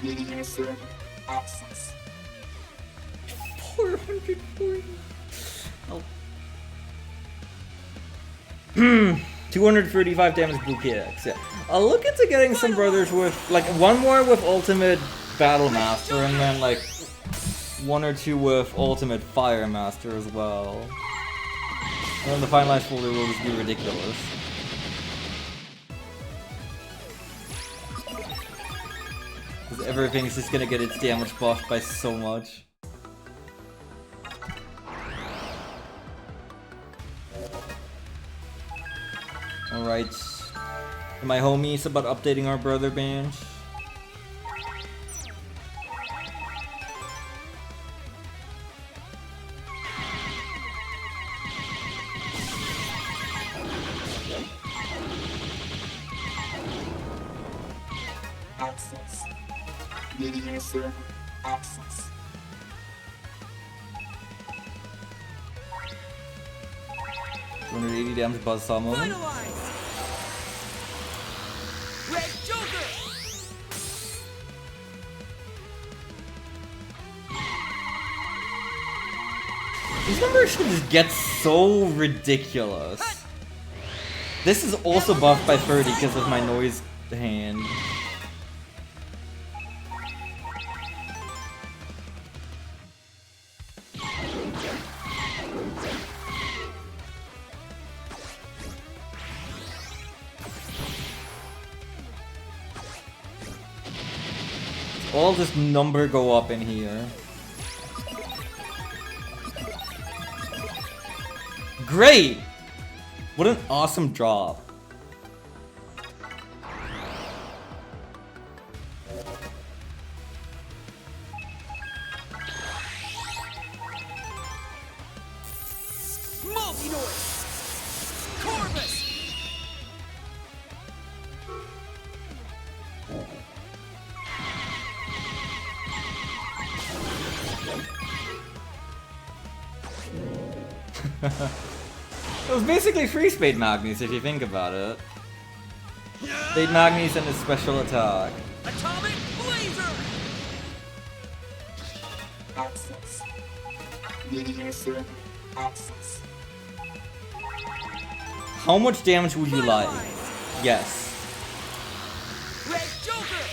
Media server access. 440. Oh. 235 damage bouquet X, yeah. I'll look into getting some brothers with, like, one more with ultimate Battle Master, and then, like, one or two with ultimate Fire Master as well. And then the finalized folder will just be ridiculous. Because everything's just gonna get its damage buffed by so much. Alright. My homies about updating our brother bench. Access. Media server access. 280 damage buzzsaw moment. Finalized! Red Joker! These numbers should just get so ridiculous. This is also buffed by 30 because of my noise hand. All this number go up in here. Great! What an awesome drop. Multi-noise! Corvus! It was basically free Spade Magnus if you think about it. Spade Magnus and his special attack. Atomic Blazer! Access. Media server access. How much damage would you like? Yes. Red Joker!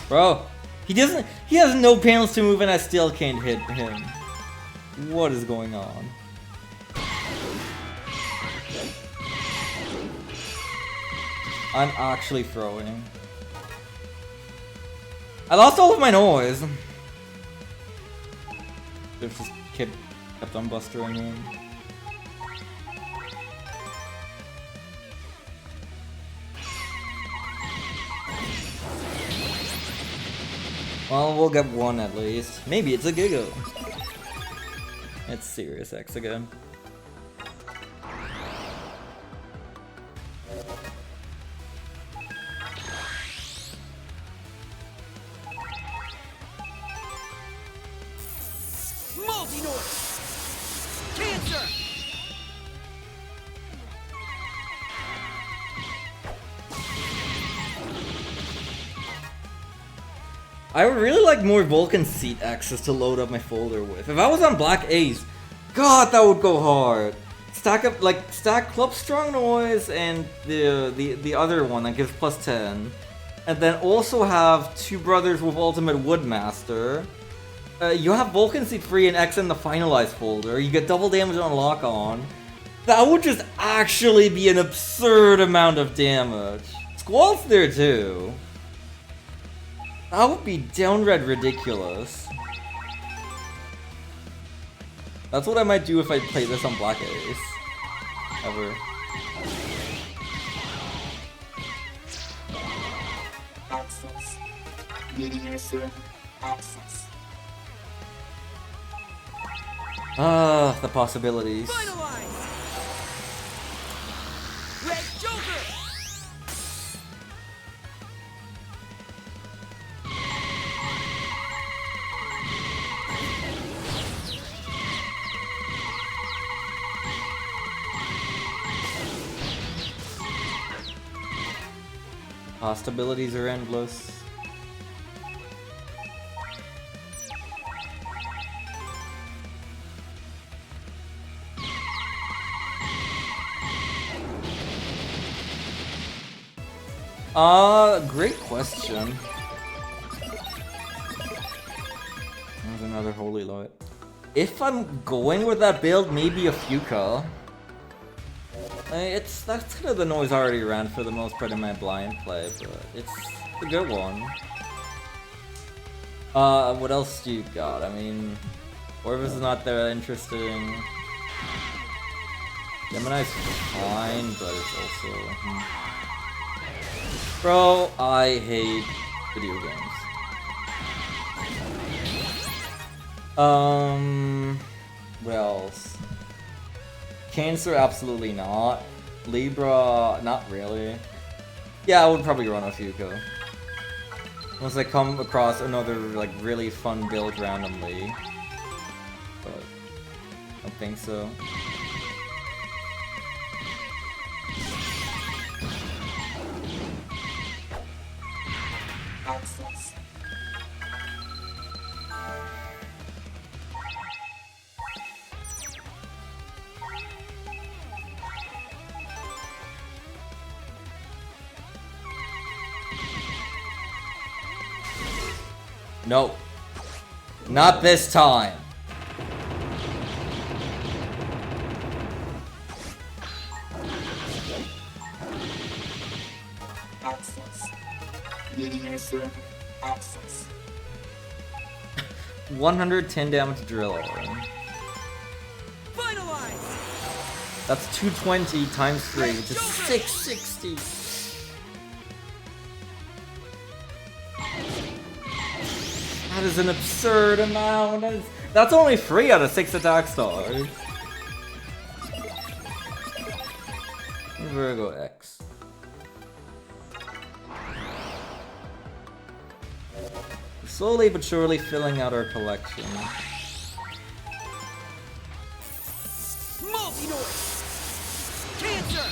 Bro, he has no panels to move and I still can't hit him. What is going on? I'm actually throwing. I lost all of my noise. It just kept on bustering him. Well, we'll get one at least. Maybe it's a Gigo. It's Serious X again. Multi-noise! Cancer! I would really like more Vulcan Seat access to load up my folder with. If I was on Black Ace, God, that would go hard. Stack up, like, stack Club Strong Noise and the other one that gives plus 10. And then also have two brothers with Ultimate Woodmaster. You have Vulcan Seat free and X in the finalized folder. You get double damage on lock on. That would just actually be an absurd amount of damage. Squall's there too. That would be downright ridiculous. That's what I might do if I play this on Black Ace. Ever. Access. Media server access. Ah, the possibilities. Finalize! Red Joker! Possibilities are endless. Great question. There's another Holy Light. If I'm going with that build, maybe a Fuka. That's kind of the noise I already ran for the most part in my blind play, but it's a good one. What else do you got? I mean, Orvis is not that interesting. Gemini's fine, but it's also... Bro, I hate video games. What else? Cancer, absolutely not. Libra, not really. Yeah, I would probably run a Fuko. Unless I come across another, like, really fun build randomly. But, I don't think so. Access. No. Not this time. Access. User access. 110 damage drill. Finalize! That's 220 times 3, which is 660. That is an absurd amount. That's only 3 out of 6 attack stars. Virgo X. We're slowly but surely filling out our collection. Multi-noise! Cancer!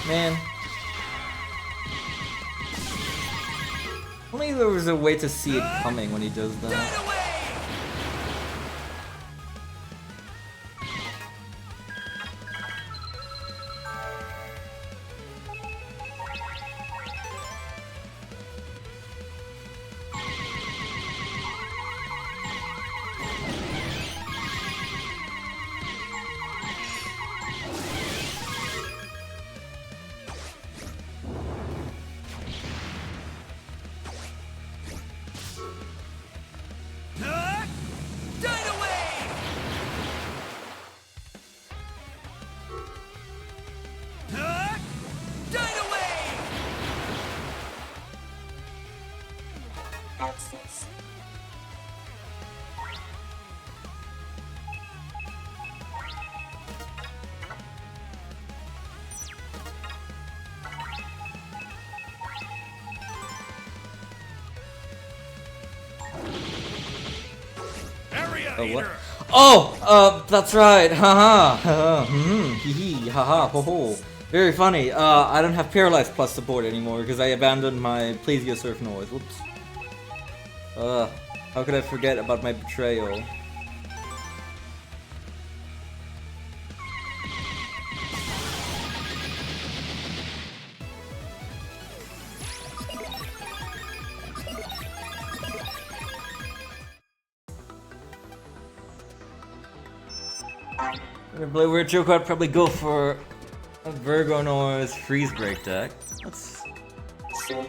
Man. Only there was a way to see it coming when he does that. Dynaway! Access. Area Oh, what? Eater. Oh, that's right. Haha. Hee hee. Haha. Ho ho. Very funny. I don't have Paralyzed Plus support anymore because I abandoned my Plesiosurf noise. Whoops. How could I forget about my betrayal? Gonna play Weird Joker, I'd probably go for a Virgo Noise Freeze Break deck. That's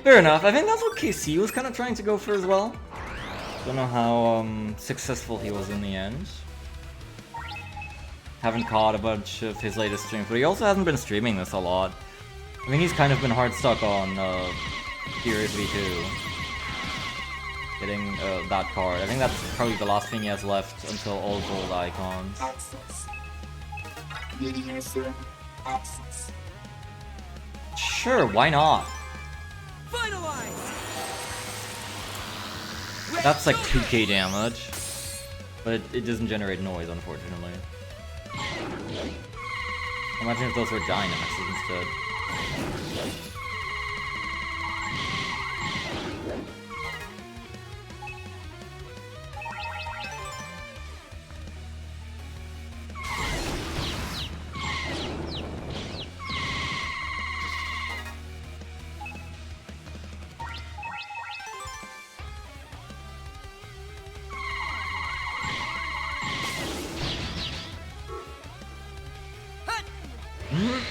fair enough. I think that's what KC was kind of trying to go for as well. Don't know how successful he was in the end. Haven't caught a bunch of his latest streams, but he also hasn't been streaming this a lot. I think he's kind of been hard stuck on Furious V2. getting that card. I think that's probably the last thing he has left until all gold icons. Access. User access. Sure, why not? Finalize! That's like 2k damage, but it doesn't generate noise, unfortunately. Imagine if those were Dynamaxes instead.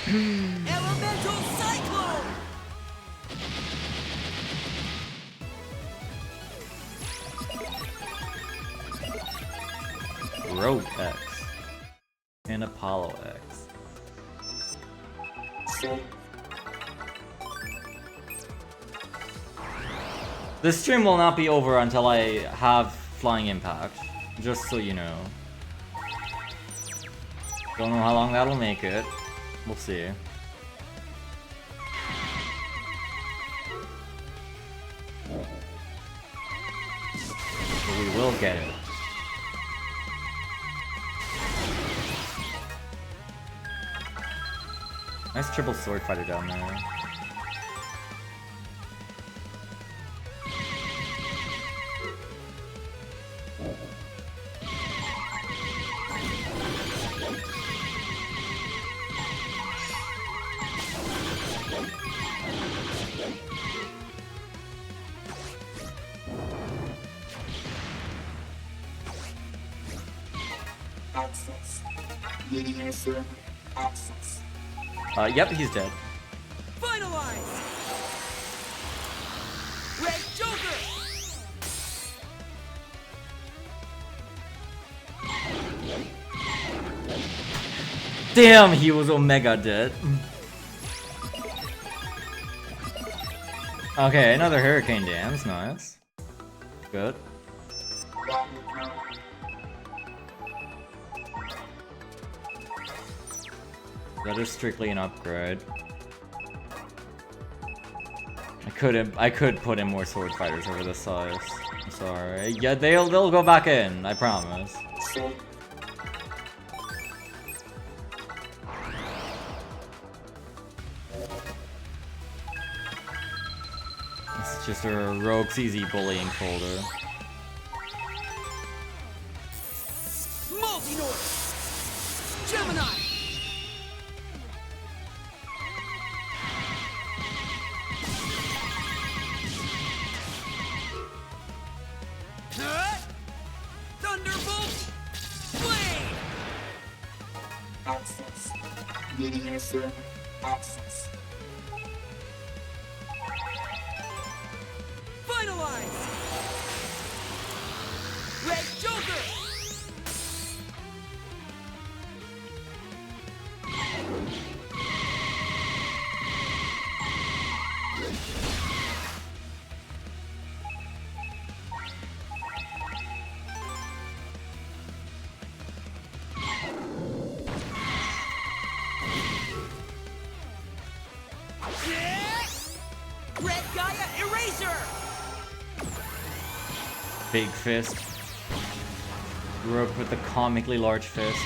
Elemental Cyclone! Rogue X and Apollo X. Save. This stream will not be over until I have Flying Impact, just so you know. Don't know how long that'll make it. We'll see. But we will get it. Nice triple sword fighter down there. Access. User access. Yep, he's dead. Finalize! Red Joker! Damn, he was Omega dead. Okay, another Hurricane Dance, nice. Good. That is strictly an upgrade. I could put in more sword fighters over this size. I'm sorry. Yeah, they'll go back in, I promise. Save. It's just a Rogue's Easy bullying folder. Multi-North! Gemini! Thunderbolt! Blade! Access. User access. Finalize! Red Joker! Red Gaia Eraser! Big fist. Rogue with the comically large fist.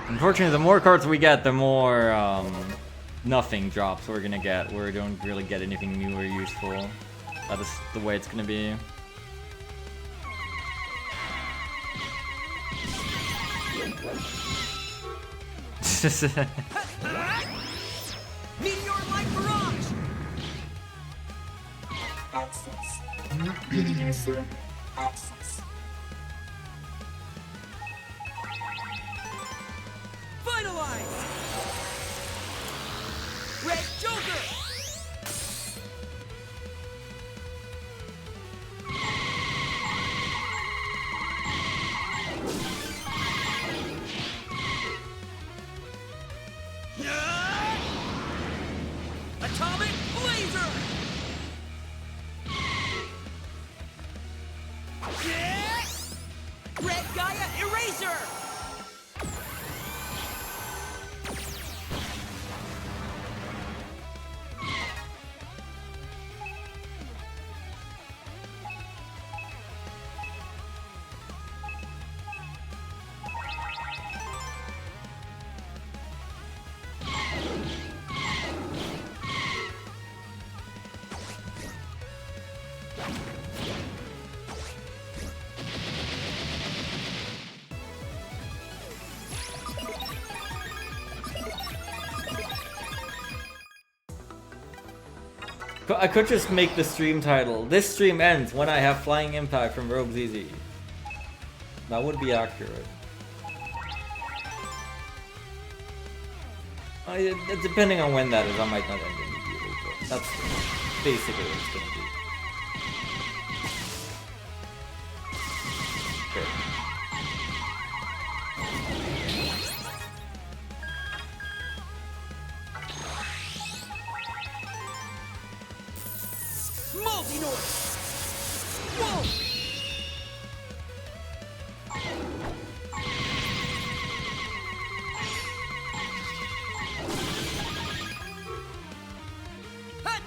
Unfortunately, the more cards we get, the more nothing drops we're gonna get, where we don't really get anything new or useful. That is the way it's gonna be. Meteor Light Barrage! Access. User access. Finalized! Red Joker! Atomic Blazer! Red Gaia Eraser! I could just make the stream title. This stream ends when I have Flying Impact from Rogue ZZ. That would be accurate. Depending on when that is, I might not end immediately, but that's basically what it's gonna be. Sure. Multi-Noise! Whoa! Hut!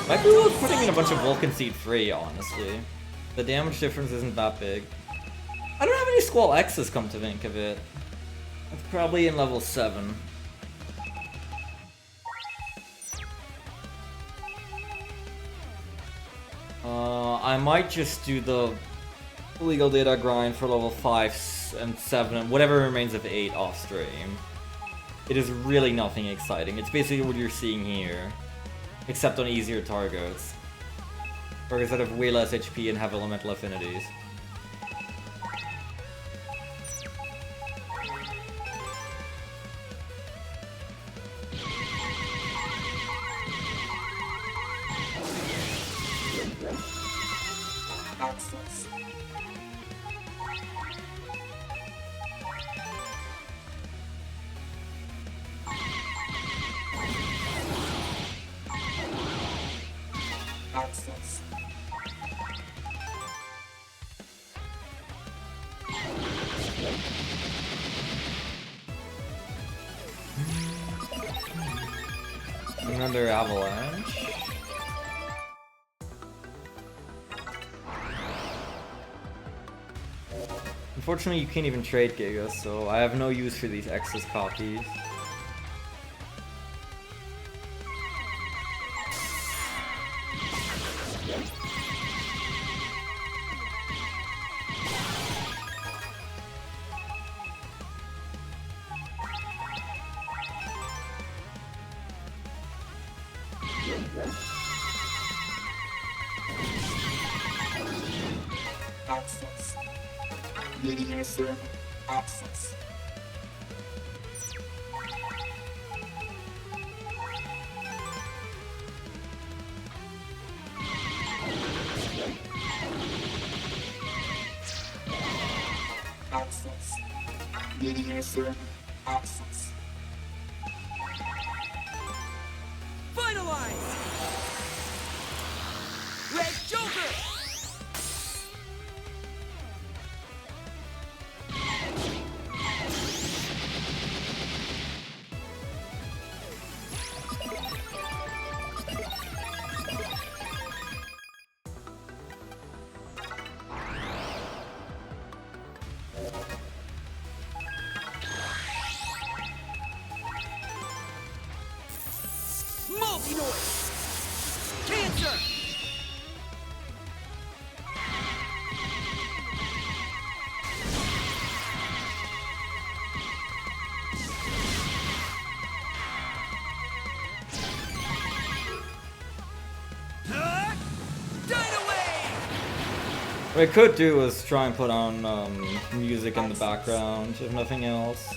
Might be worth putting in a bunch of Vulcan Seed free, honestly. The damage difference isn't that big. I don't have any Squall X's, come to think of it. It's probably in level 7. I might just do the legal data grind for level 5 and 7 and whatever remains of 8 off stream. It is really nothing exciting. It's basically what you're seeing here, except on easier targets. Targets that have way less HP and have elemental affinities. Access. Access. Another avalanche. Unfortunately, you can't even trade Giga, so I have no use for these X's copies. Access. User access. Access. User access. Finalized! Red Joker! What I could do is try and put on music in the background, if nothing else.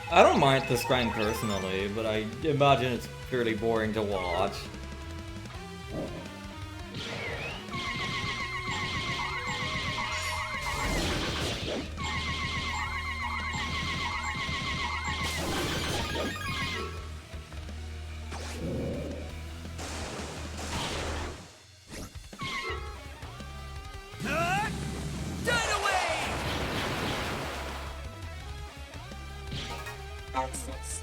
I don't mind this grind personally, but I imagine it's fairly boring to watch. Access.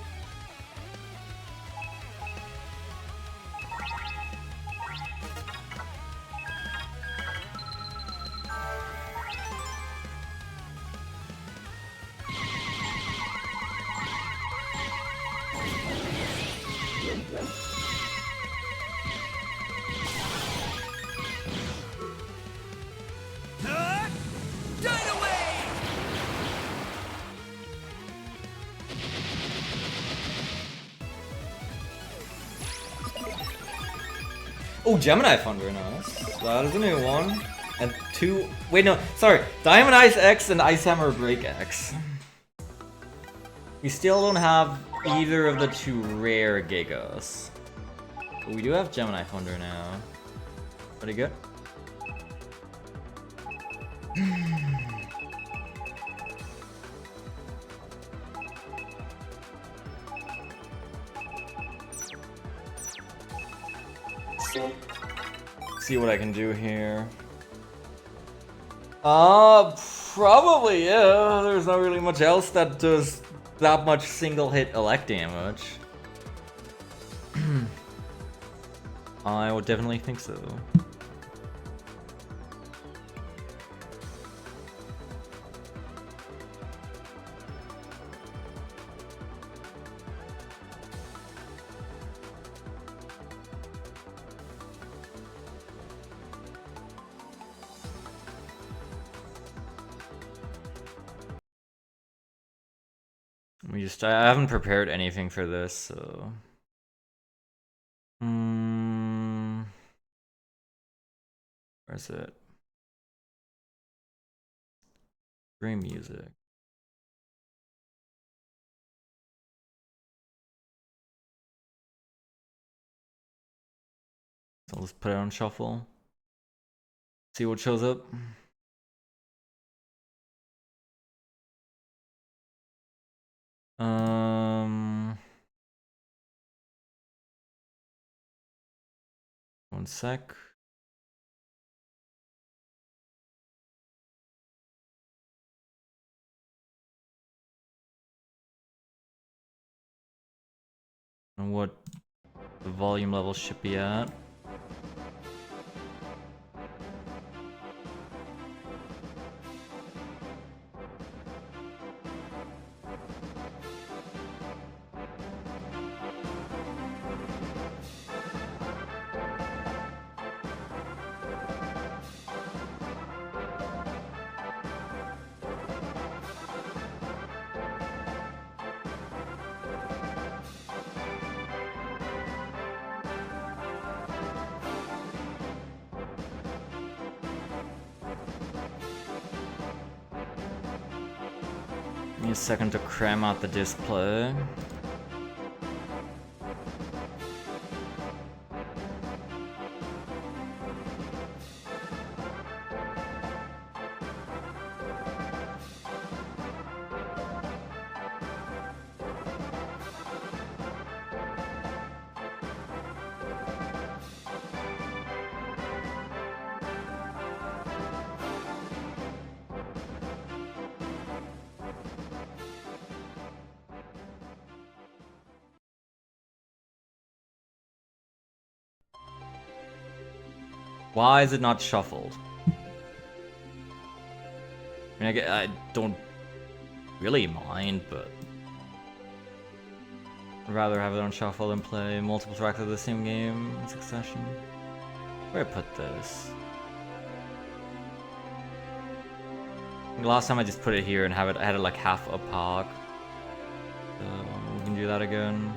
Oh, Gemini Thunder, nice. That is a new one. And two. Wait, no, sorry. Diamond Ice X and Ice Hammer Break X. We still don't have either of the two rare Gigas. But we do have Gemini Thunder now. Pretty good. See what I can do here. Probably, yeah. There's not really much else that does that much single hit elect damage. I would definitely think so. I haven't prepared anything for this, so. Where's it? Dream music. So let's put it on shuffle. See what shows up. One sec. And what the volume level should be at. Need a second to cram out the display. Why is it not shuffled? I mean, I don't really mind, but I'd rather have it on shuffle than play multiple tracks of the same game in succession. Where I put this? Last time I just put it here and I had it like half a pack. So we can do that again.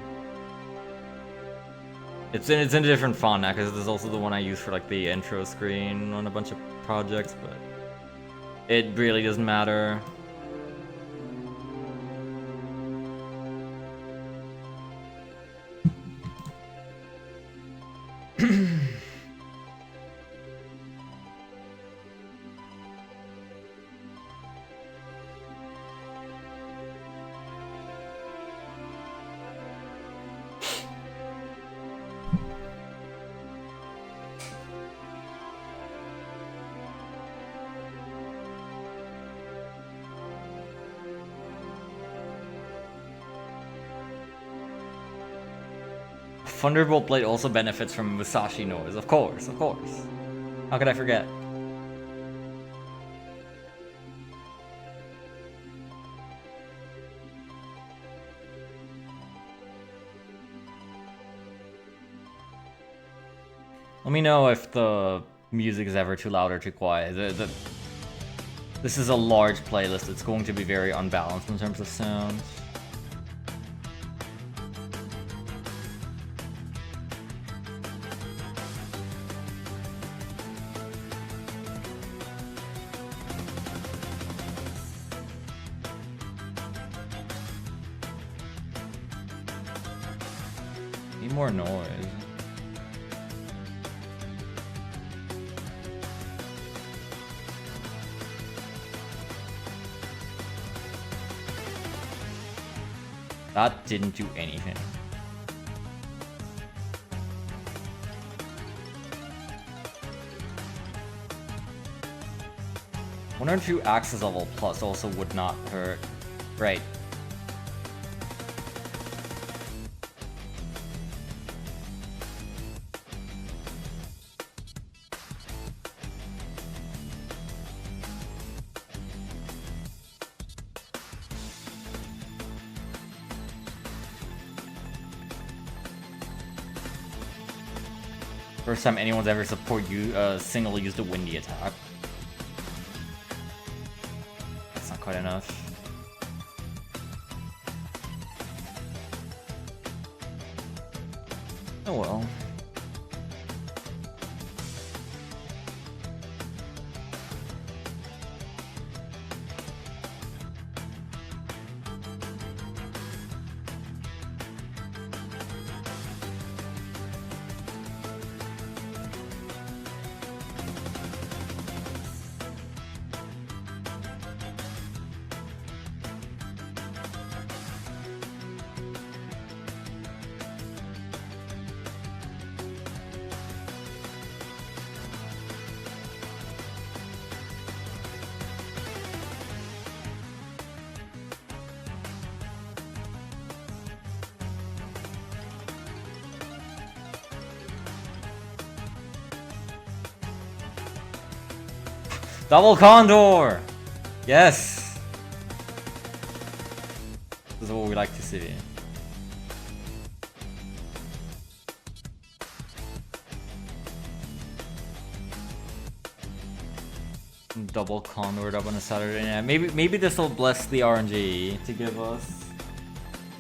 It's in a different font now because this is also the one I use for like the intro screen on a bunch of projects, but it really doesn't matter. Thunderbolt Blade also benefits from Musashi noise, of course, of course. How could I forget? Let me know if the music is ever too loud or too quiet. This is a large playlist. It's going to be very unbalanced in terms of sound. Need more noise. That didn't do anything. One or two axis level plus also would not hurt. Right. First time anyone's ever support you single used a windy attack. That's not quite enough. Oh well. Double Condor! Yes! This is what we like to see. Double Condor up on a Saturday night. Maybe this will bless the RNG to give us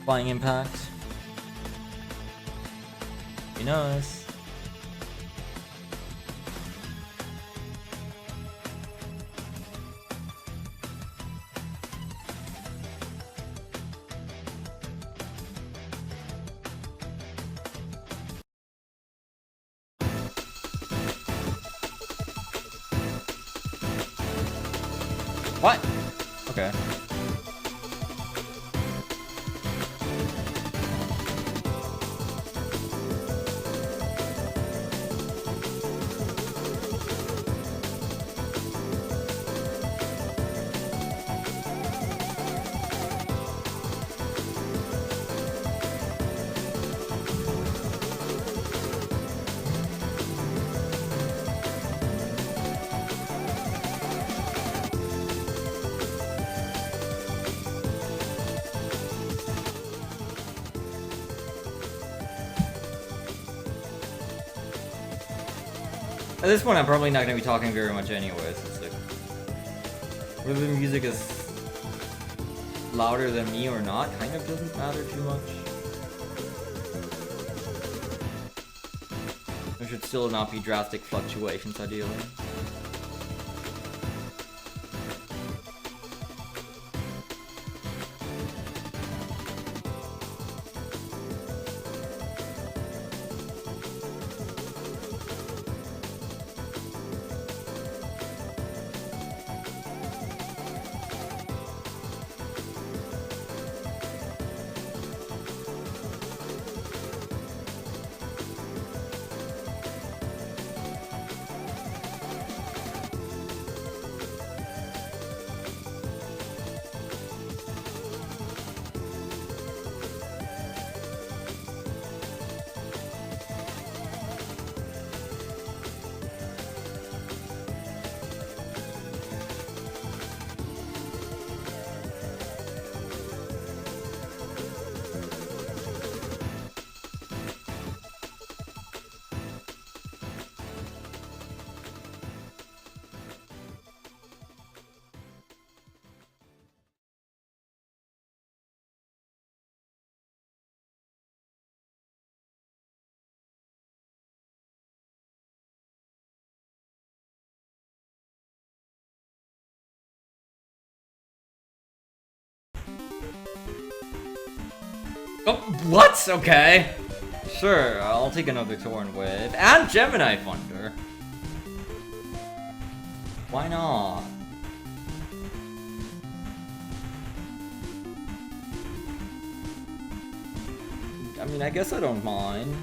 flying impact. Be nice. What? Okay. At this point, I'm probably not going to be talking very much anyways. It's like, whether the music is louder than me or not kind of doesn't matter too much. There should still not be drastic fluctuations, ideally. Oh, what? Okay. Sure, I'll take another Torn Wave. And Gemini Thunder. Why not? I mean, I guess I don't mind.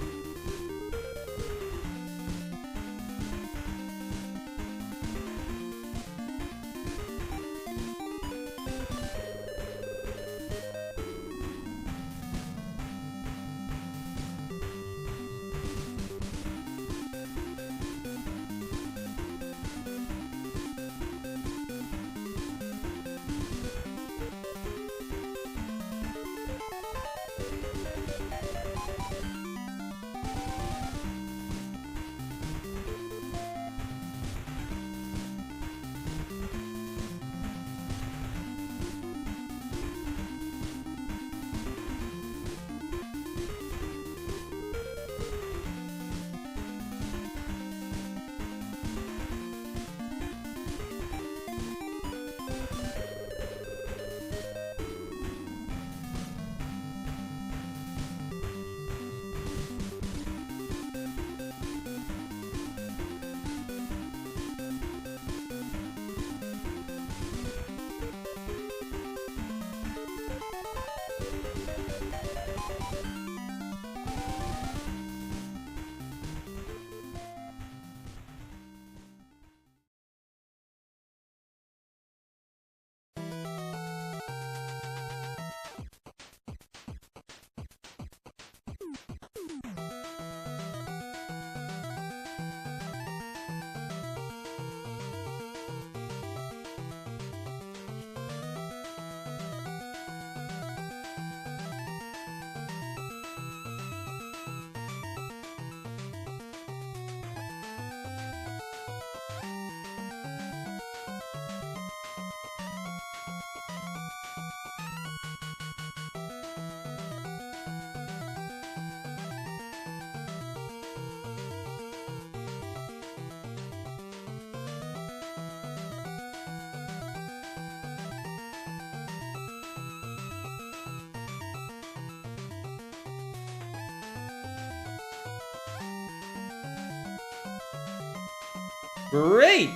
Great!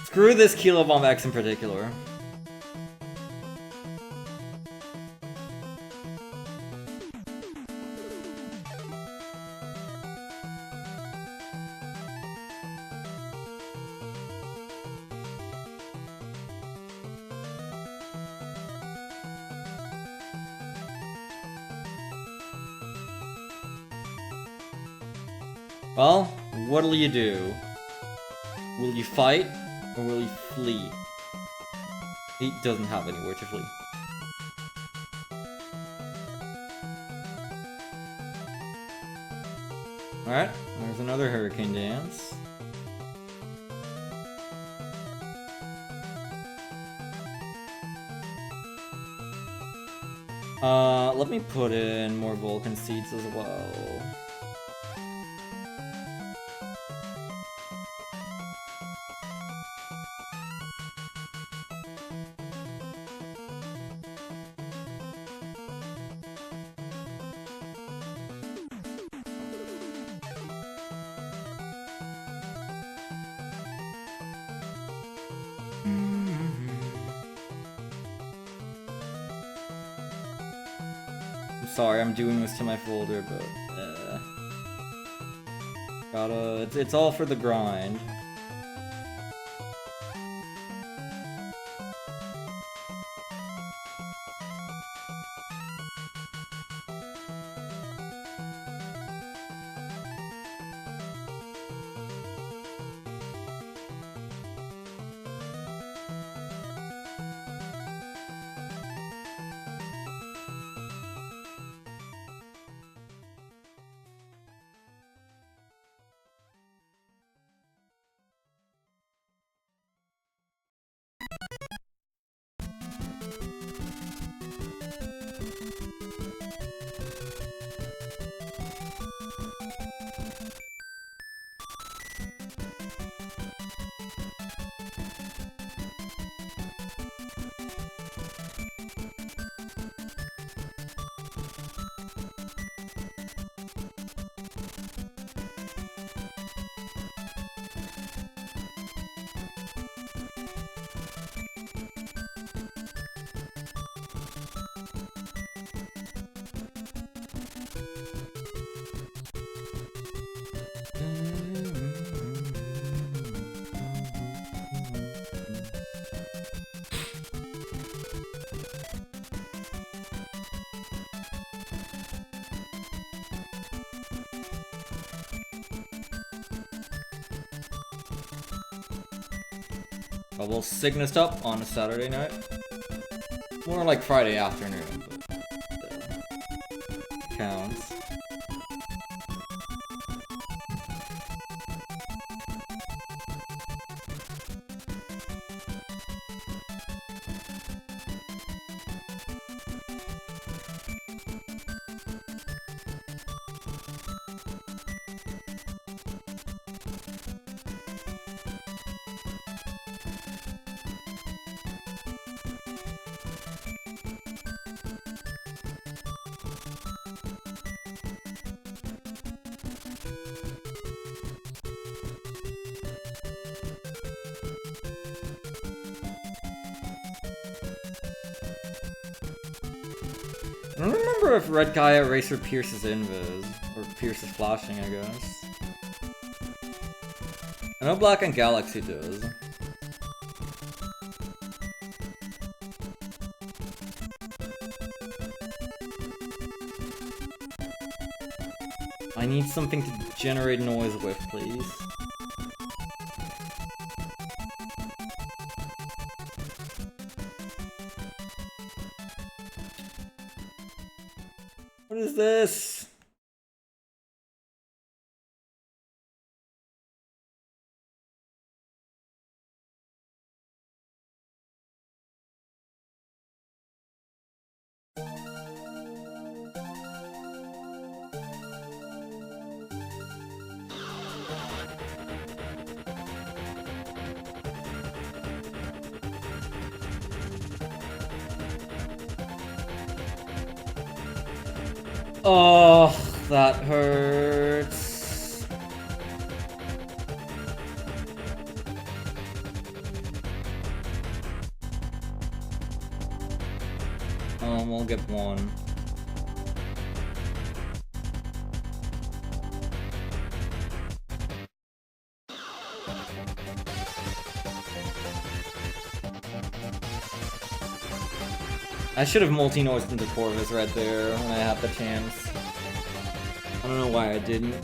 Screw this Kilo Bomb X in particular. Well, what'll you do? Will you fight, or will you flee? He doesn't have anywhere to flee. Alright, there's another Hurricane Dance. Let me put in more Vulcan Seeds as well. sorry, I'm doing this to my folder, but it's all for the grind. We'll Cygnus up on a Saturday night. More like Friday afternoon, but counts. I don't remember if Red Guy Eraser pierces invis, or pierces flashing, I guess. I know Black and Galaxy does. I need something to generate noise with, please. What is this? Oh, that hurts. We'll get one. I should have multi-noised into Corvus right there when I had the chance. I don't know why I didn't.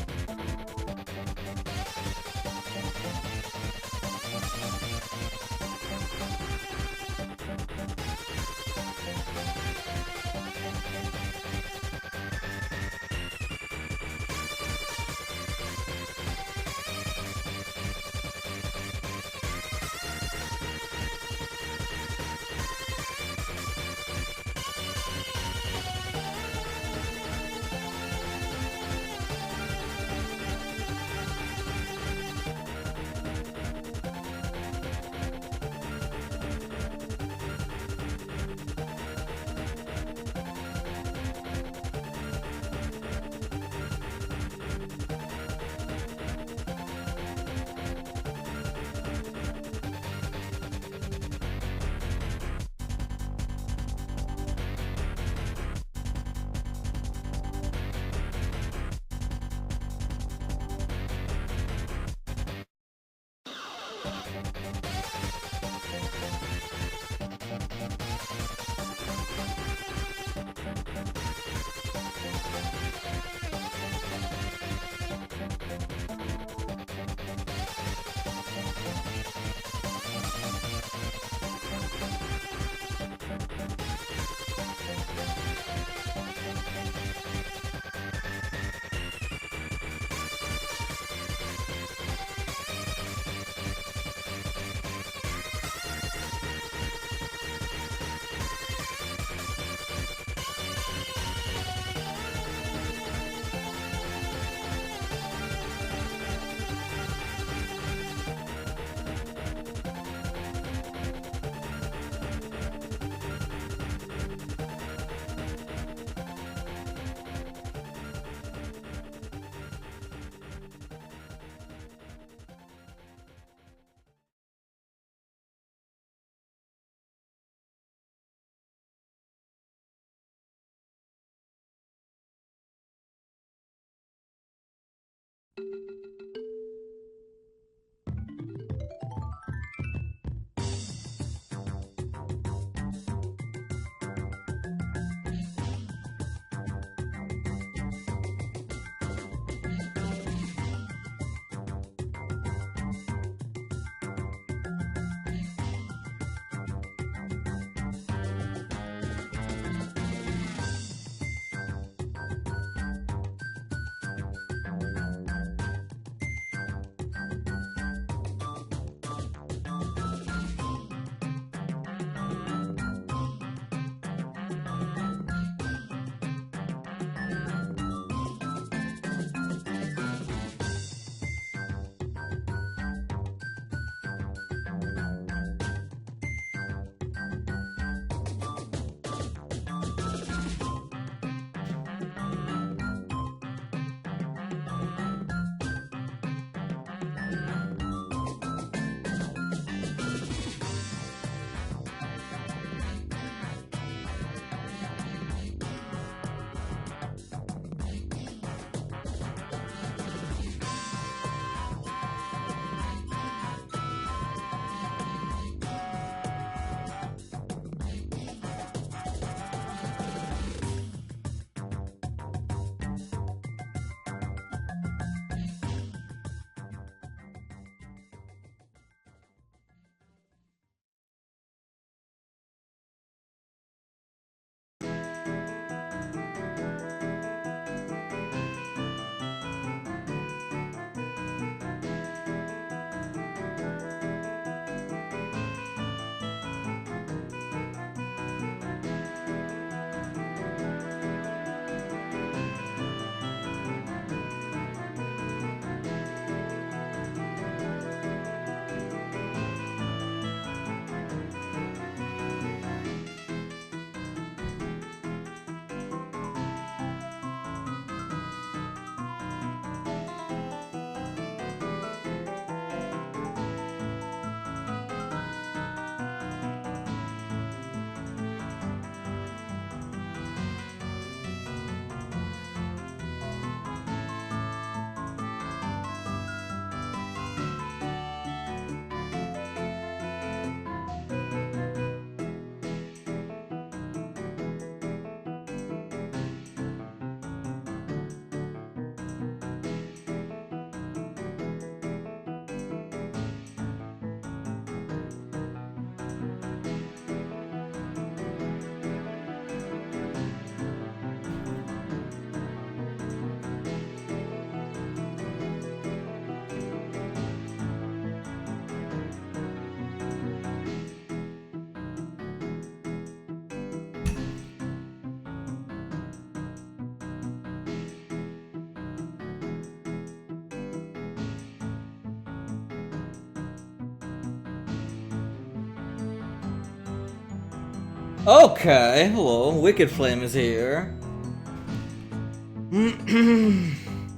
Okay, hello, Wicked Flame is here.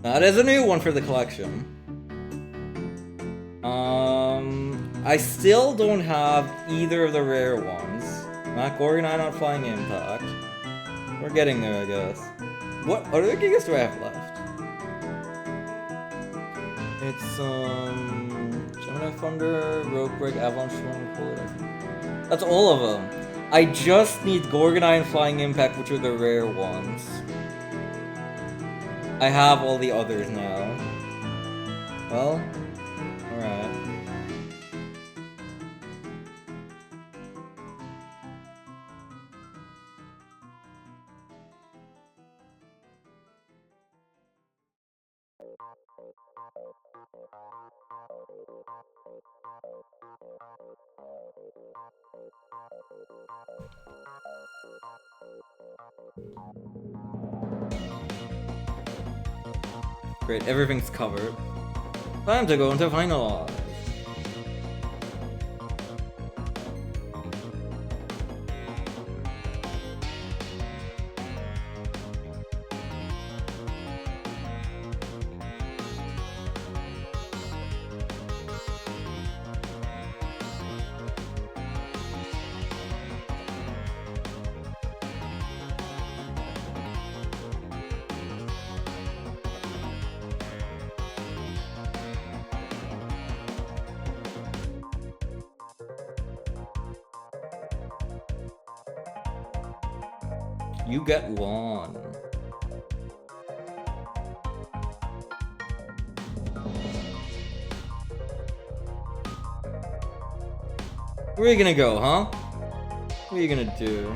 That is a new one for the collection. I still don't have either of the rare ones. Not Gorgonite, not Flying Impact. We're getting there, I guess. What other gigas do I have left? make some Gemini Thunder, Rogue Break, Avalanche Storm, Polar. That's all of them. I just need Gorgonite and Flying Impact, which are the rare ones. I have all the others now. Well, alright. Great, everything's covered. Time to go into finalize. You get one. Where are you gonna go, huh? What are you gonna do?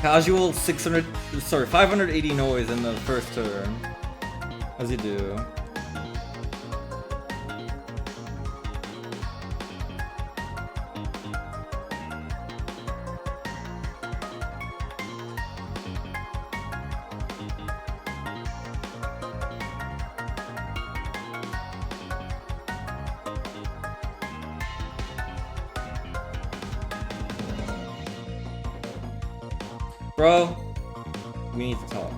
Casual 580 noise in the first turn. As you do. Bro, we need to talk.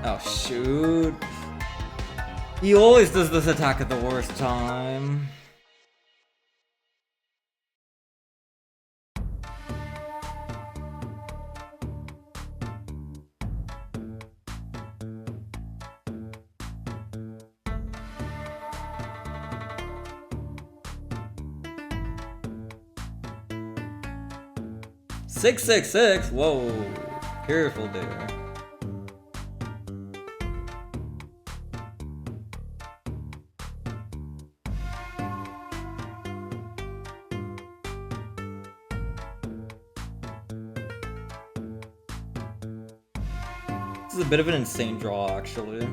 Oh shoot. He always does this attack at the worst time. $666? Whoa. Careful there. This is a bit of an insane draw, actually.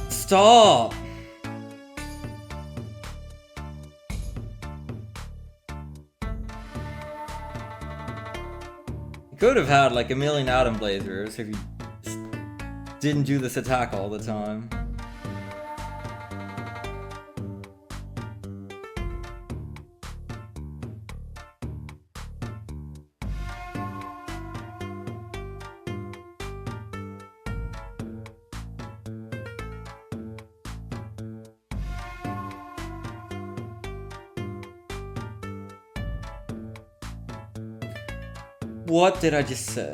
Stop! You could have had like a million Atom Blazers if you just didn't do this attack all the time. What did I just say?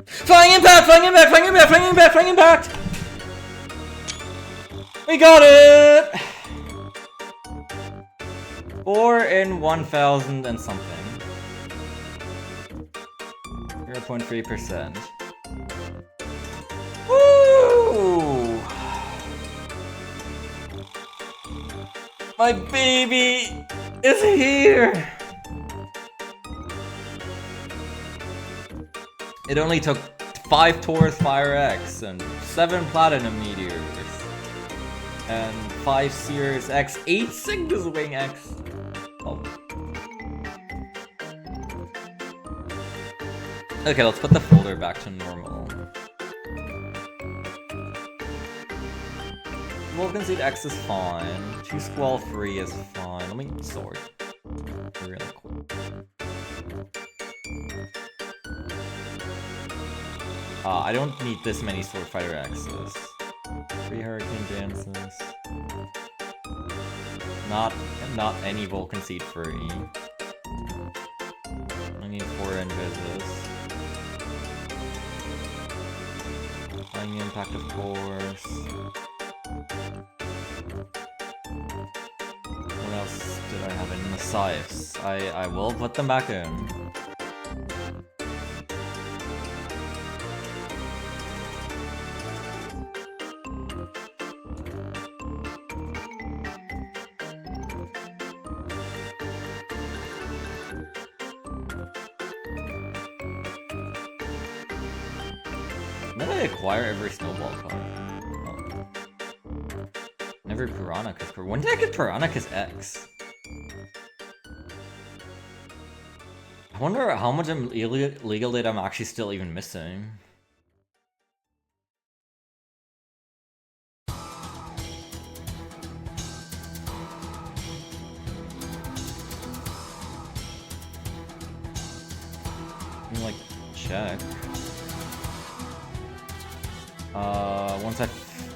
Flying impact! Flying impact! Flying impact! Flying impact! Flying impact! We got it! 4 in 1,000 and something. 0.3%. Woo! My baby is here! It only took 5 Taurus Fire X and 7 Platinum Meteors and 5 Sears X, 8 Cygnus Wing X. Oh. Okay, let's put the folder back to normal. Vulcan Seed X is fine. 2 Squall 3 is fine. Let me sort really quick. I don't need this many Sword Fighter X's. 3 Hurricane Dances. Not any Vulcan Seed free. I need 4 Invises. Flying Impact, of course. What else did I have in the Scythes? I will put them back in. Did I acquire every Snowball card? Oh. Never Piranhacus. When did I get Piranhacus X? I wonder how much legal data I'm actually still even missing. Let me like check. Once I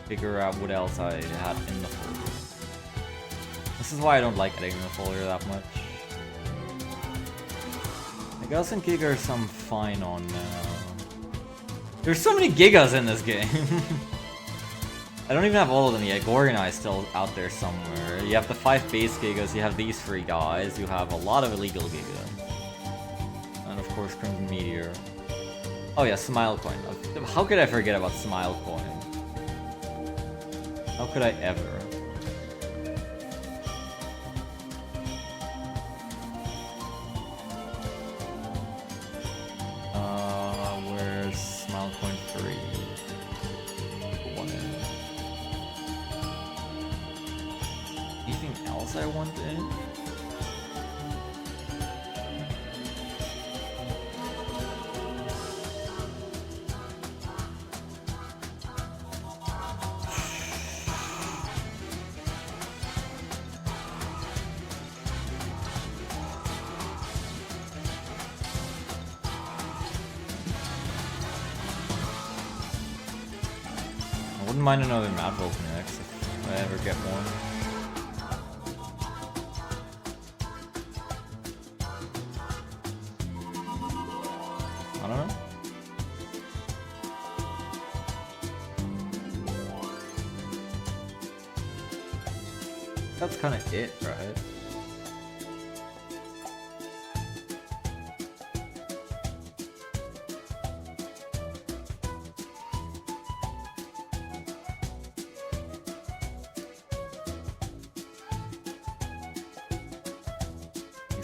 figure out what else I had in the folder. This is why I don't like editing the folder that much. Gigas and Giga are some fine on now. There's so many Gigas in this game. I don't even have all of them yet. Gorgonite is still out there somewhere. You have the 5 base Gigas, you have these 3 guys, you have a lot of illegal Giga. And of course Crimson Meteor. Oh yeah, Smile Coin. How could I forget about Smile Coin? How could I ever? Where's Smile Coin 3? One in. Anything else I want in? Wouldn't mind another Mad Vulcan X if I ever get one. I don't know. That's kind of it, right?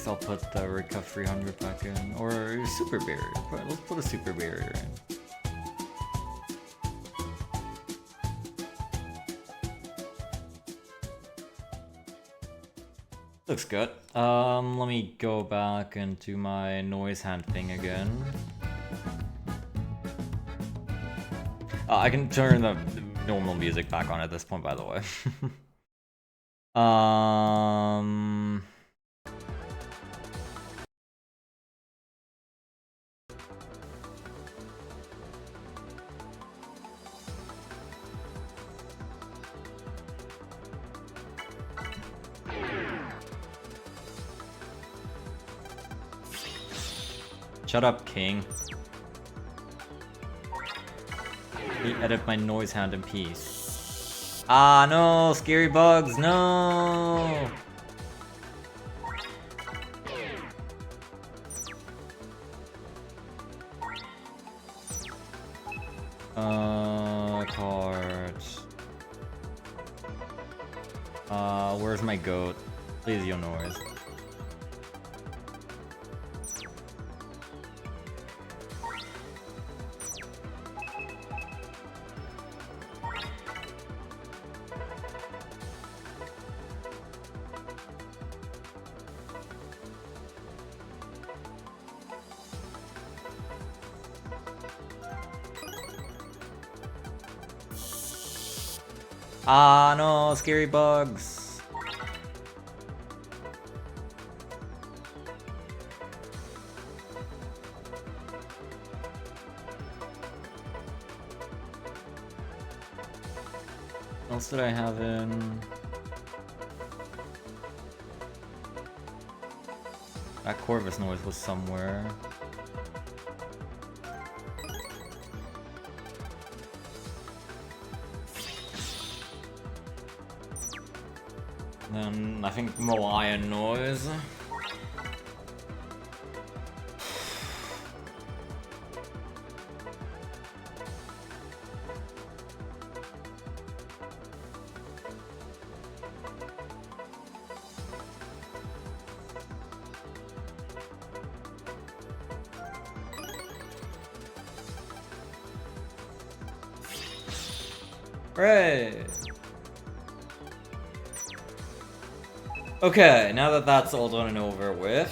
I'll put the Rika 300 back in, or Super Barrier. Let's put a Super Barrier in. Looks good. Let me go back and do my noise hand thing again. I can turn the normal music back on at this point, by the way. Shut up, King. Let me edit my noise hand in peace. Ah, no! Scary bugs, no! Cards. Where's my goat? Please, yo noise. Ah, no, scary bugs. What else did I have in? That Corvus noise was somewhere. Then I think Malayan noise. Right. Okay, now that that's all done and over with,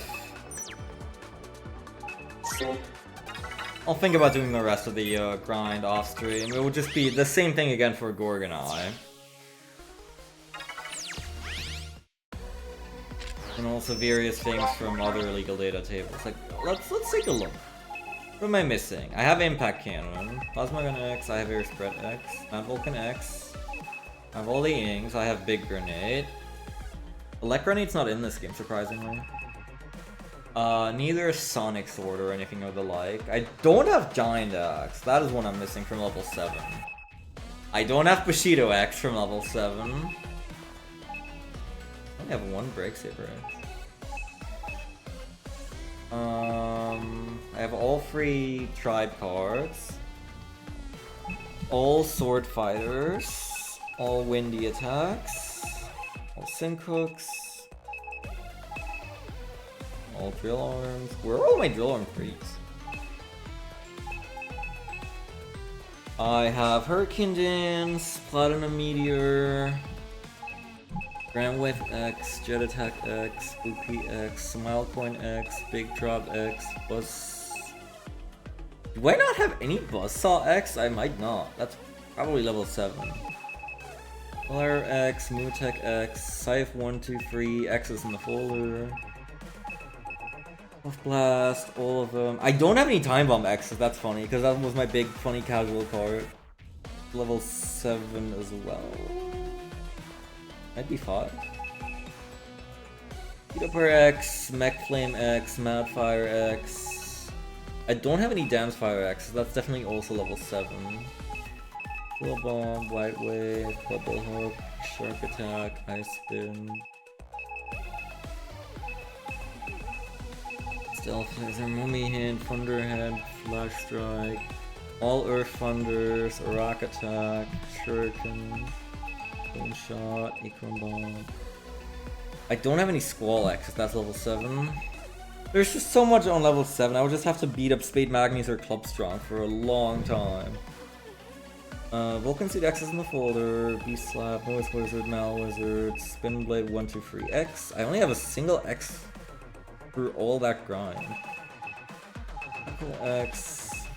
I'll think about doing the rest of the grind off stream. It will just be the same thing again for Gorgon Eye. And also various things from other illegal data tables. Like, let's take a look. What am I missing? I have Impact Cannon, Plasma Gun X, I have Air Spread X, Mad Vulcan X, I have all the Ings, I have Big Grenade. Electronate's not in this game, surprisingly. Neither Sonic Sword or anything of the like. I don't have Giant Axe. That is one I'm missing from level 7. I don't have Bushido X from level 7. I only have one Break Saber X. I have all 3 Tribe cards. All Sword Fighters. All Windy Attacks. All Sync Hooks. All Drill Arms. Where are all my Drill Arm freaks? I have Hurricane Dance, Platinum Meteor, Grand Wave X, Jet Attack X, Spooky X, Smile Coin X, Big Drop X, Buzz. Do I not have any Buzzsaw X? I might not. That's probably level 7. Flare X, Mootek X, Scythe 1, 2, 3, X's in the folder. Puff Blast, all of them. I don't have any Time Bomb X's, that's funny, because that was my big funny casual card. Level 7 as well. Might be 5. Beat Up Her X, Mech Flame X, Mad Fire X. I don't have any Dance Fire X, so that's definitely also level 7. Full Bomb, White Wave, Bubble Hook, Shark Attack, Ice Spin. Stealth Laser, Mummy Hand, Thunderhead, Flash Strike, All Earth Thunders, Rock Attack, Shuriken, Bone Shot, Acorn Bomb. I don't have any Squall X, that's level 7. There's just so much on level 7, I would just have to beat up Spade Magnes or Club Strong for a long time. Vulcan Seed X is in the folder, Beast Slap, Noise Wizard, Mal Wizard, Spin Blade 1, 2, 3, X. I only have a single X through all that grind. Apple X.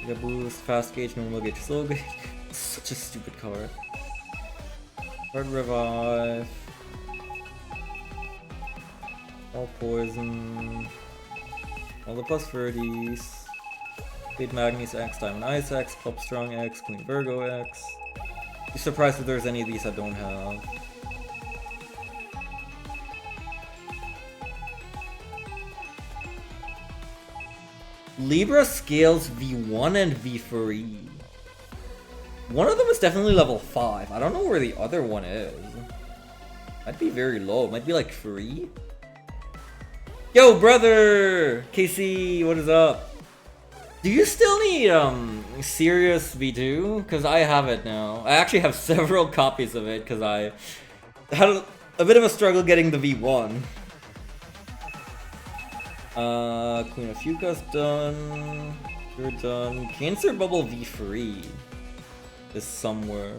Mega Boost, Fast Gauge, Normal Gauge, Slow Gauge. Such a stupid card. Hard Revive. All Poison. All the plus 30s. Spade Magnes X, Diamond Ice X, Club Strong X, Queen Virgo X. Be surprised if there's any of these I don't have. Libra scales V1 and V3. One of them is definitely level 5. I don't know where the other one is. Might be very low. Might be like 3. Yo, brother! KC, what is up? Do you still need Sirius V2? Because I have it now. I actually have several copies of it because I had a bit of a struggle getting the V1. Queen of Fuca's done. You're done. Cancer Bubble V3 is somewhere.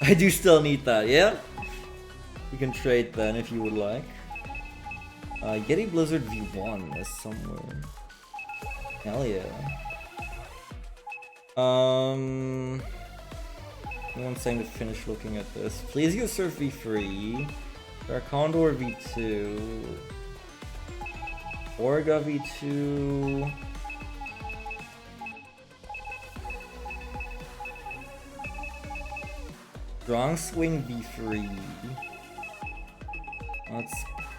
I do still need that, yeah? We can trade then if you would like. Yeti Blizzard V1 is somewhere. Hell yeah. No one's saying to finish looking at this. Please use Surf V3. Dark Condor V2. Orga V2. Strong Swing V3.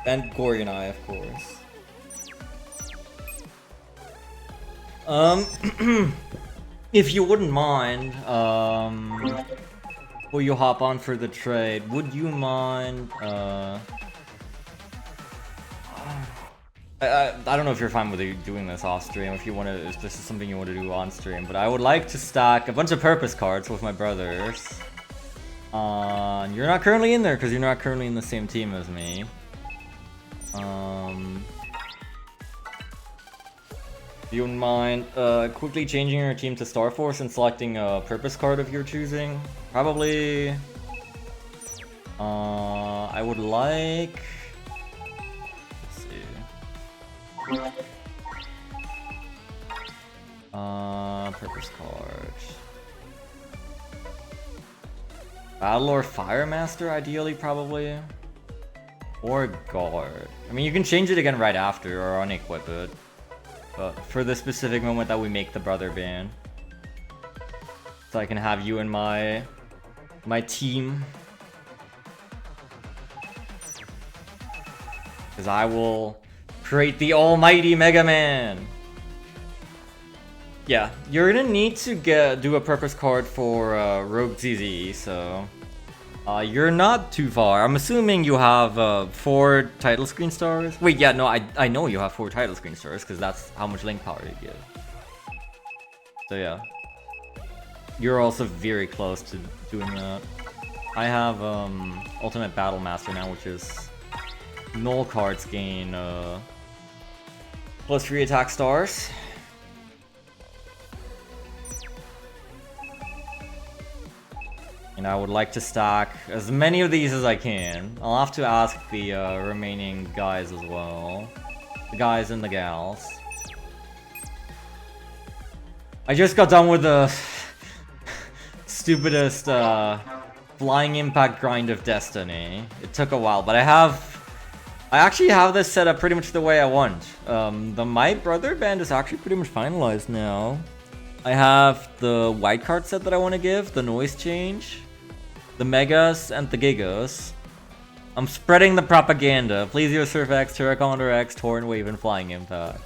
And Gorgon Eye, of course. If you wouldn't mind, will you hop on for the trade? Would you mind, I don't know if you're fine with you doing this off stream, if this is something you want to do on stream, but I would like to stack a bunch of purpose cards with my brothers. You're not currently in there because you're not currently in the same team as me. Do you wouldn't mind quickly changing your team to Star Force and selecting a purpose card of your choosing? Probably. I would like. Let's see. Purpose card. Battle or Firemaster, ideally, probably. Or Guard. I mean, you can change it again right after or unequip it. But for the specific moment that we make the brother ban. So I can have you in my team. Because I will create the almighty Mega Man. Yeah, you're gonna need to do a purpose card for Rogue ZZ, so you're not too far. I'm assuming you have 4 title screen stars. Wait, yeah, no, I know you have 4 title screen stars because that's how much link power you give. So yeah, you're also very close to doing that. I have Ultimate Battle Master now, which is null cards gain plus 3 attack stars. And I would like to stack as many of these as I can. I'll have to ask the remaining guys as well. The guys and the gals. I just got done with the stupidest Flying Impact grind of Destiny. It took a while, but I I actually have this set up pretty much the way I want. The My Brother band is actually pretty much finalized now. I have the white card set that I want to give, the noise change, the megas, and the gigas. I'm spreading the propaganda. Please use Surf X, Terraconda X, Torrent Wave, and Flying Impact.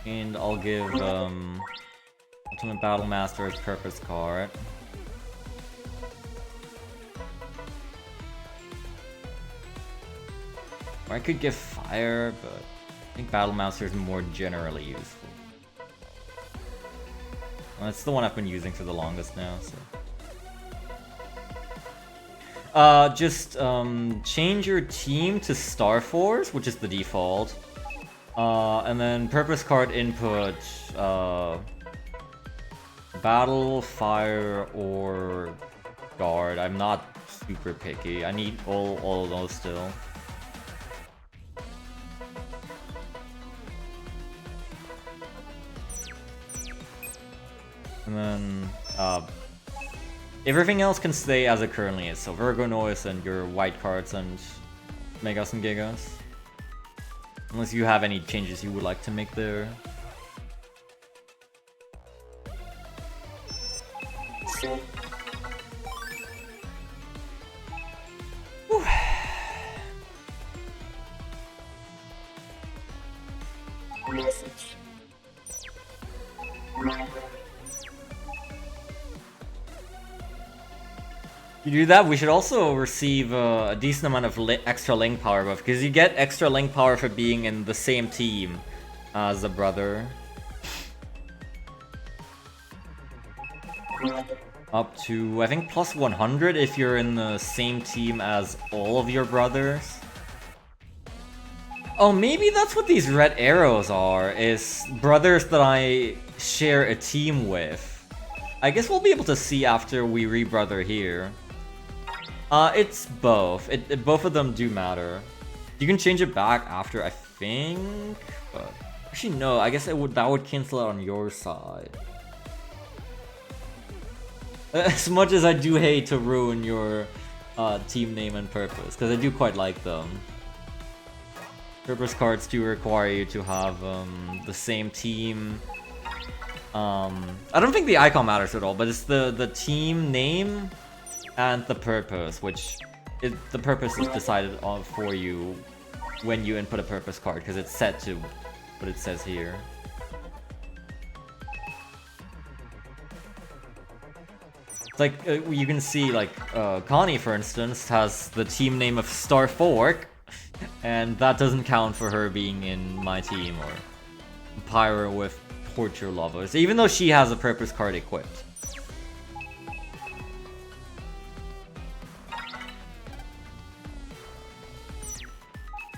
And I'll give Ultimate Battle Master as purpose card. Or I could give Fire, but I think Battle Master is more generally useful. Well, it's the one I've been using for the longest now, so. Just change your team to Star Force, which is the default. And then purpose card input, Battle, Fire, or Guard. I'm not super picky. I need all of those still. And then, everything else can stay as it currently is. So Virgo Noise and your white cards and Megas and Gigas. Unless you have any changes you would like to make there. Whew. Message. You do that, we should also receive a decent amount of extra link power buff, because you get extra link power for being in the same team as a brother. Up to, I think, plus 100 if you're in the same team as all of your brothers. Oh, maybe that's what these red arrows are, is brothers that I share a team with. I guess we'll be able to see after we rebrother here. It's both. Both of them do matter. You can change it back after, I think, but actually no. I guess that would cancel out on your side. As much as I do hate to ruin your team name and purpose, because I do quite like them. Purpose cards do require you to have the same team. I don't think the icon matters at all, but it's the team name and the purpose, which the purpose is decided on for you when you input a purpose card, because it's set to what it says here. It's like you can see, like Connie, for instance, has the team name of Star Fork, and that doesn't count for her being in my team, or Pyro with Torture Lovers, even though she has a purpose card equipped.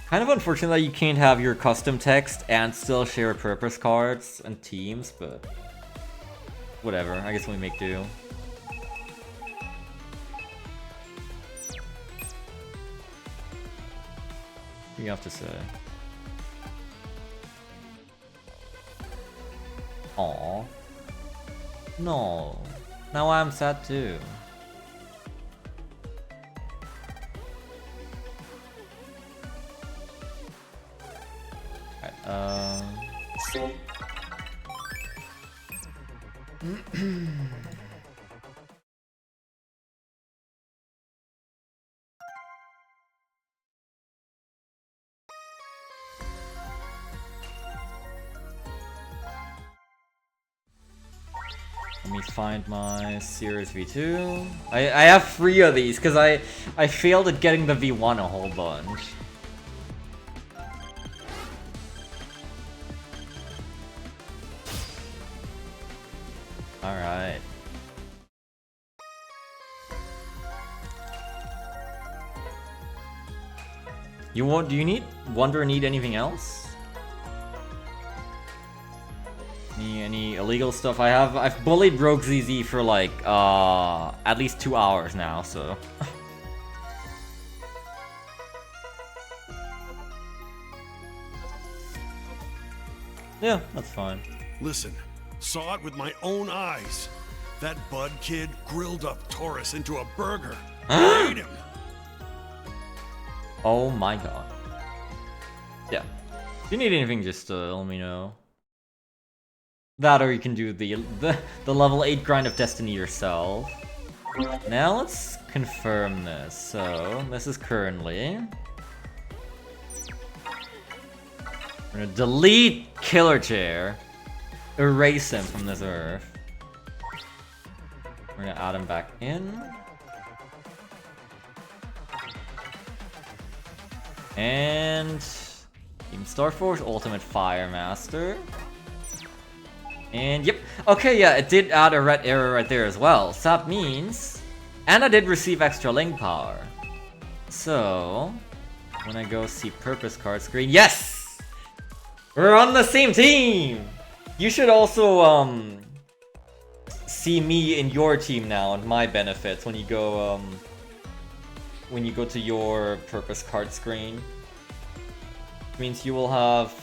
Kind of unfortunate that you can't have your custom text and still share purpose cards and teams, but whatever, I guess we make do. What do you have to say? Aww. No. Now I'm sad too. Let me find my Series V2. I have 3 of these because I failed at getting the V1 a whole bunch. Alright. Do you need need anything else? Any illegal stuff? I've bullied Rogue ZZ for like at least 2 hours now, so yeah, that's fine. Listen, saw it with my own eyes. That Bud kid grilled up Taurus into a burger. I ate him. Oh my god. Yeah. If you need anything, just let me know. That, or you can do the level 8 grind of Destiny yourself. Now let's confirm this. So this is currently. We're gonna delete Killer Chair, erase him from this earth. We're gonna add him back in. And Team Starforce Ultimate Fire Master. And yep, okay, yeah, it did add a red arrow right there as well. So that means, and I did receive extra link power. So when I go see purpose card screen, yes, we're on the same team. You should also see me in your team now and my benefits when you go to your purpose card screen. Means you will have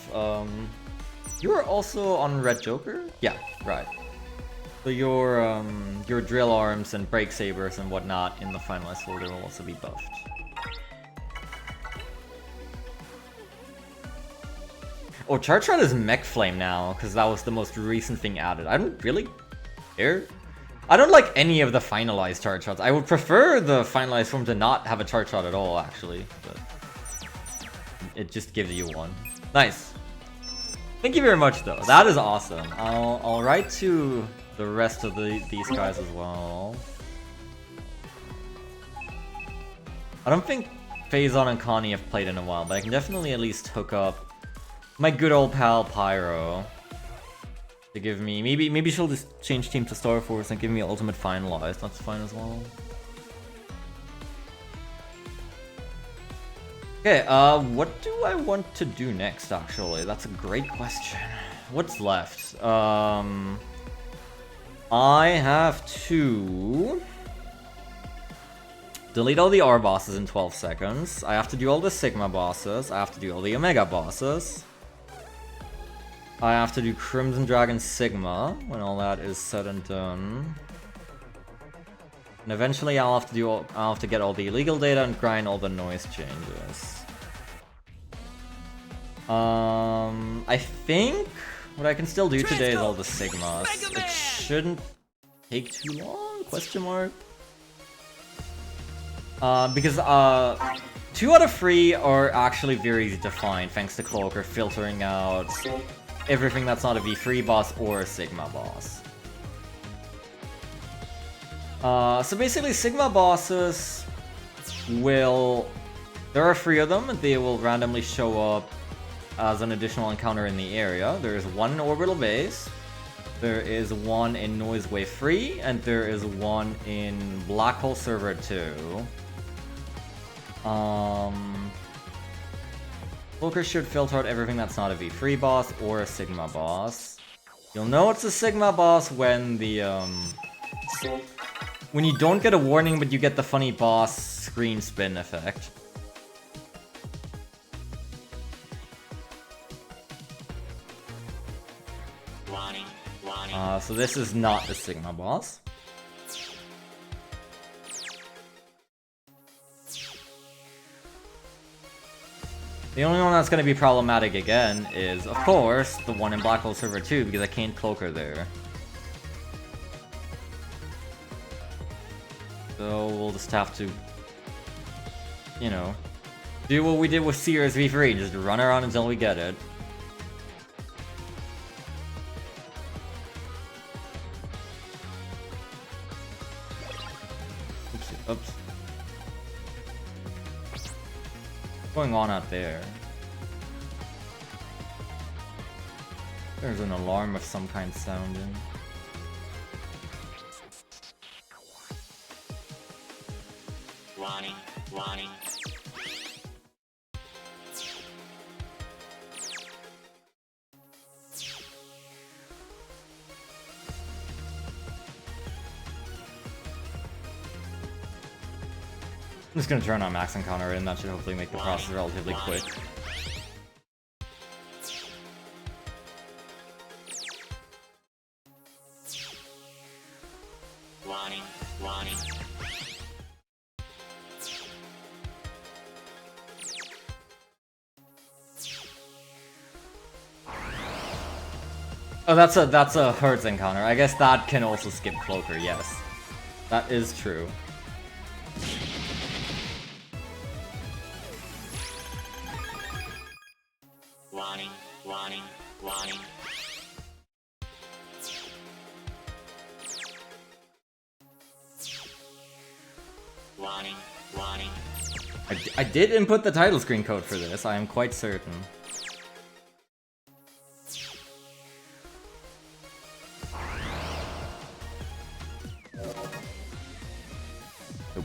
you are also on Red Joker? Yeah, right. So your drill arms and break sabers and whatnot in the finalized folder will also be buffed. Oh, Charge Shot is Mech Flame now, because that was the most recent thing added. I don't really care. I don't like any of the finalized Charge Shots. I would prefer the finalized form to not have a Charge Shot at all, actually. But it just gives you one. Nice. Thank you very much, though. That is awesome. I'll write to the rest of these guys as well. I don't think Phazon and Connie have played in a while, but I can definitely at least hook up my good old pal Pyro to give me. Maybe she'll just change team to Star Force and give me Ultimate Finalized. That's fine as well. Okay, what do I want to do next, actually? That's a great question. What's left? I have to delete all the R bosses in 12 seconds. I have to do all the Sigma bosses. I have to do all the Omega bosses. I have to do Crimson Dragon Sigma when all that is said and done. And eventually I'll have to get all the illegal data and grind all the noise changes. I think what I can still do today is all the Sigmas. It shouldn't take too long? Question mark. Because 2 out of 3 are actually very easy to find thanks to Cloaker filtering out everything that's not a V3 boss or a Sigma boss. So basically Sigma bosses will... There are 3 of them, and they will randomly show up as an additional encounter in the area. There is one in Orbital Base, there is one in Noise Wave 3, and there is one in Black Hole Server 2. Cloaker should filter out everything that's not a V3 boss or a Sigma boss. You'll know it's a Sigma boss when the when you don't get a warning but you get the funny boss screen spin effect. So this is not the Sigma boss. The only one that's going to be problematic again is, of course, the one in Black Hole Server 2, because I can't Cloaker there. So we'll just have to, you know, do what we did with Sears V3, just run around until we get it. Oops. What's going on out there? There's an alarm of some kind sounding. Warning. I'm just gonna turn on max encounter and that should hopefully make the process relatively quick. Warning. Oh, that's a Hertz encounter. I guess that can also skip Cloaker, yes. That is true. Warning, warning, warning. Warning, warning. I did input the title screen code for this, I am quite certain.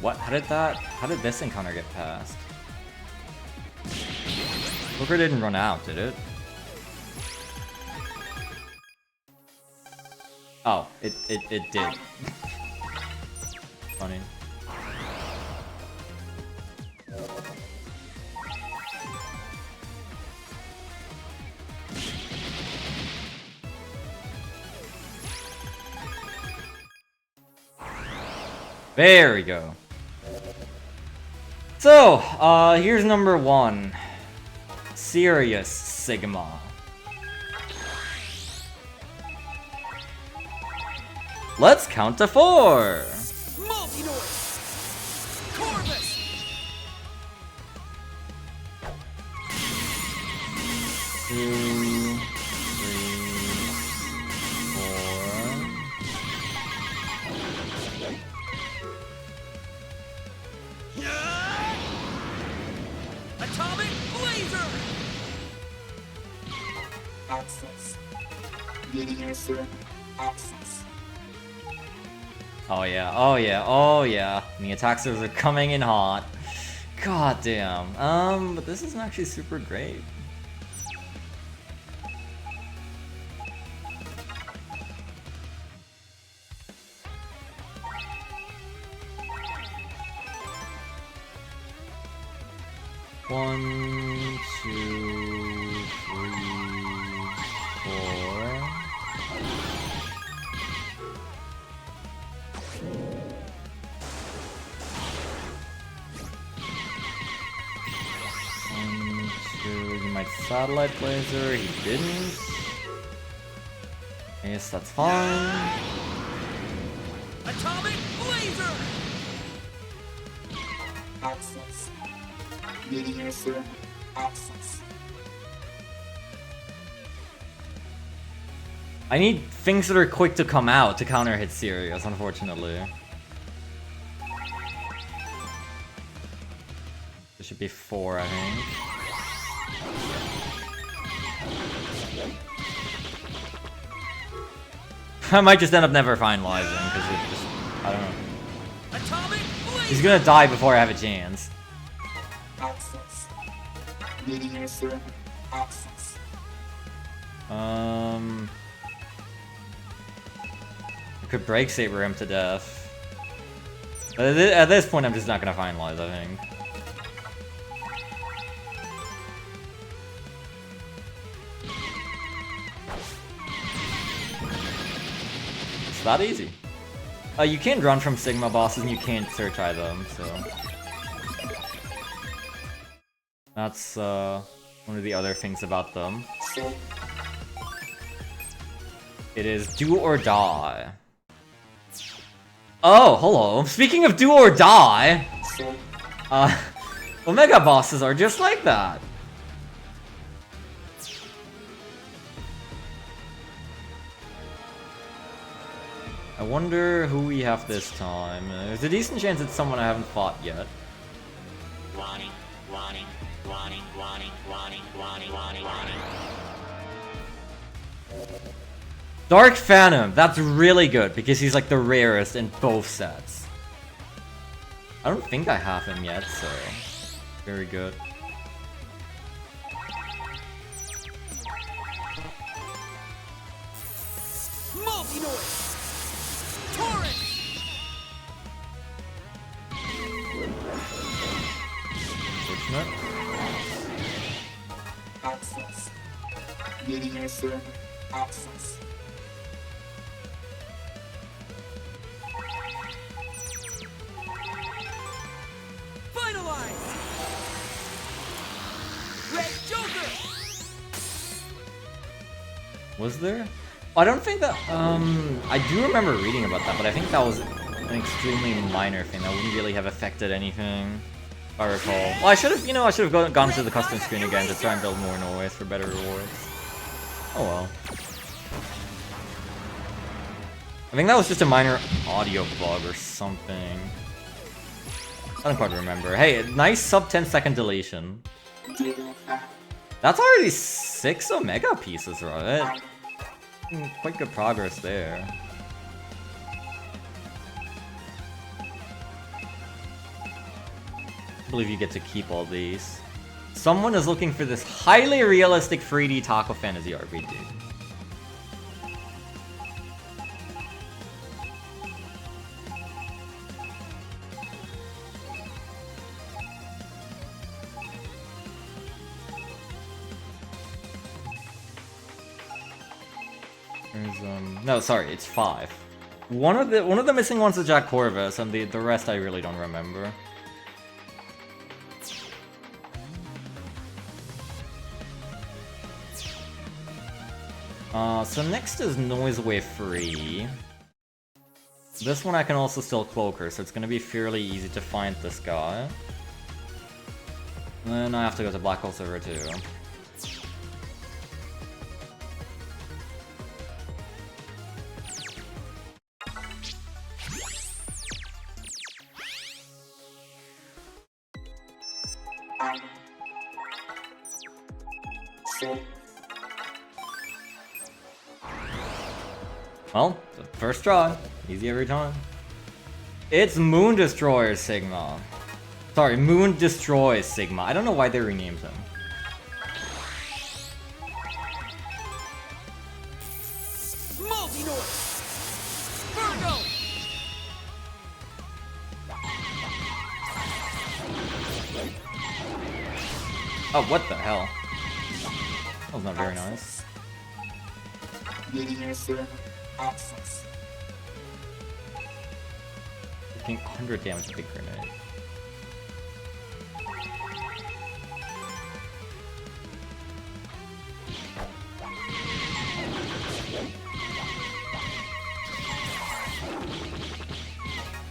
What? How did this encounter get passed? Booker didn't run out, did it? Oh, it did. Funny. There we go. So, here's number 1. Serious Sigma. Let's count to 4! Multi-noise! Corvus! 2, 3, 4. Atomic Blazer! Access. Meteor Sun. Access. Oh yeah, oh yeah, oh yeah. And the attack servers are coming in hot. God damn. But this isn't actually super great. One, 2, 3, 4. One, 2. He might satellite blazer. He didn't. I guess that's fine. Atomic Blazer! Access. Meteor Sun. Access. I need things that are quick to come out to counter hit Sirius, unfortunately. There should be 4, I think. I might just end up never finalizing, because it just... I don't know. Atomic Blazer! He's gonna die before I have a chance. Access. Meteor Sun. Access. I could break Saber him to death. But at this point, I'm just not gonna finalize, I think. It's that easy. You can run from Sigma bosses and you can't search eye them, so... That's, one of the other things about them. It is do or die. Oh, hello. Speaking of do or die, Omega bosses are just like that. I wonder who we have this time. There's a decent chance it's someone I haven't fought yet. Warning, warning, warning, warning, warning, warning, warning, warning. Dark Phantom, that's really good because he's like the rarest in both sets. I don't think I have him yet, so very good. Multi-noise! Torrent! Fortunate. Access. Meteor Sun. Access. Finalized! Red Joker! Was there? I don't think that, I do remember reading about that, but I think that was an extremely minor thing that wouldn't really have affected anything, if I recall. Well, I should have, you know, I should have gone to the custom screen again to try and build more noise for better rewards. Oh well. I think that was just a minor audio bug or something. I don't quite remember. Hey, nice sub 10-second deletion. That's already 6 Omega pieces, right? Quite good progress there. I believe you get to keep all these. Someone is looking for this highly realistic 3D Taco Fantasy RPG. No, sorry, it's 5. One of the missing ones is Jack Corvus, and the rest I really don't remember. So next is Noise Wave 3. This one I can also still cloak her, so it's gonna be fairly easy to find this guy. Then I have to go to Black Hole Server too. Well, the first try. Easy every time. It's Moon Destroyer Sigma. Sorry, Moon Destroys Sigma. I don't know why they renamed him. Multi-noise! Virgo! Oh, what the hell? That was not very nice. Access. Taking 100 damage with a grenade.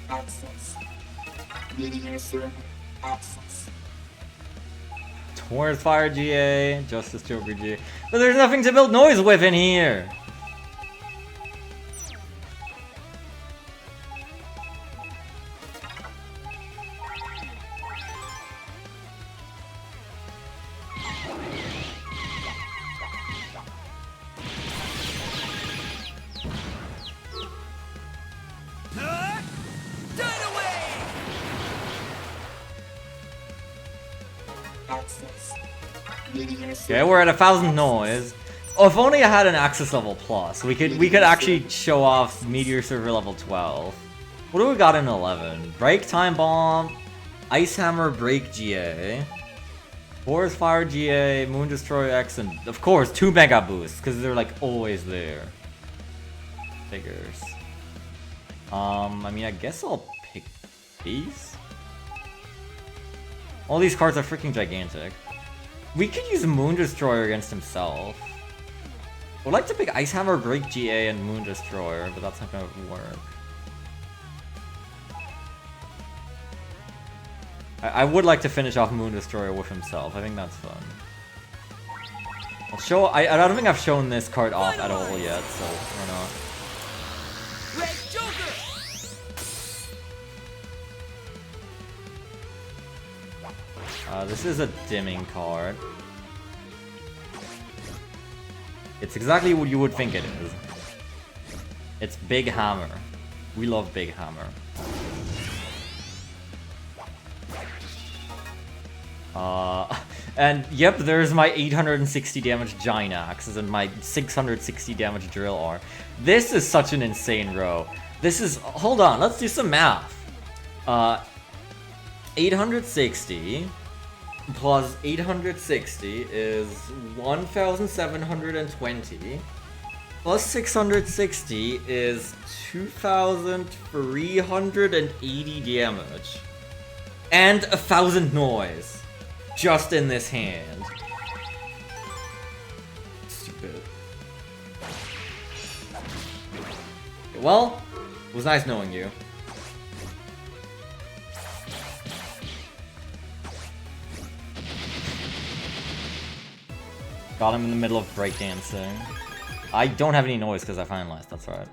Access. Meteor access. Towards Fire GA, Justice Joker GA. But there's nothing to build noise with in here! Okay, we're at 1,000 noise. Oh, if only I had an access level plus, we could actually show off Meteor Server level 12. What do we got in 11? Break Time Bomb, Ice Hammer Break GA, Forest Fire GA, Moon Destroyer X, and of course 2 Mega Boosts because they're like always there. Figures. I mean, I guess I'll pick these. All these cards are freaking gigantic. We could use Moon Destroyer against himself. I would like to pick Ice Hammer, Break GA, and Moon Destroyer, but that's not gonna work. I would like to finish off Moon Destroyer with himself. I think that's fun. I'll show. I don't think I've shown this card off at all yet, so why not? Red Joker! This is a dimming card. It's exactly what you would think it is. It's Big Hammer. We love Big Hammer. And yep, there's my 860 damage Gynax and my 660 damage Drill R. This is such an insane row. This is, hold on, let's do some math. 860 plus 860 is 1,720. Plus 660 is 2,380 damage. And 1,000 noise. Just in this hand. Stupid. Well, it was nice knowing you. Got him in the middle of breakdancing. I don't have any noise because I finalized, that's right.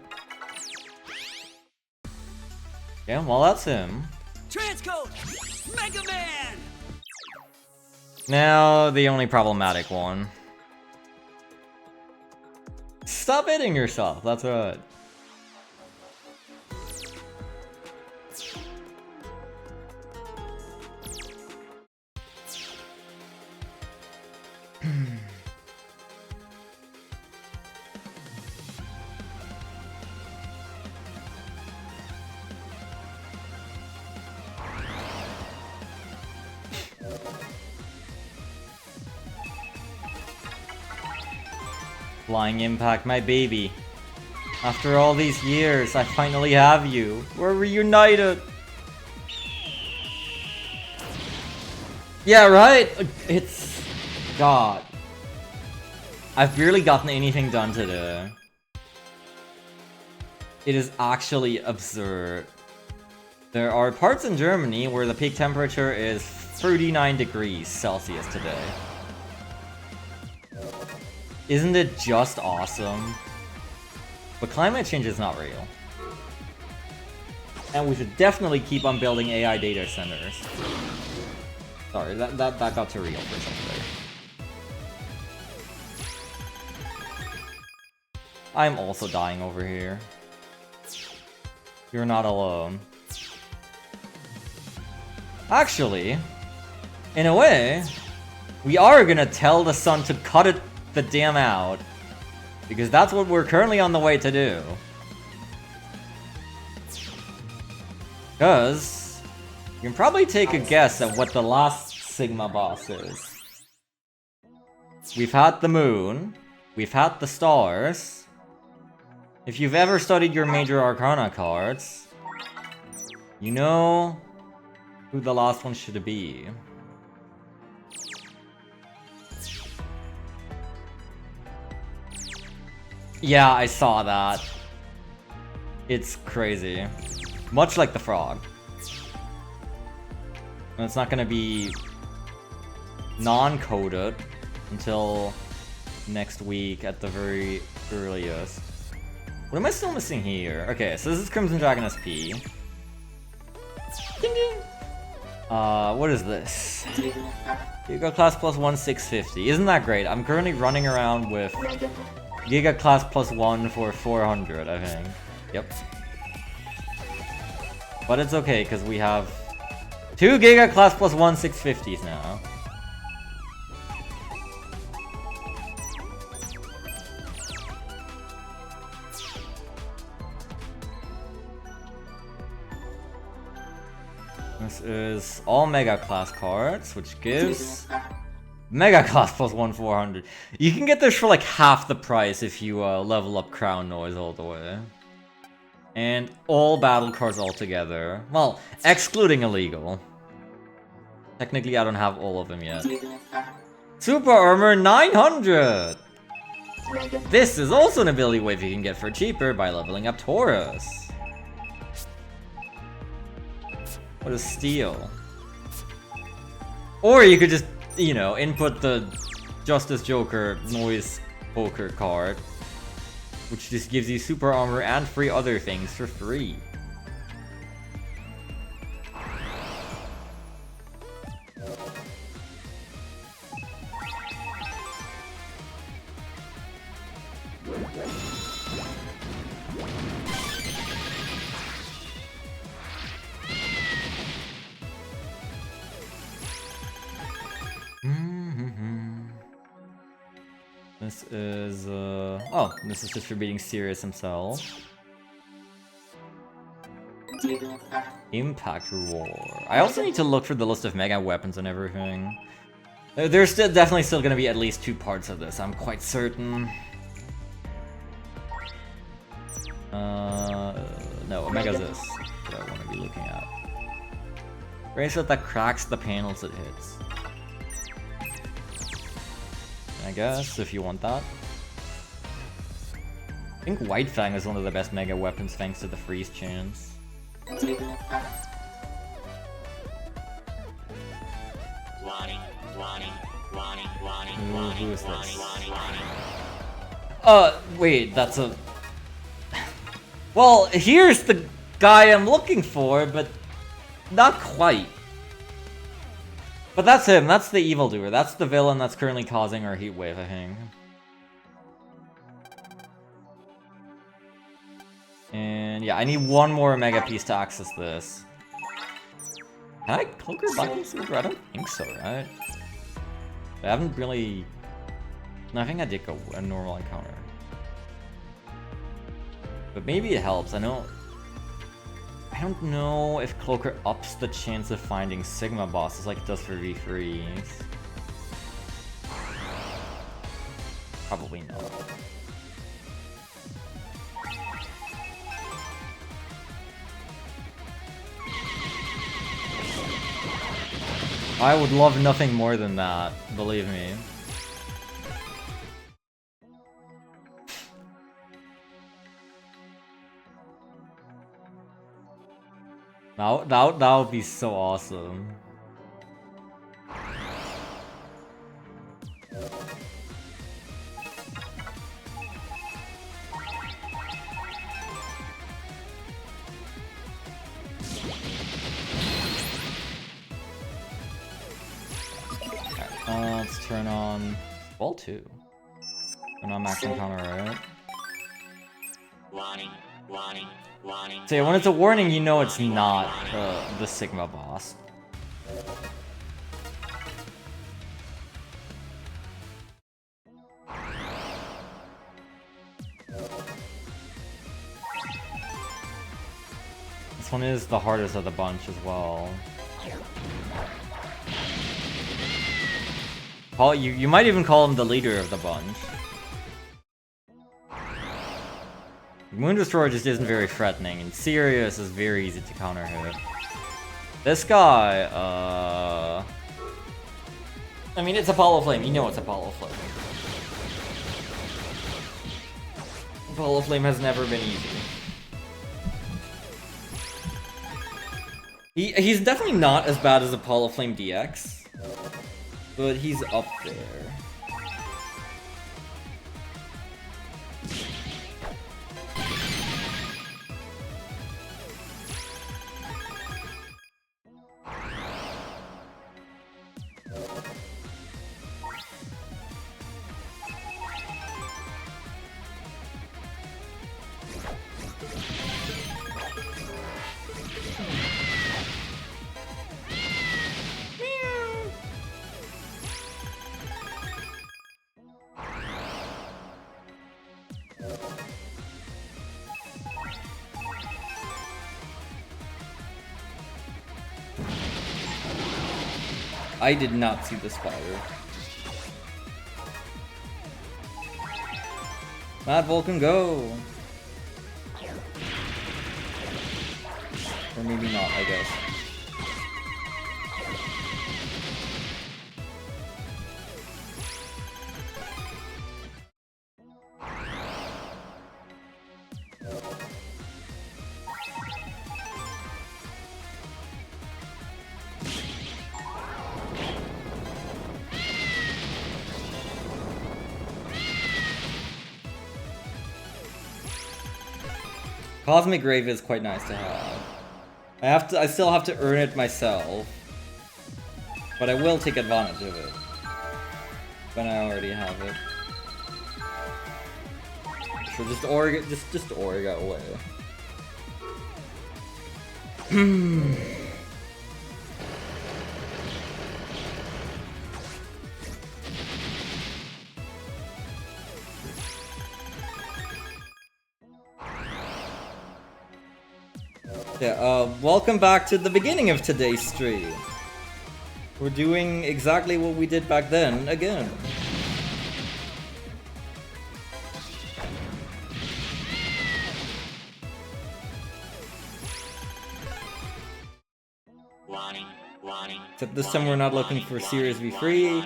Yeah, well that's him. Transcode! Mega Man! Now, the only problematic one. Stop hitting yourself, that's right. Flying Impact, my baby. After all these years, I finally have you. We're reunited. Yeah, right? It's... God. I've barely gotten anything done today. It is actually absurd. There are parts in Germany where the peak temperature is 39 degrees Celsius today. Isn't it just awesome? But climate change is not real. And we should definitely keep on building AI data centers. Sorry, that got too real for a second there. I'm also dying over here. You're not alone. Actually, in a way, we are gonna tell the sun to cut it the damn out, because that's what we're currently on the way to do. Because you can probably take a guess at what the last Sigma boss is. We've had the moon, we've had the stars. If you've ever studied your major arcana cards, you know who the last one should be. Yeah, I saw that. It's crazy. Much like the frog. And it's not gonna be non-coded until next week at the very earliest. What am I still missing here? Okay, so this is Crimson Dragon SP. Ding ding! What is this? Giga Class plus 1 650. Isn't that great? I'm currently running around with Giga Class plus 1 for 400, I think. Yep. But it's okay, because we have 2 Giga Class plus 1 650s now. This is all Mega Class cards, which gives Mega Class plus 1 400. You can get this for like half the price if you level up Crown Noise all the way. And all battle cards altogether. Well, excluding illegal. Technically, I don't have all of them yet. Super Armor 900! This is also an ability wave you can get for cheaper by leveling up Taurus. What is Steel? Or you could just, you know, input the Justice Joker Noise Poker card, which just gives you super armor and free other things for free. This is, oh, this is just for beating Sirius himself. Impact Roar. I also need to look for the list of mega weapons and everything. There's definitely still gonna be at least 2 parts of this, I'm quite certain. No, Omega's this that I want to be looking at. Bracelet that cracks the panels it hits. I guess, if you want that. think White Fang is one of the best mega weapons thanks to the freeze chance. Ooh, who is this? Wait, that's a... Well, here's the guy I'm looking for, but not quite. But that's him, that's the evildoer. That's the villain that's currently causing our heat wave, I think. And yeah, I need one more mega piece to access this. Can I cloak her Viking Super? I don't think so, right? I haven't really... No, I think I did go a normal encounter. But maybe it helps, I don't know if Cloaker ups the chance of finding Sigma bosses like it does for V3s. Probably not. I would love nothing more than that, believe me. That would be so awesome. Let's turn on Ball 2. Turn on Max Encounter, right? So yeah, when it's a warning, you know it's not the Sigma boss. This one is the hardest of the bunch as well. You might even call him the leader of the bunch. Moon Destroyer just isn't very threatening, and Sirius is very easy to counter hit. This guy, I mean, it's Apollo Flame. You know it's Apollo Flame. Apollo Flame has never been easy. He's definitely not as bad as Apollo Flame DX, but he's up there. I did not see the spider. Mad Vulcan, go! Or maybe not, I guess. Cosmic Grave is quite nice to have. I still have to earn it myself. But I will take advantage of it. When I already have it. Sure, just Origa away. Yeah, welcome back to the beginning of today's stream. We're doing exactly what we did back then, again. Except this time we're not looking for Sirius V3,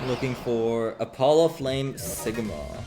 we're looking for Apollo Flame Sigma.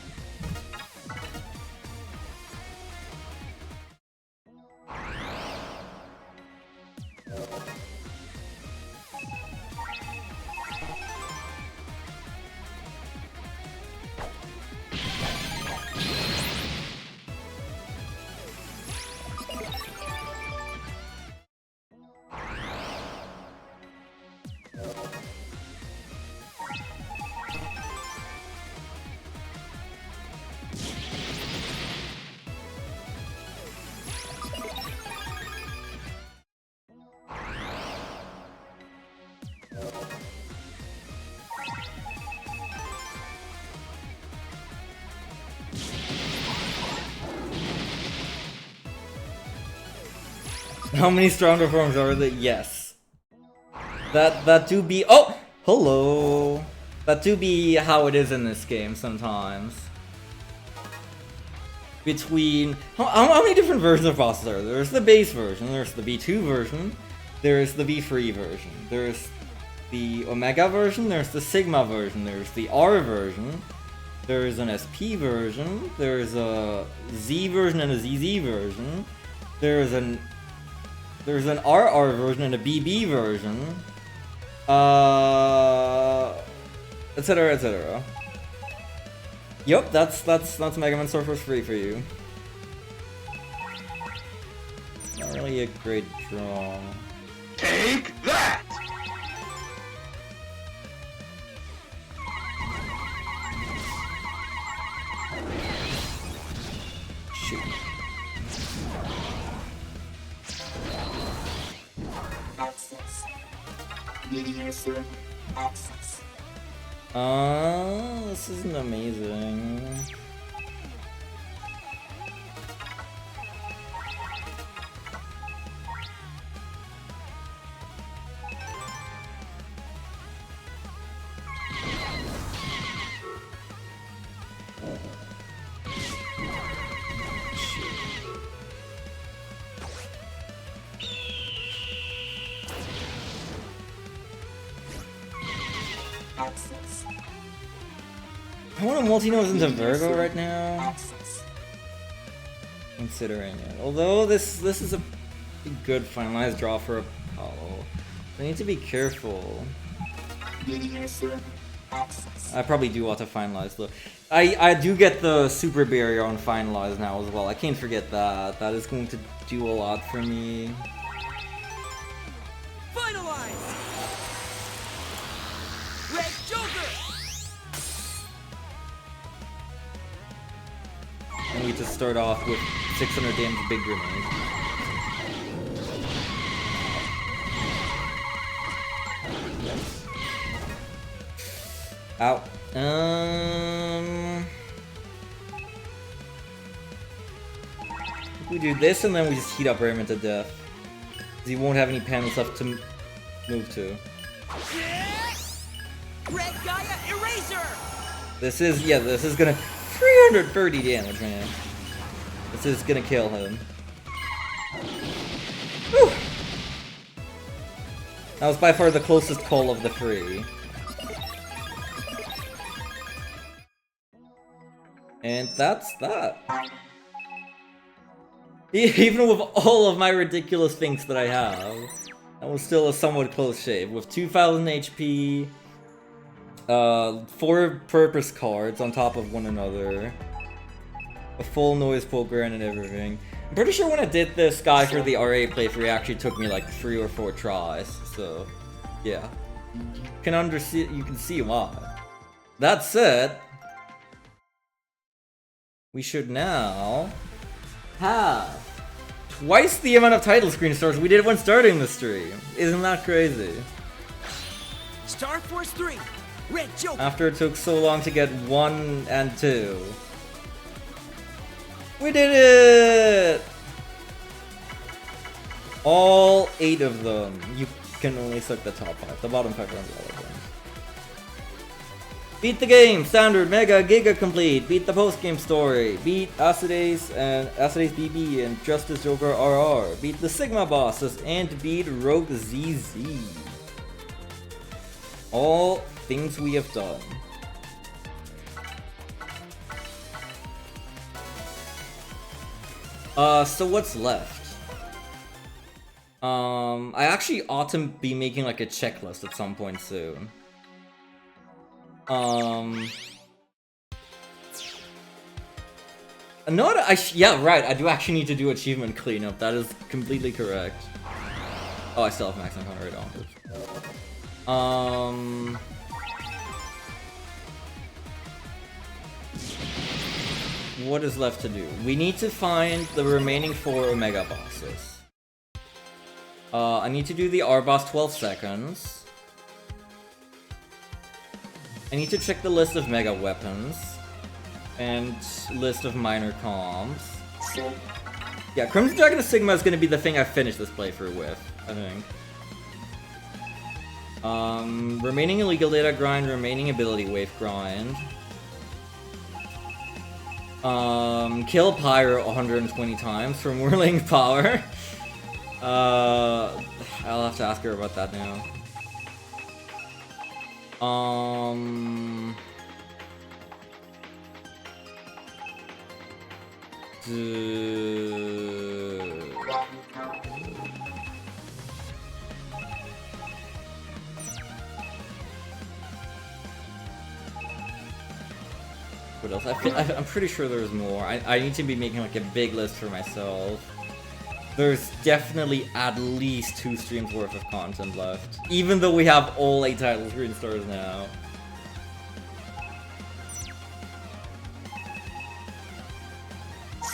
How many stronger forms are there? Yes. That do be. Oh, hello. That do be how it is in this game sometimes. Between how many different versions of bosses are there? There's the base version. There's the B2 version. There's the B3 version. There's the Omega version. There's the Sigma version. There's the R version. There's an SP version. There's a Z version and a ZZ version. There's an RR version and a BB version. Etc. etc. Yep, that's Mega Man Sword Force 3 for you. Not really a great draw. Take that! Shoot. Access. Media server. Access. This isn't amazing. Access. I want a multi-nose into Virgo right now, Access. considering it. Although this is a good finalized draw for Apollo. I need to be careful. Media server. Access. I probably do want to finalize though. I do get the super barrier on finalize now as well. I can't forget that. That is going to do a lot for me. Finalize! Red Joker! I need to start off with 600 damage big grenade. Ow. We do this and then we just heat up Rayman to death. Because he won't have any panels left to move to. Red Gaia Eraser! This is gonna 330 damage, man. This is gonna kill him. Whew. That was by far the closest call of the three. And that's that. Even with all of my ridiculous things that I have, that was still a somewhat close shave. With 2000 HP, 4 purpose cards on top of one another, a full noise poker and everything. I'm pretty sure when I did this guy for the RA playthrough, it actually took me like 3 or 4 tries, so yeah. You can see why. That said, we should now have twice the amount of title screen stars we did when starting the stream. Isn't that crazy? Star Force 3, Red Joker! After it took so long to get 1 and 2. We did it! All 8 of them. You can only select the top 5. The bottom 5 are irrelevant. Beat the game, standard, mega, giga complete. Beat the post-game story. Beat Acides and Acides BB and Justice Joker RR. Beat the Sigma bosses and beat Rogue ZZ. All things we have done. So what's left? I actually ought to be making like a checklist at some point soon. Yeah, right, I do actually need to do achievement cleanup, that is completely correct. Oh, I still have max encounter rate on it. What is left to do? We need to find the remaining 4 Omega bosses. I need to do the R boss 12 seconds. I need to check the list of mega weapons and list of minor comms. Yeah, Crimson Dragon of Sigma is going to be the thing I finish this playthrough with, I think. Remaining illegal data grind, remaining ability wave grind. Kill Pyro 120 times from Whirling Power. I'll have to ask her about that now. What else? I'm pretty sure there's more. I need to be making like a big list for myself. There's definitely at least 2 streams worth of content left. Even though we have all 8 title screen stars now.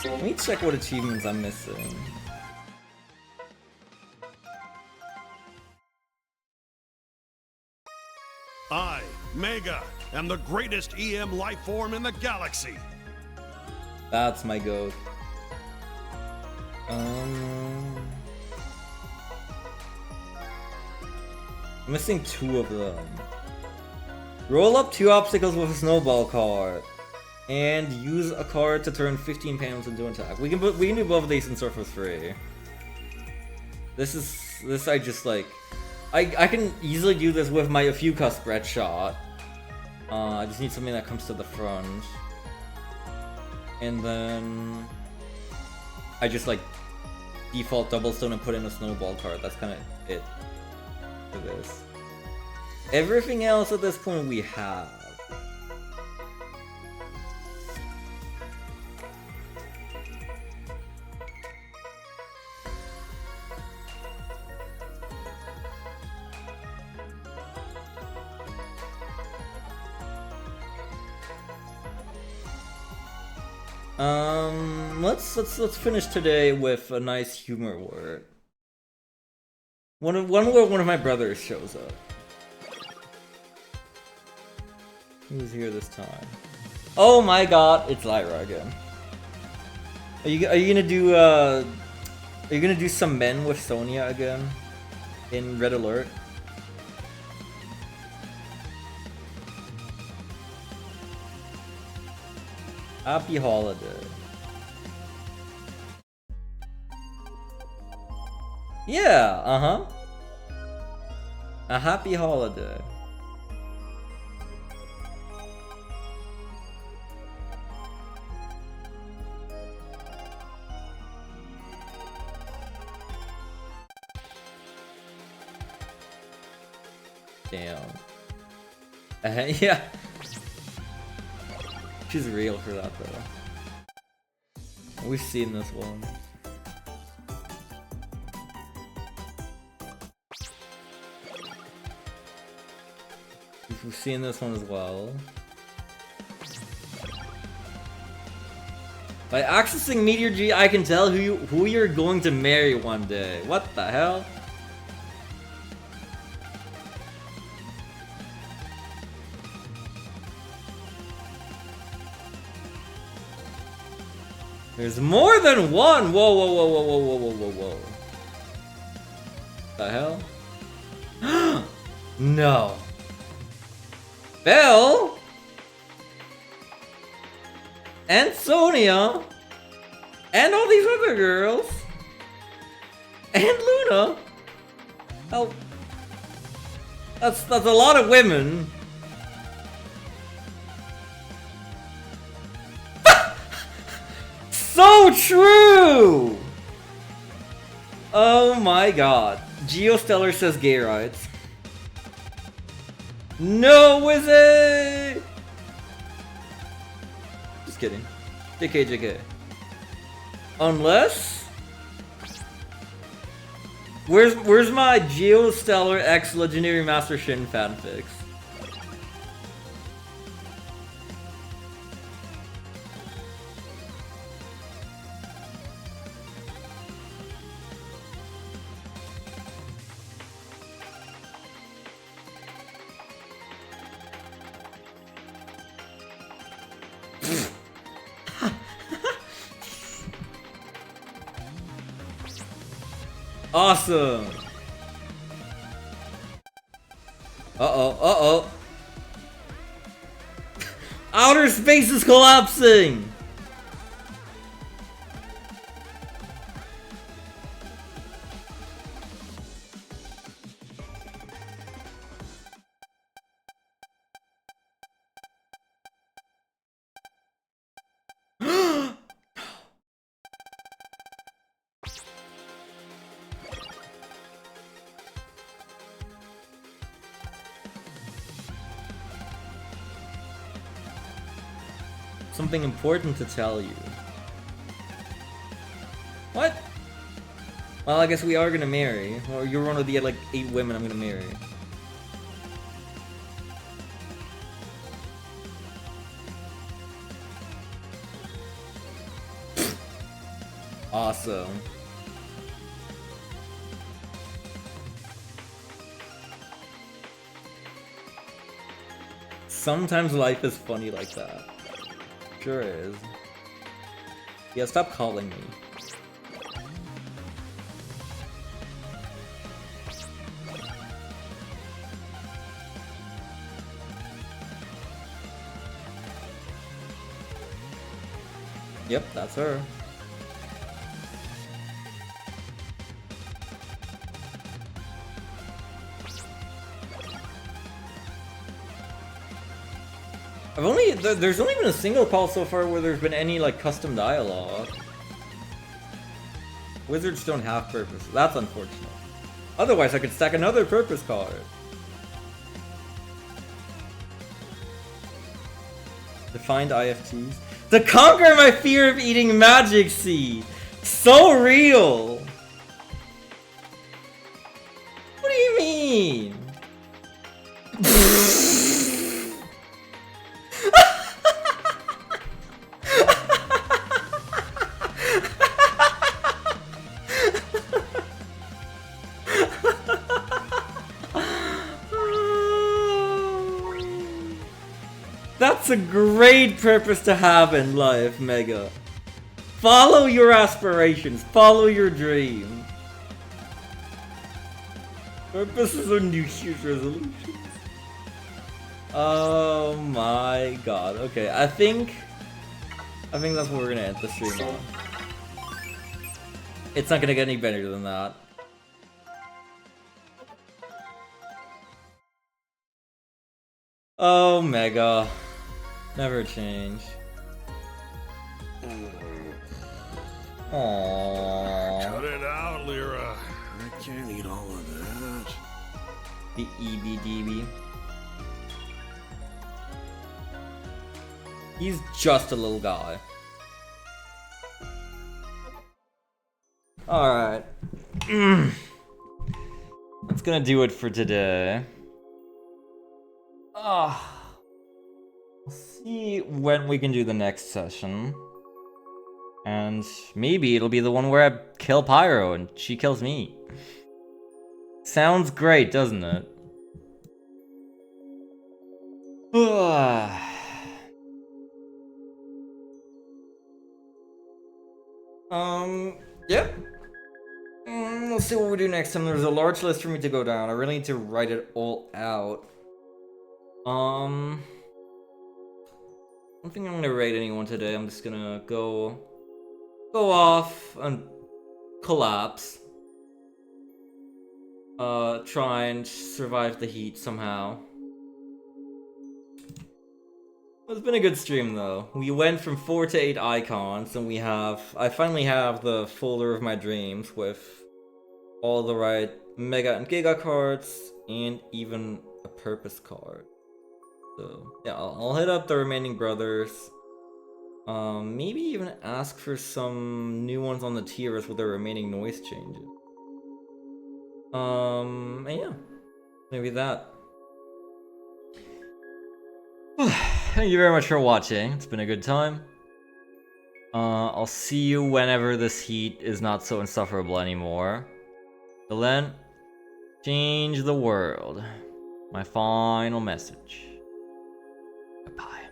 Let me check what achievements I'm missing. I, Mega, am the greatest EM life form in the galaxy. That's my goat. I'm missing 2 of them. Roll up 2 obstacles with a snowball card. And use a card to turn 15 pounds into an attack. We can do both of these in Surface 3. This I just like. I can easily do this with my Afuka spread shot. I just need something that comes to the front. And then I just like default double stone and put in a snowball card. That's kind of it for this. Everything else at this point we have. Let's finish today with a nice humor word. One where one of my brothers shows up. Who's here this time? Oh my god, it's Lyra again. Are you gonna do some men with Sonya again in Red Alert? Happy holiday. Yeah, a happy holiday. Damn. Yeah. She's real for that though. We've seen this one. We've seen this one as well. By accessing Meteor G, I can tell who you're going to marry one day. What the hell? There's more than one! Whoa, whoa, whoa, whoa, whoa, whoa, whoa, whoa, whoa. The hell? No. Belle? And Sonya? And all these other girls? And Luna? Oh. That's a lot of women. So true! Oh my god. Geostellar says gay rights. No, Wizzy! Just kidding. JK, JK. Unless... Where's my Geostellar X Legendary Master Shin fanfics? Awesome! Uh-oh. Outer space is collapsing! Something important to tell you. What? Well, I guess we are gonna marry. Or you're one of the like 8 women I'm gonna marry. Awesome. Sometimes life is funny like that. Sure is. Yeah, stop calling me. Yep, that's her. There's only been a single call so far where there's been any like custom dialogue. Wizards don't have purpose. That's unfortunate. Otherwise I could stack another purpose card. Defined IFTs. To conquer my fear of eating magic seed! So real! What do you mean? That's a great purpose to have in life, Mega. Follow your aspirations, follow your dream. Purposes are New Year's resolutions. Oh my god. Okay, I think that's what we're gonna end the stream on. It's not gonna get any better than that. Oh, Mega. Never change. Aww. Cut it out, Lyra. I can't eat all of that. The EBDB. He's just a little guy. Alright. That's gonna do it for today. We'll see when we can do the next session. And maybe it'll be the one where I kill Pyro and she kills me. Sounds great, doesn't it? Yep. We'll see what we do next time. There's a large list for me to go down. I really need to write it all out. I don't think I'm gonna raid anyone today. I'm just gonna go off and collapse. Try and survive the heat somehow. It's been a good stream though. We went from 4 to 8 icons, and I finally have the folder of my dreams with all the right Mega and Giga cards, and even a purpose card. So yeah, I'll hit up the remaining brothers. Maybe even ask for some new ones on the tiers with their remaining noise changes. And yeah, maybe that. Thank you very much for watching. It's been a good time. I'll see you whenever this heat is not so insufferable anymore. Till then, change the world. My final message. Goodbye.